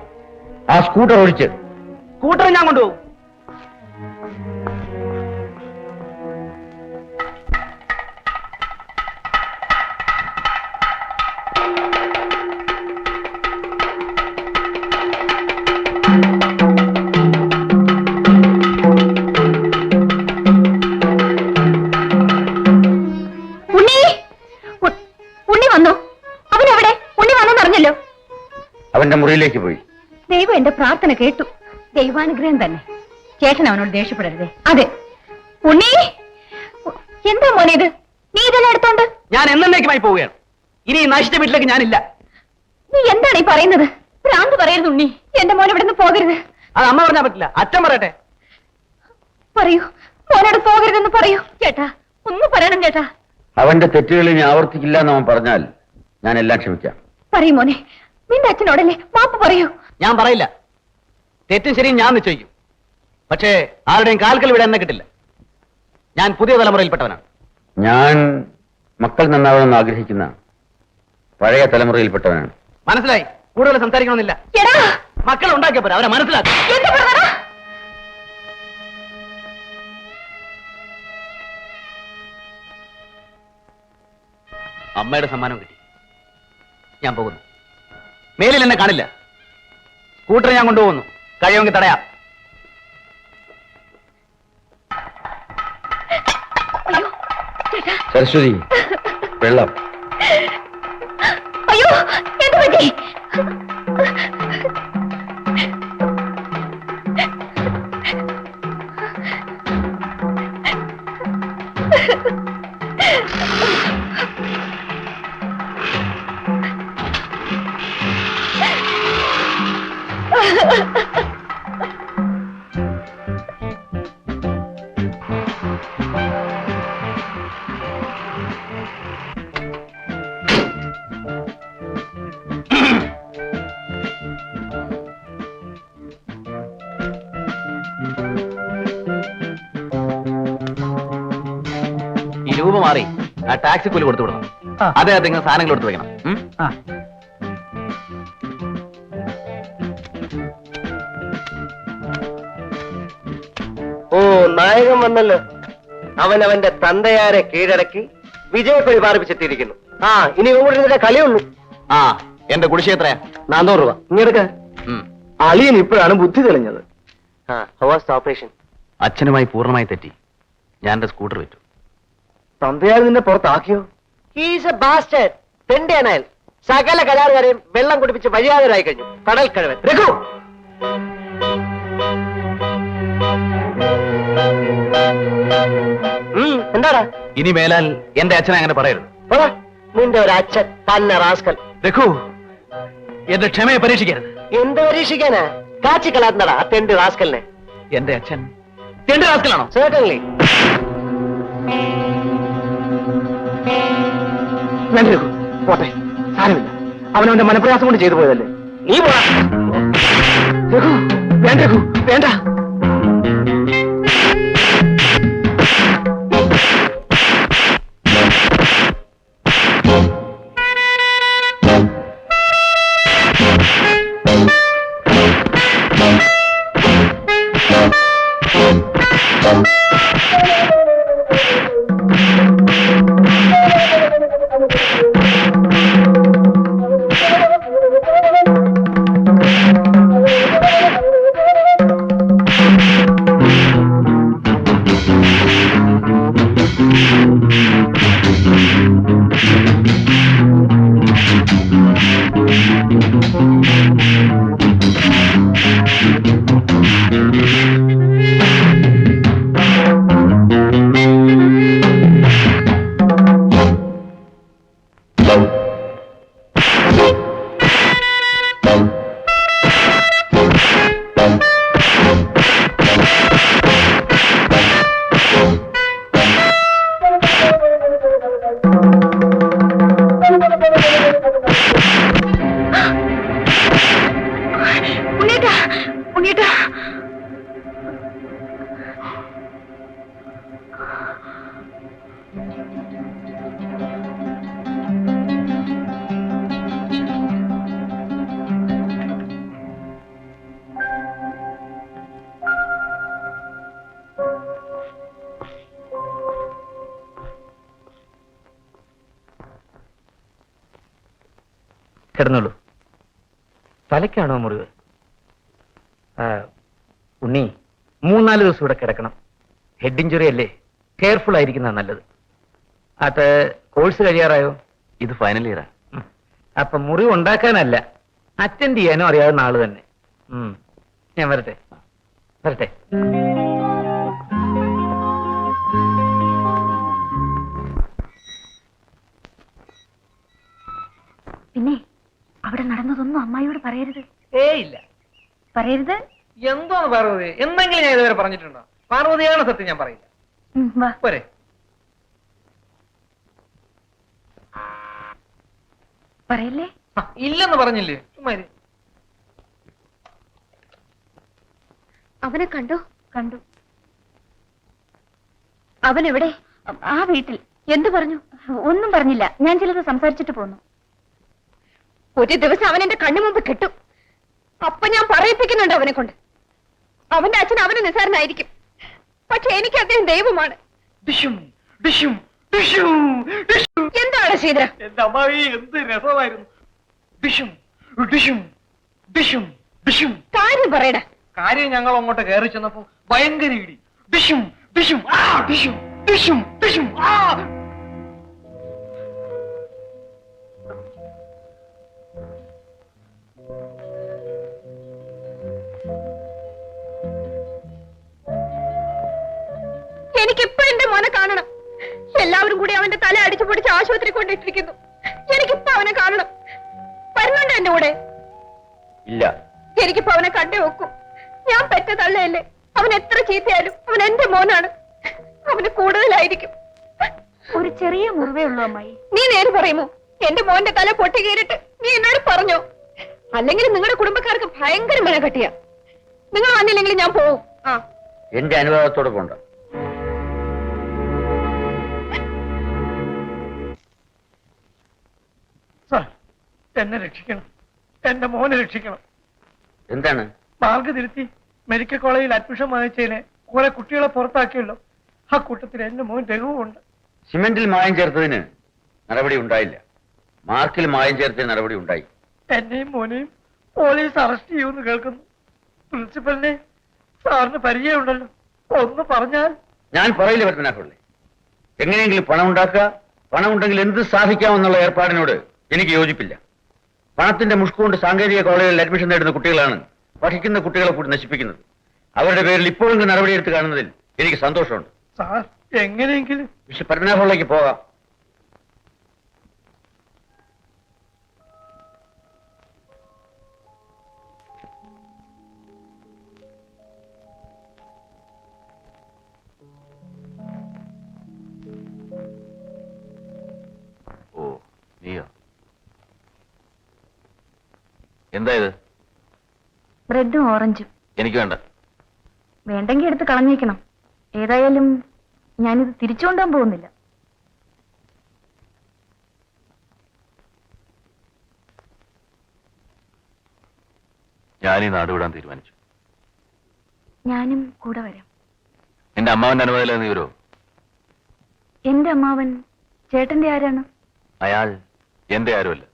ആ സ്കൂട്ടർ ഒഴിച്ച്. സ്കൂട്ടർ ഞാൻ കൊണ്ടുപോകും. അവന്റെ മുറിയിലേക്ക് പോയി. ദൈവം എന്റെ പ്രാർത്ഥന കേട്ടു. ദൈവാനുഗ്രഹം തന്നെ. ചേട്ടൻ അവനോട് ദേഷ്യപ്പെടരുതേ. അതെ. ഉണ്ണി, എന്താ മോനെ ഇത്? നീ ഇതെല്ലാം എടുത്തോണ്ട് ഞാൻ എന്നേക്കുമായി പോവുകയാണ്. ഇനി ഈ നശിച്ച വീട്ടിലേക്ക് ഞാനില്ല. നീ എന്താണ് ഈ പറയുന്നത്? ഭ്രാന്ത് പറയരുത് ഉണ്ണി. എന്റെ മോൻ ഇവിടെ നിന്ന് പോകരുത്. അത് അമ്മ പറഞ്ഞാൽ പറ്റില്ല. അച്ഛൻ പറയട്ടെ. പറയൂ, മോനോട് പോകരുതെന്ന് പറയൂ. ചേട്ടാ, ഒന്ന് പറയണം ചേട്ടാ. അവന്റെ തെറ്റുകൾ ഇനി ആവർത്തിക്കില്ല എന്ന് അവൻ പറഞ്ഞാൽ ഞാൻ എല്ലാം ക്ഷമിക്കാം. പറയൂ മോനെ, നിന്റെ അച്ഛനോടല്ലേ മാപ്പ് പറയൂ. ഞാൻ പറയില്ല. തെറ്റും ശരിയും ഞാൻ നിശ്ചയിക്കും. പക്ഷേ ആരുടെയും കാൽക്കൽ വിടാൻ എന്നെ കിട്ടില്ല. ഞാൻ പുതിയ തലമുറയിൽപ്പെട്ടവനാണ്. ഞാൻ മക്കൾ നന്നാവണമെന്ന് ആഗ്രഹിക്കുന്ന പഴയ തലമുറയിൽപ്പെട്ടവനാണ്. മനസ്സിലായി. കൂടുതൽ സംസാരിക്കണമെന്നില്ല. എടാ, മക്കളെ ഉണ്ടാക്കിയ പോരാ, അവരെ മനസ്സിലാക്കി. എന്താ പറഞ്ഞതാ? അമ്മയുടെ സമ്മാനം കിട്ടി. ഞാൻ പോകുന്നു. മേലിൽ എന്നെ കാണില്ല. സ്കൂട്ടർ ഞാൻ കൊണ്ടുപോകുന്നു. കഴിയുമെങ്കിൽ തടയാം. അയ്യോ ചേട്ടാ. സരസ്വതി, വെള്ളം. അയ്യോ, എന്ത് പറ്റി? ഈ രൂപ മാറി ആ ടാക്സി കൂലി കൊടുത്തു വിടണം. അദ്ദേഹത്തെ ഇങ്ങനെ സാധനങ്ങൾ എടുത്തു വെക്കണം. ഓ, നായകൻ വന്നല്ലോ. അവൻ അവന്റെ തന്തയാരെ കീഴടക്കി വിജയക്കൊടി പാർപ്പിച്ചെത്തിയിരിക്കുന്നു. ആ, ഇനി ഇവരുടെ കളിയുള്ളൂ. ആ, എന്റെ കുടിശ്ശിക എത്രയാ? 400 രൂപ. ഇങ്ങെടുക്ക. അളിയൻ ഇപ്പോഴാണ് ബുദ്ധി തെളിഞ്ഞത്. ഓപ്പറേഷൻ. അച്ഛനുമായി പൂർണ്ണമായി തെറ്റി. ഞാൻ എന്റെ സ്കൂട്ടർ വിറ്റു. തന്തയാർ നിന്നെ പുറത്താക്കിയോ? He's a bastard. തെണ്ടിയാണയാൽ. സകല കലാകാരെയും വെള്ളം കുടിപ്പിച്ച് വഴിയാതരായി കഴിഞ്ഞു. കടൽ കഴിവൻ. രഘു, എന്താടാ? ഇനി മേലാൽ എന്റെ അച്ഛനെ അങ്ങനെ പറയരുത്. നിന്റെ ഒരു അച്ഛൻ പന്ന റാസ്കൽ. രഘു, എന്റെ ക്ഷമയെ പരീക്ഷിക്കരുത്. എന്ത് പരീക്ഷിക്കാനാ? കാച്ചിക്കളാത്തടാ ആ തെണ്ടി റാസ്കലിനെ. എന്റെ അച്ഛൻ തെണ്ടി റാസ്കലാണോ? Certainly. വേണ്ട രഘു, പോട്ടെ, സാരമില്ല. അവനവന്റെ മനപ്രയാസം കൊണ്ട് ചെയ്തു പോയതല്ലേ. നീ പോടാ രഘു. വേണ്ട രഘു, വേണ്ട. കിടന്നോളൂ. തലയ്ക്കാണോ മുറിവ്? ഉണ്ണി 3-4 ദിവസം ഇവിടെ കിടക്കണം. ഹെഡ് ഇഞ്ചുറി അല്ലേ, കെയർഫുൾ ആയിരിക്കുന്ന നല്ലത്. അത് കോഴ്സ് കഴിയാറായോ? ഇത് ഫൈനൽ ഇയറാ. അപ്പൊ മുറിവ് ഉണ്ടാക്കാനല്ല, അറ്റൻഡ് ചെയ്യാനോ അറിയാവുന്ന ആള് തന്നെ. ഞാൻ വരട്ടെ. പിന്നെ അവിടെ നടന്നതൊന്നും അമ്മായിയോട് പറയരുത്. ഇല്ല. പറയരുത്? എന്തോന്ന് പാർവതി, എന്തെങ്കിലും ഞാൻ ഇതുവരെ പറഞ്ഞിട്ടുണ്ടോ? പാർവതിയാണ് സത്യം, ഞാൻ പറയില്ല. വാ. പോരെ. പറയല്ലേ? ഇല്ലെന്ന് പറഞ്ഞില്ലേ, ചുമ്മാ ഇരി. അവനെ കണ്ടോ? കണ്ടു. അവൻ എവിടെ? ആ വീട്ടിൽ. എന്തു പറഞ്ഞു? ഒന്നും പറഞ്ഞില്ല. ഞാൻ ചിലത് സംസാരിച്ചിട്ട് പോന്നു. ഒരു ദിവസം അവൻ എന്റെ കണ്ണു മുമ്പ് കിട്ടും. അപ്പൊ ഞാൻ പറയിപ്പിക്കുന്നുണ്ട് അവനെ കൊണ്ട്. അവന്റെ അച്ഛൻ അവന് നിസ്സാരനായിരിക്കും, പക്ഷെ എനിക്ക് അദ്ദേഹം ദൈവമാണ്. എന്താണ് ശ്രീധര? എന്റെ അമ്മാവി എന്ത് രസമായിരുന്നു. കാര്യം പറയട. കാര്യം ഞങ്ങൾ അങ്ങോട്ട് കയറി ചെന്നപ്പോ ഭയങ്കര ഇടി. എനിക്കിപ്പോ എന്റെ മോനെ കാണണം. എല്ലാവരും കൂടി അവന്റെ തല അടിച്ചു പൊടിച്ച് ആശുപത്രി കൊണ്ടിട്ടിരിക്കുന്നു. എനിക്കിപ്പോ അവനെ കാണണം. വരുന്നുണ്ട് എന്റെ കൂടെ? ഇല്ല. എനിക്കിപ്പോ അവനെ കണ്ടേ വെക്കൂ. ഞാൻ പെറ്റ തള്ളയല്ലേ. അവൻ എത്ര ചീത്തയാലും അവൻ എന്റെ മോനാണ്. അവന് കൂടുതലായിരിക്കും. ഒരു ചെറിയ മുറിവേ ഉള്ളൂ അമ്മായി. നീ നേര് പറയുമോ? എന്റെ മോന്റെ തല പൊട്ടി കയറിട്ട് നീ എന്നോട് പറഞ്ഞോ? അല്ലെങ്കിൽ നിങ്ങളുടെ കുടുംബക്കാർക്ക് ഭയങ്കര മെനക്കെട്ടിയാ. നിങ്ങൾ വന്നില്ലെങ്കിൽ ഞാൻ പോവും. എന്റെ അനുഭവത്തോടെ പോണ്ട. എന്നെ രക്ഷിക്കണം, എന്റെ മോനെ രക്ഷിക്കണം. എന്താണ്? മാർഗ് തിരുത്തി മെഡിക്കൽ കോളേജിൽ അഡ്മിഷൻ വാങ്ങിച്ചതിന് കുറെ കുട്ടികളെ പുറത്താക്കിയല്ലോ. ആ കൂട്ടത്തിൽ എന്റെ മോൻ രഘുവുണ്ട്. സിമെന്റിൽ മായം ചേർത്തതിന് നടപടി ഉണ്ടായില്ല, മാർക്കിൽ മായം ചേർത്തതിന് നടപടി ഉണ്ടായി. എന്നെയും മോനെയും പോലീസ് അറസ്റ്റ് ചെയ്യുമെന്ന് കേൾക്കുന്നു. പ്രിൻസിപ്പലിനെ സാറിന് പരിചയമുണ്ടല്ലോ, ഒന്ന് പറഞ്ഞാൽ. ഞാൻ പറയില്ല പത്മനാഭപിള്ളേ. എങ്ങനെയെങ്കിലും പണം ഉണ്ടാക്കുക, പണം ഉണ്ടെങ്കിൽ എന്ത് സാധിക്കാമെന്നുള്ള ഏർപ്പാടിനോട് എനിക്ക് യോജിപ്പില്ല. പണത്തിന്റെ മുഷ്കുകൊണ്ട് സാങ്കേതിക കോളേജിൽ അഡ്മിഷൻ നേടുന്ന കുട്ടികളാണ് പഠിക്കുന്ന കുട്ടികളെ കൂടി നശിപ്പിക്കുന്നത്. അവരുടെ പേരിൽ ഇപ്പോഴെങ്കിലും നടപടിയെടുത്ത് കാണുന്നതിൽ എനിക്ക് സന്തോഷമുണ്ട്. സാർ എങ്ങനെയെങ്കിലും മിസ്റ്റർ പത്മനാഭപിള്ളയ്ക്ക് പോകാം. ഓ, നീയോ? എന്താ ഇത്? ബ്രെഡും ഓറഞ്ചും. എനിക്ക് വേണ്ട. വേണ്ടെങ്കിൽ എടുത്ത് കളഞ്ഞേക്കണം. ഏതായാലും ഞാനിത് തിരിച്ചുകൊണ്ടുപോകാൻ പോകുന്നില്ല. ഞാൻ ഈ നാട് വിടാൻ തീരുമാനിച്ചു. ഞാനും കൂടെ വരാം. എന്റെ അമ്മാവന്റെ അനുമതിയില്ല നീ വരുമോ? എന്റെ അമ്മാവൻ ചേട്ടന്റെ ആരാണ്? അയാൾ എന്റെ ആരുമല്ല.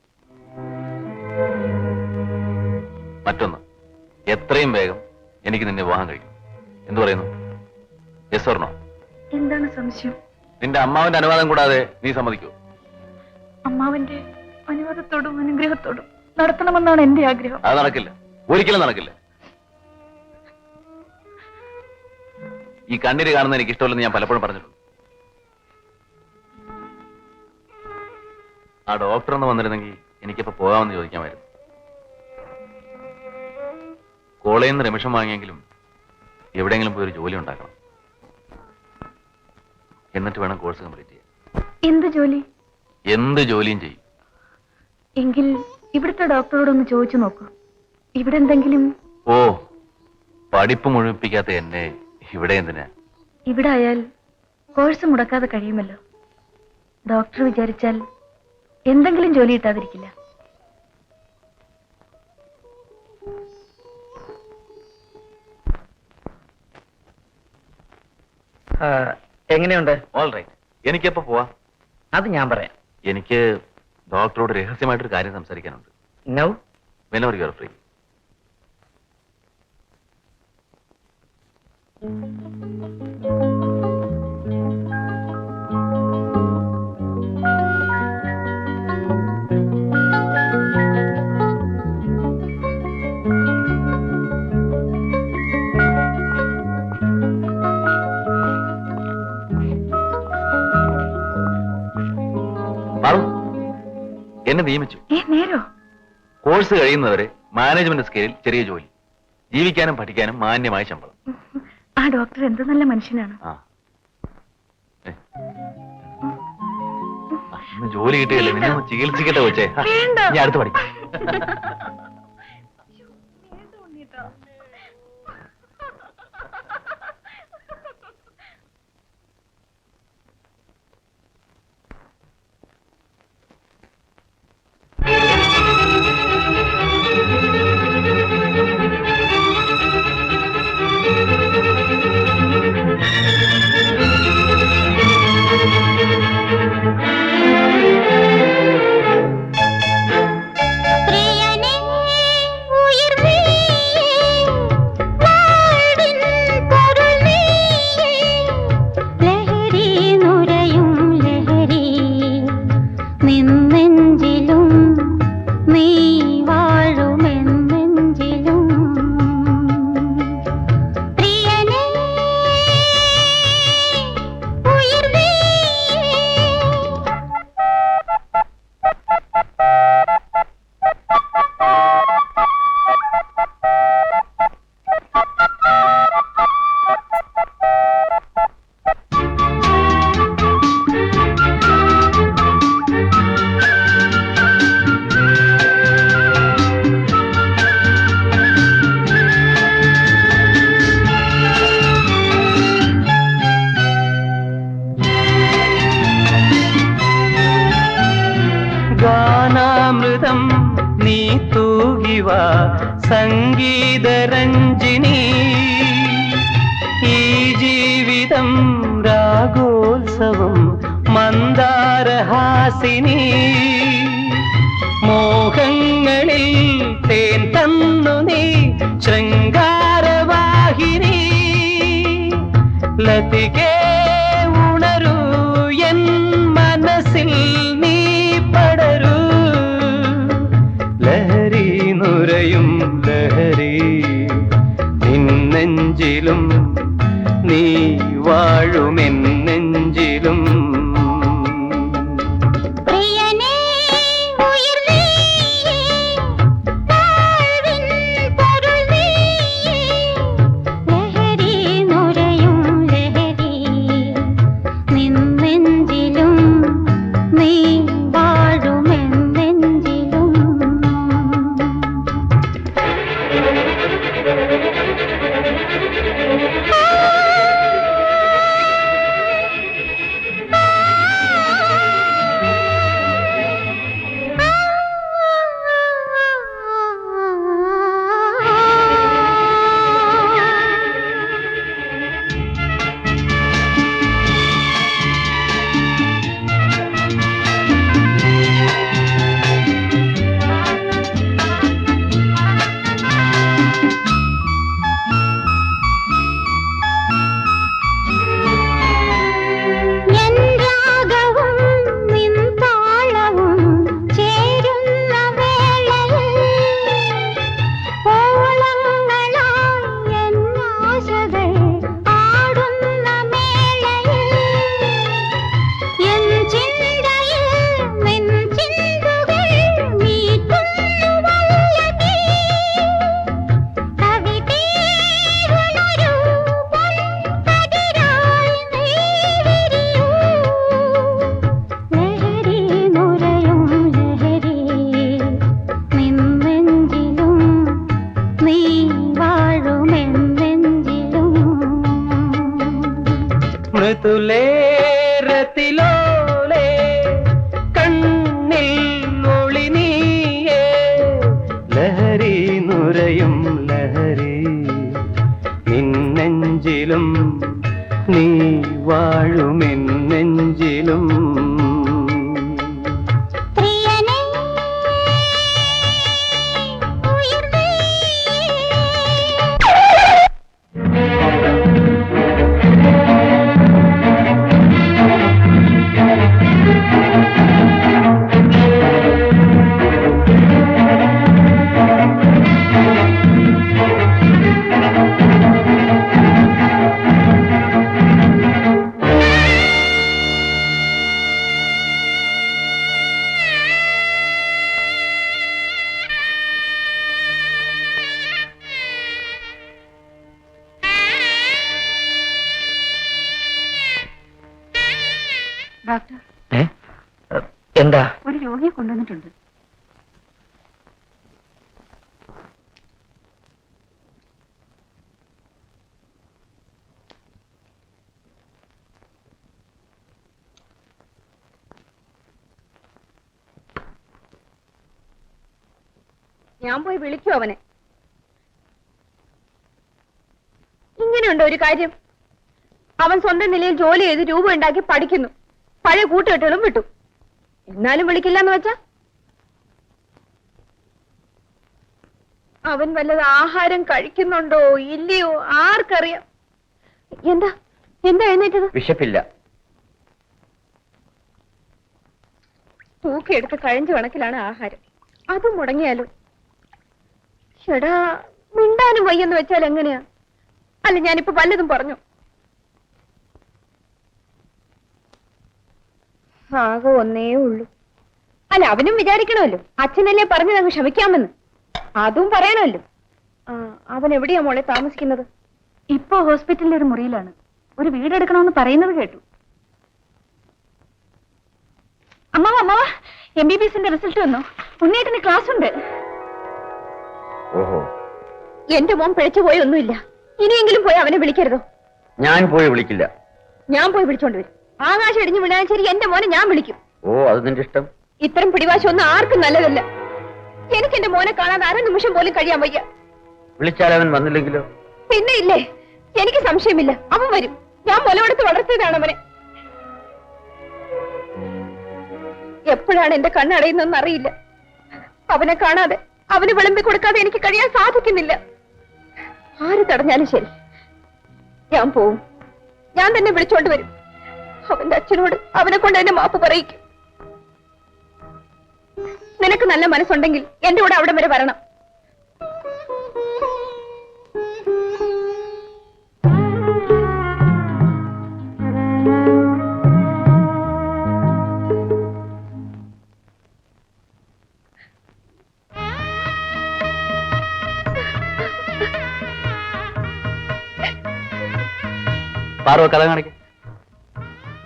മറ്റൊന്ന്, എത്രയും വേഗം എനിക്ക് നിന്നെ വിവാഹം കഴിക്കും. എന്തു പറയുന്നു? Yes or no? എന്താണ് സംശയം? നിന്റെ അമ്മാവന്റെ അനുവാദം കൂടാതെ നീ സമ്മതിക്കൂ? അമ്മാവന്റെ അനുവാദത്തോടും അനുഗ്രഹത്തോടും നടത്തണമെന്നാണ് എന്റെ ആഗ്രഹം. അത് നടക്കില്ല, ഒരിക്കലും നടക്കില്ല. ഈ കണ്ണീര് കാണുന്ന എനിക്ക് ഇഷ്ടമല്ലെന്ന് ഞാൻ പലപ്പോഴും പറഞ്ഞിട്ടുണ്ട്. ആ ഡോക്ടർ ഒന്ന് വന്നിരുന്നെങ്കിൽ എനിക്കിപ്പോ പോകാമെന്ന് ചോദിക്കാമായിരുന്നു. കോളേജിൽ നിന്ന് റെമിഷൻ വാങ്ങിയെങ്കിലും എവിടെയെങ്കിലും പോയി ഒരു ജോലി ഉണ്ടാക്കണം. എന്നിട്ട് വേണം കോഴ്സ് കംപ്ലീറ്റ് ചെയ്യാൻ. എന്ത് ജോലി? എന്ത് ജോലിയും ചെയ്യും. എങ്കിൽ ഇവിടുത്തെ ഡോക്ടറോടൊന്ന് ചോദിച്ചു നോക്കൂ. ഇവിടെ എന്തെങ്കിലും. ഓ, പഠിപ്പ് മുഴുമിപ്പിക്കാത്ത എന്നെ ഇവിടെ എന്തിനാ? ഇവിടെ ആയാൽ കോഴ്സ് മുടക്കാതെ കഴിയുമല്ലോ. ഡോക്ടർ വിചാരിച്ചാൽ എന്തെങ്കിലും ജോലി കിട്ടാതിരിക്കില്ല. എങ്ങനെയുണ്ട്? All right. എനിക്കെപ്പോ പോവാ? അത് ഞാൻ പറയാം. എനിക്ക് ഡോക്ടറോട് രഹസ്യമായിട്ടൊരു കാര്യം സംസാരിക്കാനുണ്ട്. Now whenever you are free. എന്നെ നിയമിച്ചു. നേരോ? കോഴ്സ് കഴിയുന്നവരെ മാനേജ്മെന്റ് സ്കെയിലിൽ ചെറിയ ജോലി, ജീവിക്കാനും പഠിക്കാനും മാന്യമായ ശമ്പളം. ആ ഡോക്ടർ എന്ത് നല്ല മനുഷ്യനാണ്. ഇന്ന് ജോലി കിട്ടിയല്ലേ, നിന്നെ ഒന്ന് ചികിത്സിക്കട്ടെ വെച്ചേ. ഞാൻ അടുത്ത് പഠിക്കാം. ഗാനാമൃതം നീ തൂകിവ സംഗീതരഞ്ജിനി, ഈ ജീവിതം രാഗോത്സവം മന്ദാരഹാസിനി, മോഹങ്ങളിൽ തേൻ തന്നു നീ ശൃംഗാരവാഹിനി, ലതികേ ഉണരൂ എൻ മനസ്സിൽ നീ പടരൂ, ലഹരി നുരയും ലഹരി നിന്നെഞ്ചിലും നീ വാഴുമെൻ നെഞ്ചിലും. മൃദുലേരത്തിലോലേ കണ്ണിൽ ഒളി നീയേ, ലഹരി നുരയും ലഹരി നിന്നെഞ്ചിലും നീ വാഴുമെൻ നെഞ്ചിലും. ഡോക്ടർ, എന്താ? ഒരു രോഗിയെ കൊണ്ടുവന്നിട്ടുണ്ട്. ഞാൻ പോയി വിളിക്കൂ അവനെ. ഇങ്ങനെയുണ്ടോ ഒരു കാര്യം? അവൻ സ്വന്തം നിലയിൽ ജോലി ചെയ്ത് രൂപ ഉണ്ടാക്കി പഠിക്കുന്നു, പഴയ കൂട്ടുകെട്ടുകളും വിട്ടു. എന്നാലും വിളിക്കില്ല എന്ന് വെച്ചാ? അവൻ വല്ലത് ആഹാരം കഴിക്കുന്നുണ്ടോ ഇല്ലയോ ആർക്കറിയാം. എന്താ എന്താ എഴുന്നേറ്റത്? വിശപ്പില്ല. തൂക്കിയെടുത്ത് കഴിഞ്ഞ കണക്കിലാണ് ആഹാരം. അതും മുടങ്ങിയാലോ? എടാ, മിണ്ടാനും വയ്യെന്ന് വെച്ചാൽ എങ്ങനെയാ? അല്ല, ഞാനിപ്പോ വല്ലതും പറഞ്ഞു? ആകെ ഒന്നേ ഉള്ളൂ. അല്ല, അവനും വിചാരിക്കണമല്ലോ അച്ഛനല്ലേ പറഞ്ഞത് അങ്ങ് ക്ഷമിക്കാമെന്ന്. അതും പറയണമല്ലോ. അവൻ എവിടെയാ മോളെ താമസിക്കുന്നത്? ഇപ്പോ ഹോസ്പിറ്റലിലെ ഒരു മുറിയിലാണ്. ഒരു വീടെടുക്കണമെന്ന് പറയുന്നത് കേട്ടു. അമ്മാവ അമ്മാവ, MBBSന്റെ റിസൾട്ട് വന്നു. ഉണ്ണിയേട്ടന് ക്ലാസ് ഉണ്ട്. ഓഹോ, എന്റെ മോൻ പിഴച്ചു പോയൊന്നുമില്ല. ഇനിയെങ്കിലും പോയി അവനെ വിളിക്കരുതോ? ഞാൻ പോയി വിളിക്കില്ല. ഞാൻ പോയി വിളിച്ചോണ്ട് വരും. ആകാശം ഇടിഞ്ഞു വിടാൻ ശരി എന്റെ മോനെ ഞാൻ വിളിക്കും. ഓ, അത് നിന്റെ ഇഷ്ടം. ഇത്തരം പിടിവാശമൊന്നും ആർക്കും നല്ലതല്ല. എനിക്ക് എന്റെ മോനെ കാണാൻ അര നിമിഷം പോലും കഴിയാൻ വയ്യ. വിളിച്ചാൽ അവൻ വന്നില്ലെങ്കിലോ? പിന്നെ ഇല്ലേ, എനിക്ക് സംശയമില്ല അവൻ വരും. ഞാൻ മുലവെടുത്ത് വളർത്തിയതാണ് അവനെ. എപ്പോഴാണ് എന്റെ കണ്ണടയുന്നതെന്ന് അറിയില്ല. അവനെ കാണാതെ, അവന് വിളമ്പി കൊടുക്കാതെ എനിക്ക് കഴിയാൻ സാധിക്കുന്നില്ല. ആര് തടഞ്ഞാലും ശരി, ഞാൻ പോവും. ഞാൻ തന്നെ വിളിച്ചോണ്ട് വരും. അവന്റെ അച്ഛനോട് അവനെ കൊണ്ട് എന്നെ മാപ്പ് പറയിക്കും. നിനക്ക് നല്ല മനസ്സുണ്ടെങ്കിൽ എന്റെ കൂടെ അവിടെ വരെ വരണം. പാറോ, കഥ കാണിക്ക.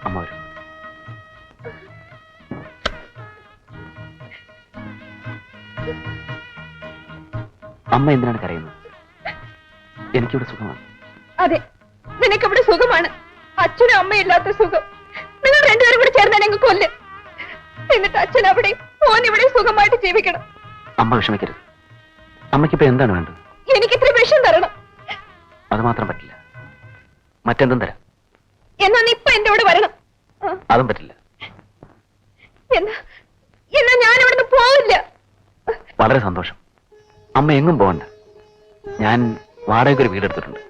അമ്മ വരും. അമ്മ എന്തിനാണ് കരയുന്നത്? എനിക്കിവിടെ സുഖമാണ്. അതെ, നിനക്കിവിടെ സുഖമാണ്. അച്ഛനും അമ്മയില്ലാത്ത സുഖം. നിങ്ങൾ രണ്ടുപേരും കൂടി ചേർന്ന് എന്നെ കൊല്ല്. എന്നിട്ട് അച്ഛൻ അവിടെയും മോൻ ഇവിടെ സുഖമായിട്ട് ജീവിക്കണം. അമ്മ വിഷമിക്കരുത്. അമ്മയ്ക്കിപ്പോ എന്താണ് വേണ്ടത്? എനിക്കിത്ര വിഷം തരണം. അത് മാത്രം പറ്റില്ല. മറ്റെന്തും തരാം. എന്നാ നീ ഇപ്പൊ എന്റെ കൂടെ വരണം. അതും പറ്റില്ല. എന്നാ ഞാൻ ഇവിടുന്ന് പോവില്ല. വളരെ സന്തോഷം. അമ്മ എങ്ങും പോകണ്ട. ഞാൻ വാടകയ്ക്ക് ഒരു വീടെടുത്തിട്ടുണ്ട്.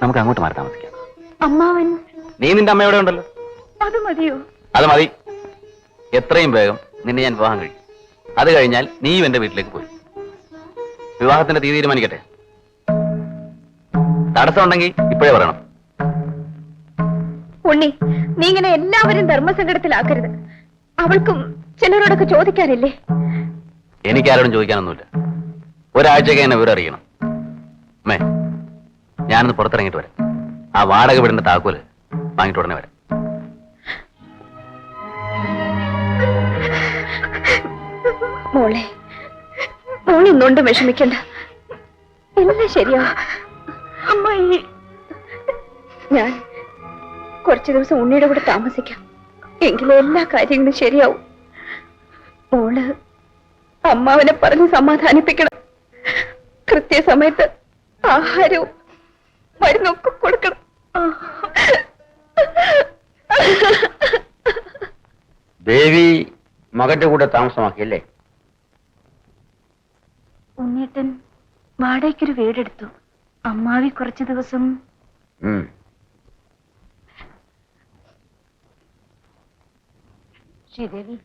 നമുക്ക് അങ്ങോട്ട് മാറി താമസിക്കാം. അമ്മാവൻ? നീ നിന്റെ അമ്മ എവിടെ ഉണ്ടല്ലോ. അത് മതിയോ? അത് മതി. എത്രയും വേഗം നിന്നെ ഞാൻ വിവാഹം കഴിക്കും. അത് കഴിഞ്ഞാൽ നീയും എന്റെ വീട്ടിലേക്ക് പോയി. വിവാഹത്തിന്റെ തീയതി തീരുമാനിക്കട്ടെ. തടസ്സം ഉണ്ടെങ്കിൽ ഇപ്പോഴേ പറയണം. ഉണ്ണി, നീ ഇങ്ങനെ എല്ലാവരും ധർമ്മസങ്കടത്തിലാക്കരുത്. അവൾക്കും ചിലരോടൊക്കെ ചോദിക്കാനില്ലേ? എനിക്കാരോടും ചോദിക്കാനൊന്നുമില്ല. ഒരാഴ്ചക്ക് എന്നെ വിവരം അറിയണം. അമ്മേ, ഞാനൊന്ന് പുറത്തിറങ്ങിയിട്ട് വരാം. ആ വാടക വീടിന്റെ താക്കോല് വാങ്ങിട്ട് ഉടനെ വരാം. മോളെ, മോളൊന്നുകൊണ്ടും വിഷമിക്കണ്ട. എല്ലാം ശരിയാ. അമ്മായി, ഞാൻ കുറച്ചു ദിവസം ഉണ്ണിയുടെ കൂടെ താമസിക്കാം. എങ്കിലും എല്ലാ കാര്യങ്ങളും ശരിയാവും. മോള് അമ്മാവനെ പറഞ്ഞ് സമാധാനിപ്പിക്കണം. കൃത്യസമയത്ത് ആഹാരവും മരുന്നൊക്കെ കൊടുക്കണം. ദേവി മകന്റെ കൂടെ താമസമാക്കിയല്ലേ? ഉണ്ണിയേട്ടൻ വാടകയ്ക്കൊരു വീടെടുത്തു. അമ്മാവി കുറച്ചു ദിവസം. ശ്രീദേവി,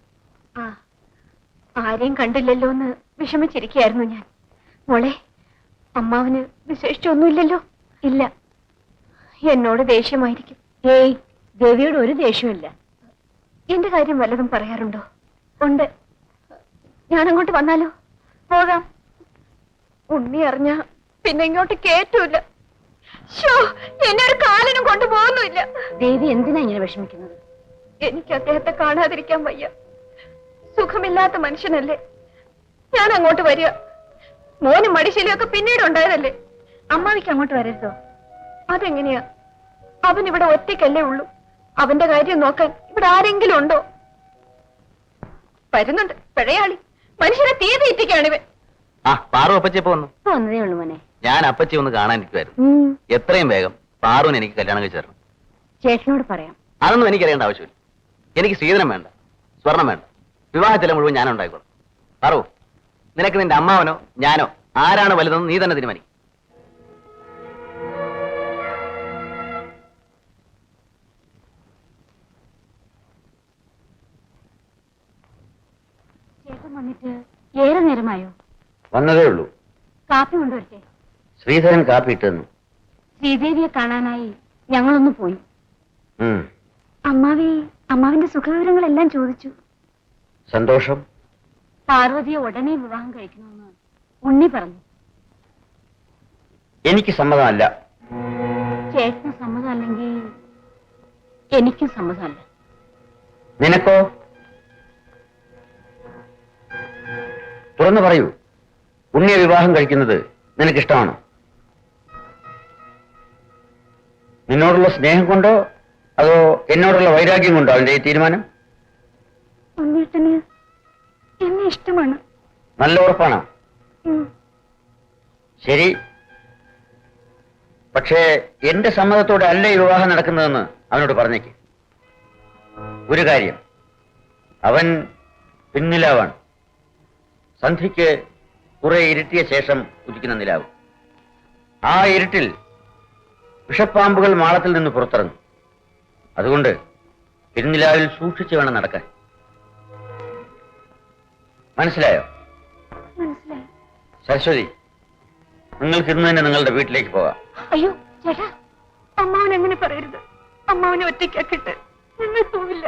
ആരെയും കണ്ടില്ലല്ലോ എന്ന് വിഷമിച്ചിരിക്കുകയായിരുന്നു ഞാൻ. മോളെ, അമ്മാവന് വിശേഷിച്ചൊന്നുമില്ലല്ലോ? ഇല്ല. എന്നോട് ദേഷ്യമായിരിക്കും. ഏയ്, ദേവിയോട് ഒരു ദേഷ്യമില്ല. എന്റെ കാര്യം വല്ലതും പറയാറുണ്ടോ? ഉണ്ട്. ഞാൻ അങ്ങോട്ട് വന്നാലോ? പോകാം. ഉണ്ണി അറിഞ്ഞ പിന്നെ ഇങ്ങോട്ട് കേറ്റൂല. എന്നെ ഒരു കാലിനും കൊണ്ടുപോകുന്നില്ല. ദേവി എന്തിനാ ഇങ്ങനെ വിഷമിക്കുന്നത്? എനിക്ക് അദ്ദേഹത്തെ കാണാതിരിക്കാൻ വയ്യ. സുഖമില്ലാത്ത മനുഷ്യനല്ലേ. ഞാൻ അങ്ങോട്ട് വരിക. മോനും മടിശീലയൊക്കെ പിന്നീട് ഉണ്ടായതല്ലേ. അമ്മാവിക്ക് അങ്ങോട്ട് വരരുതോ? അതെങ്ങനെയാ? അവൻ ഇവിടെ ഒറ്റയ്ക്കല്ലേ ഉള്ളൂ. അവന്റെ കാര്യം നോക്കാൻ ഇവിടെ ആരെങ്കിലും ഉണ്ടോ? വരുന്നുണ്ട് പിഴയാളി. മനുഷ്യരെ തീ തീറ്റിക്കാണിവൻ. ആ പാറു അപ്പച്ചി എപ്പോ വന്നു? വന്നതേ ഉള്ളൂ മോനെ. ഞാൻ അപ്പച്ചി ഒന്ന് കാണാനിരിക്കുമായിരുന്നു. എത്രയും വേഗം പാറുവിന് എനിക്ക് കല്യാണം കഴിച്ചു തരണം. ചേട്ടനോട് പറയാം. അതൊന്നും എനിക്കറിയേണ്ട ആവശ്യമില്ല. എനിക്ക് സ്ത്രീധനം വേണ്ട, സ്വർണം വേണ്ട, വിവാഹത്തിലെ മുഴുവൻ ഞാൻ ഉണ്ടായിക്കോളാം. പാറു, നിനക്ക് നിന്റെ അമ്മാവനോ ഞാനോ ആരാണ് വലുതെന്ന് നീ തന്നെ തീരുമാനിക്കും. ചേട്ടൻ വന്നിട്ട് ഏറെ നേരമായോ? വന്നതേ ഉള്ളൂ. കാപ്പി കൊണ്ടുവരട്ടെ? ശ്രീധരൻ കാപ്പി ഇട്ടെന്നു. ശ്രീദേവിയെ കാണാനായി ഞങ്ങളൊന്ന് പോയി. അമ്മാവിന്റെ സുഖവിവരങ്ങളെല്ലാം ചോദിച്ചു. സന്തോഷം. പാർവതിയെ ഉടനെ വിവാഹം കഴിക്കണമെന്ന് ഉണ്ണി പറഞ്ഞു. എനിക്ക് സമ്മതമല്ല. ചേട്ടന് സമ്മതമല്ലെങ്കിൽ എനിക്കും സമ്മതമല്ല. നിനക്കോ? തുറന്നു പറയൂ, ഉണ്ണിയെ വിവാഹം കഴിക്കുന്നത് നിനക്കിഷ്ടമാണോ? നിന്നോടുള്ള സ്നേഹം കൊണ്ടോ അതോ എന്നോടുള്ള വൈരാഗ്യം കൊണ്ടോ അവന്റെ ഈ തീരുമാനം? ഉണ്ണിയേട്ടന് എന്നെ ഇഷ്ടമാണ്. നല്ല ഉറപ്പാണോ? ശരി. പക്ഷേ എന്റെ സമ്മതത്തോടെ അല്ല ഈ വിവാഹം നടക്കുന്നതെന്ന് അവനോട് പറഞ്ഞേക്ക്. ഒരു കാര്യം, അവൻ പിന്നിലാവാണ്. സന്ധ്യയ്ക്ക് കുറെ ഇരുട്ടിയ ശേഷം ഉദിക്കുന്ന നിലാവ്. ആ ഇരുട്ടിൽ വിഷപ്പാമ്പുകൾ മാളത്തിൽ നിന്ന് പുറത്തിറങ്ങും. അതുകൊണ്ട് പിന്നിലാവിൽ സൂക്ഷിച്ചു വേണം നടക്കാൻ. മനസ്സിലായോ? മനസ്സിലായി. സരസ്വതി, നിങ്ങൾക്ക് ഇന്ന് തന്നെ നിങ്ങളുടെ വീട്ടിലേക്ക് പോകാം. അയ്യോ ചേട്ടാ, അമ്മാവൻ എങ്ങനെ പറയരുത്. അമ്മാവനെ ഒറ്റയ്ക്കാക്കിട്ട് ഞങ്ങൾ പോവില്ല.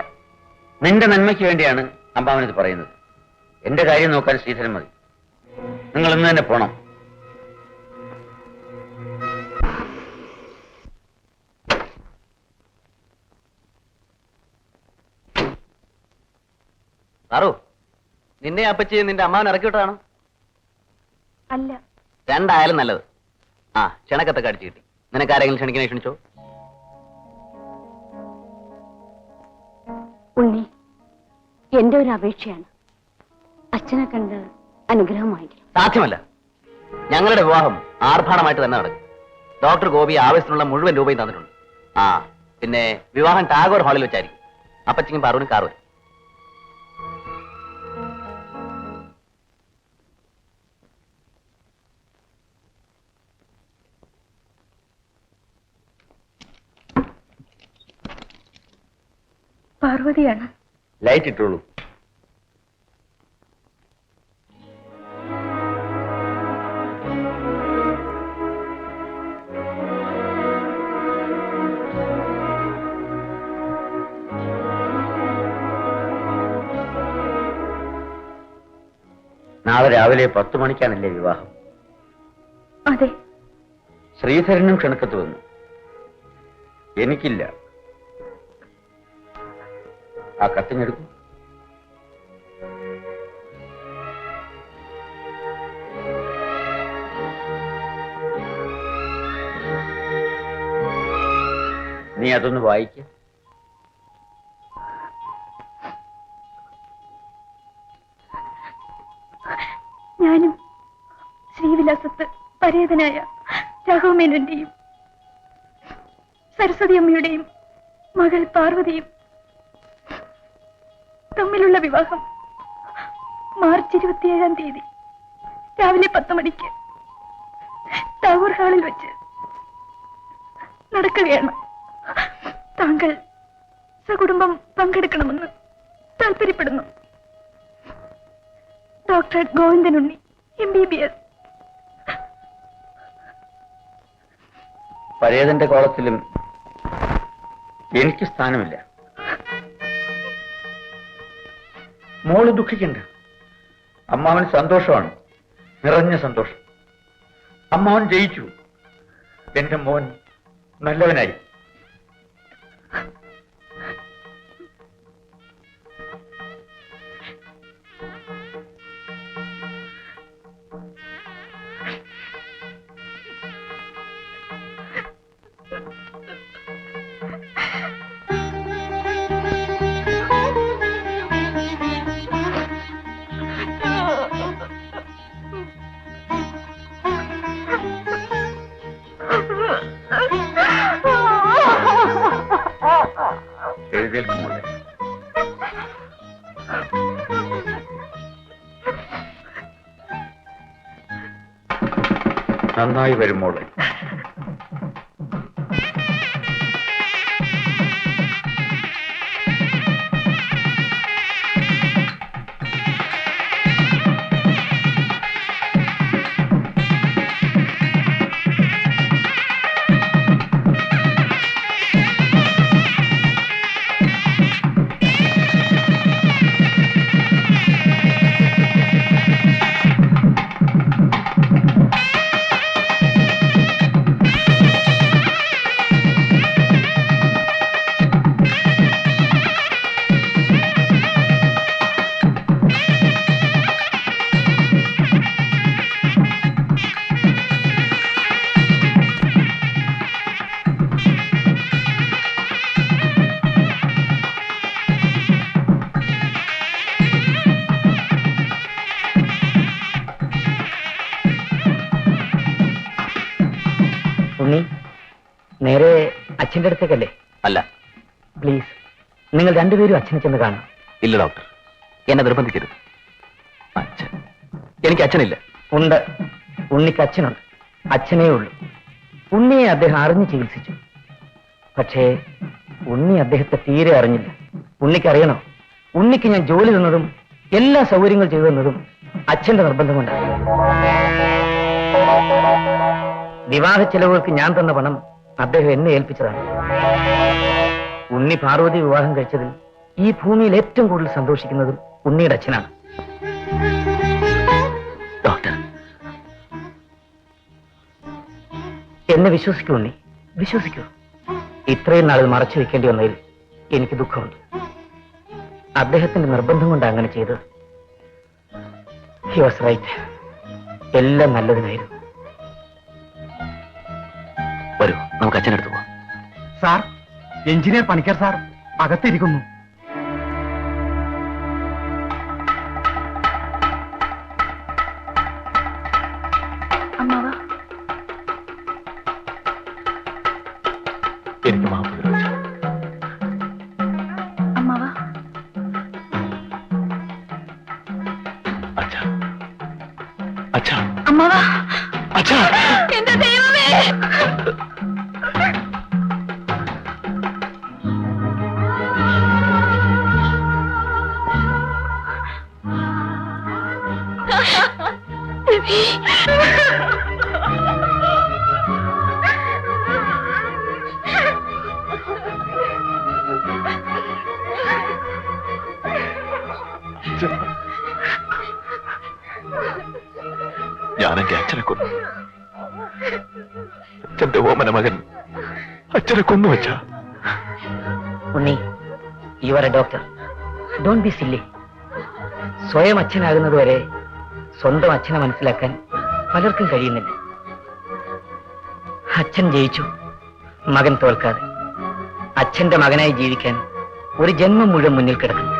നിന്റെ നന്മയ്ക്ക് വേണ്ടിയാണ് അമ്മാവനിത് പറയുന്നത്. എന്റെ കാര്യം നോക്കാൻ ശ്രീധരൻ മതി. നിങ്ങൾ ഇന്ന് തന്നെ പോണം. പാറു, നിന്നെ അപ്പച്ചി നിന്റെ അമ്മാവൻ ഇറക്കി വിട്ടതാണോ? അല്ല. രണ്ടായാലും നല്ലത്. ആ ക്ഷണക്കത്തൊക്കെ അടിച്ചു കിട്ടി. നിനക്ക് ആരെങ്കിലും ക്ഷണിക്കണേ ക്ഷണിച്ചോ. ഉണ്ണി, എന്റെ ഒരു അപേക്ഷയാണ്. അച്ഛനെ കണ്ട് അനുഗ്രഹം വാങ്ങിക്കണം. സാധ്യമല്ല. ഞങ്ങളുടെ വിവാഹം ആർഭാടമായിട്ട് തന്നെ നടക്കും. ഡോക്ടർ ഗോപി ആവശ്യത്തിനുള്ള മുഴുവൻ രൂപയും തന്നിട്ടുണ്ട്. ആ പിന്നെ വിവാഹം ടാഗോർ ഹാളിൽ വെച്ചായിരിക്കും. അപ്പച്ചിക്കും പാറുവിനും കാർ വരും. പാർവതിയാണ്. ലൈറ്റ് ഇട്ടോളൂ. നാളെ രാവിലെ 10 മണിക്കാണല്ലേ വിവാഹം? അതെ. ശ്രീധരനും ക്ഷണക്കത്ത് വന്നു. എനിക്കില്ല. ആ കത്തിഞ്ഞെടുക്കും. നീ അതൊന്ന് വായിക്ക. ഞാനും ശ്രീവിലാസത്ത് പരേതനായ രാഘവമേനന്റെയും സരസ്വതി അമ്മയുടെയും മകൾ പാർവതിയും തമ്മിലുള്ള വിവാഹം മാർച്ച് 27-ാം തീയതി രാവിലെ 10 മണിക്ക് ടാഗോർ ഹാളിൽ വെച്ച് നടക്കുകയാണ്. താങ്കൾ സകുടുംബം പങ്കെടുക്കണമെന്ന് താല്പര്യപ്പെടുന്നു. Doctor Govindanunni, MBBS. പരേതന്റെ കോളത്തിലും എനിക്ക് സ്ഥാനമില്ല. മോള് ദുഃഖിക്കണ്ട. അമ്മാവന് സന്തോഷമാണ്, നിറഞ്ഞ സന്തോഷം. അമ്മാവൻ ജയിച്ചു. എന്റെ മോൻ നല്ലവനായി. നന്നായി വരും മോളെ. ഉണ്ണി, നേരെ അച്ഛൻ്റെ അടുത്തേക്കല്ലേ? അല്ല. പ്ലീസ്, നിങ്ങൾ രണ്ടുപേരും അച്ഛനെ ചെന്ന് കാണും. ഇല്ല ഡോക്ടർ, എന്നെ നിർബന്ധിക്കരുത്. അച്ഛൻ, എനിക്ക് അച്ഛനില്ല. ഉണ്ട്. ഉണ്ണിക്ക് അച്ഛനുണ്ട്. അച്ഛനേ ഉള്ളൂ. ഉണ്ണിയെ അദ്ദേഹം അറിഞ്ഞ് ചികിത്സിച്ചു. പക്ഷേ ഉണ്ണി അദ്ദേഹത്തെ തീരെ അറിഞ്ഞില്ല. ഉണ്ണിക്കറിയണോ, ഉണ്ണിക്ക് ഞാൻ ജോലി തന്നതും എല്ലാ സൗകര്യങ്ങളും ചെയ്തു തന്നതും അച്ഛന്റെ നിർബന്ധം കൊണ്ടാണ്. വിവാഹ ചെലവുകൾക്ക് ഞാൻ തന്ന പണം അദ്ദേഹം എന്നെ ഏൽപ്പിച്ചതാണ്. ഉണ്ണി പാർവതി വിവാഹം കഴിച്ചതിൽ ഈ ഭൂമിയിൽ ഏറ്റവും കൂടുതൽ സന്തോഷിക്കുന്നതും ഉണ്ണിയുടെ അച്ഛനാണ്. ഡോക്ടർ, എന്നെ വിശ്വസിക്കൂ ഉണ്ണി, വിശ്വസിക്കൂ. ഇത്രയും നാളിൽ മറച്ചു വെക്കേണ്ടി വന്നതിൽ എനിക്ക് ദുഃഖമുണ്ട്. അദ്ദേഹത്തിന്റെ നിർബന്ധം കൊണ്ട് അങ്ങനെ ചെയ്തത്. He was right. എല്ലാം നല്ലതിനായിരുന്നു. വരൂ, നമുക്ക് അച്ഛനടുത്ത് പോവാം. സാർ, എഞ്ചിനീയർ പണിക്കർ സാർ അകത്തിരിക്കുന്നു. അമ്മാവാ, എനിക്ക് മാപ്പ് തരൂ അച്ഛാ. അമ്മാവാ, അച്ഛാ, അച്ഛാ, അമ്മാവാ, അച്ഛാ. എന്റെ ദൈവമേ! ഞാനെന്റെ അച്ഛനെ കൊന്നു. അച്ഛന്റെ ഓമന മകൻ അച്ഛനെ കൊന്നു വച്ച. Unni, you are a doctor. Don't be silly. സ്വയം അച്ഛനാകുന്നത് വരെ സ്വന്തം അച്ഛനെ മനസ്സിലാക്കാൻ പലർക്കും കഴിയുന്നില്ല. അച്ഛൻ ജയിച്ചു, മകൻ തോൽക്കാതെ. അച്ഛന്റെ മകനായി ജീവിക്കാൻ ഒരു ജന്മം മുഴുവൻ മുന്നിൽ കിടക്കുന്നു.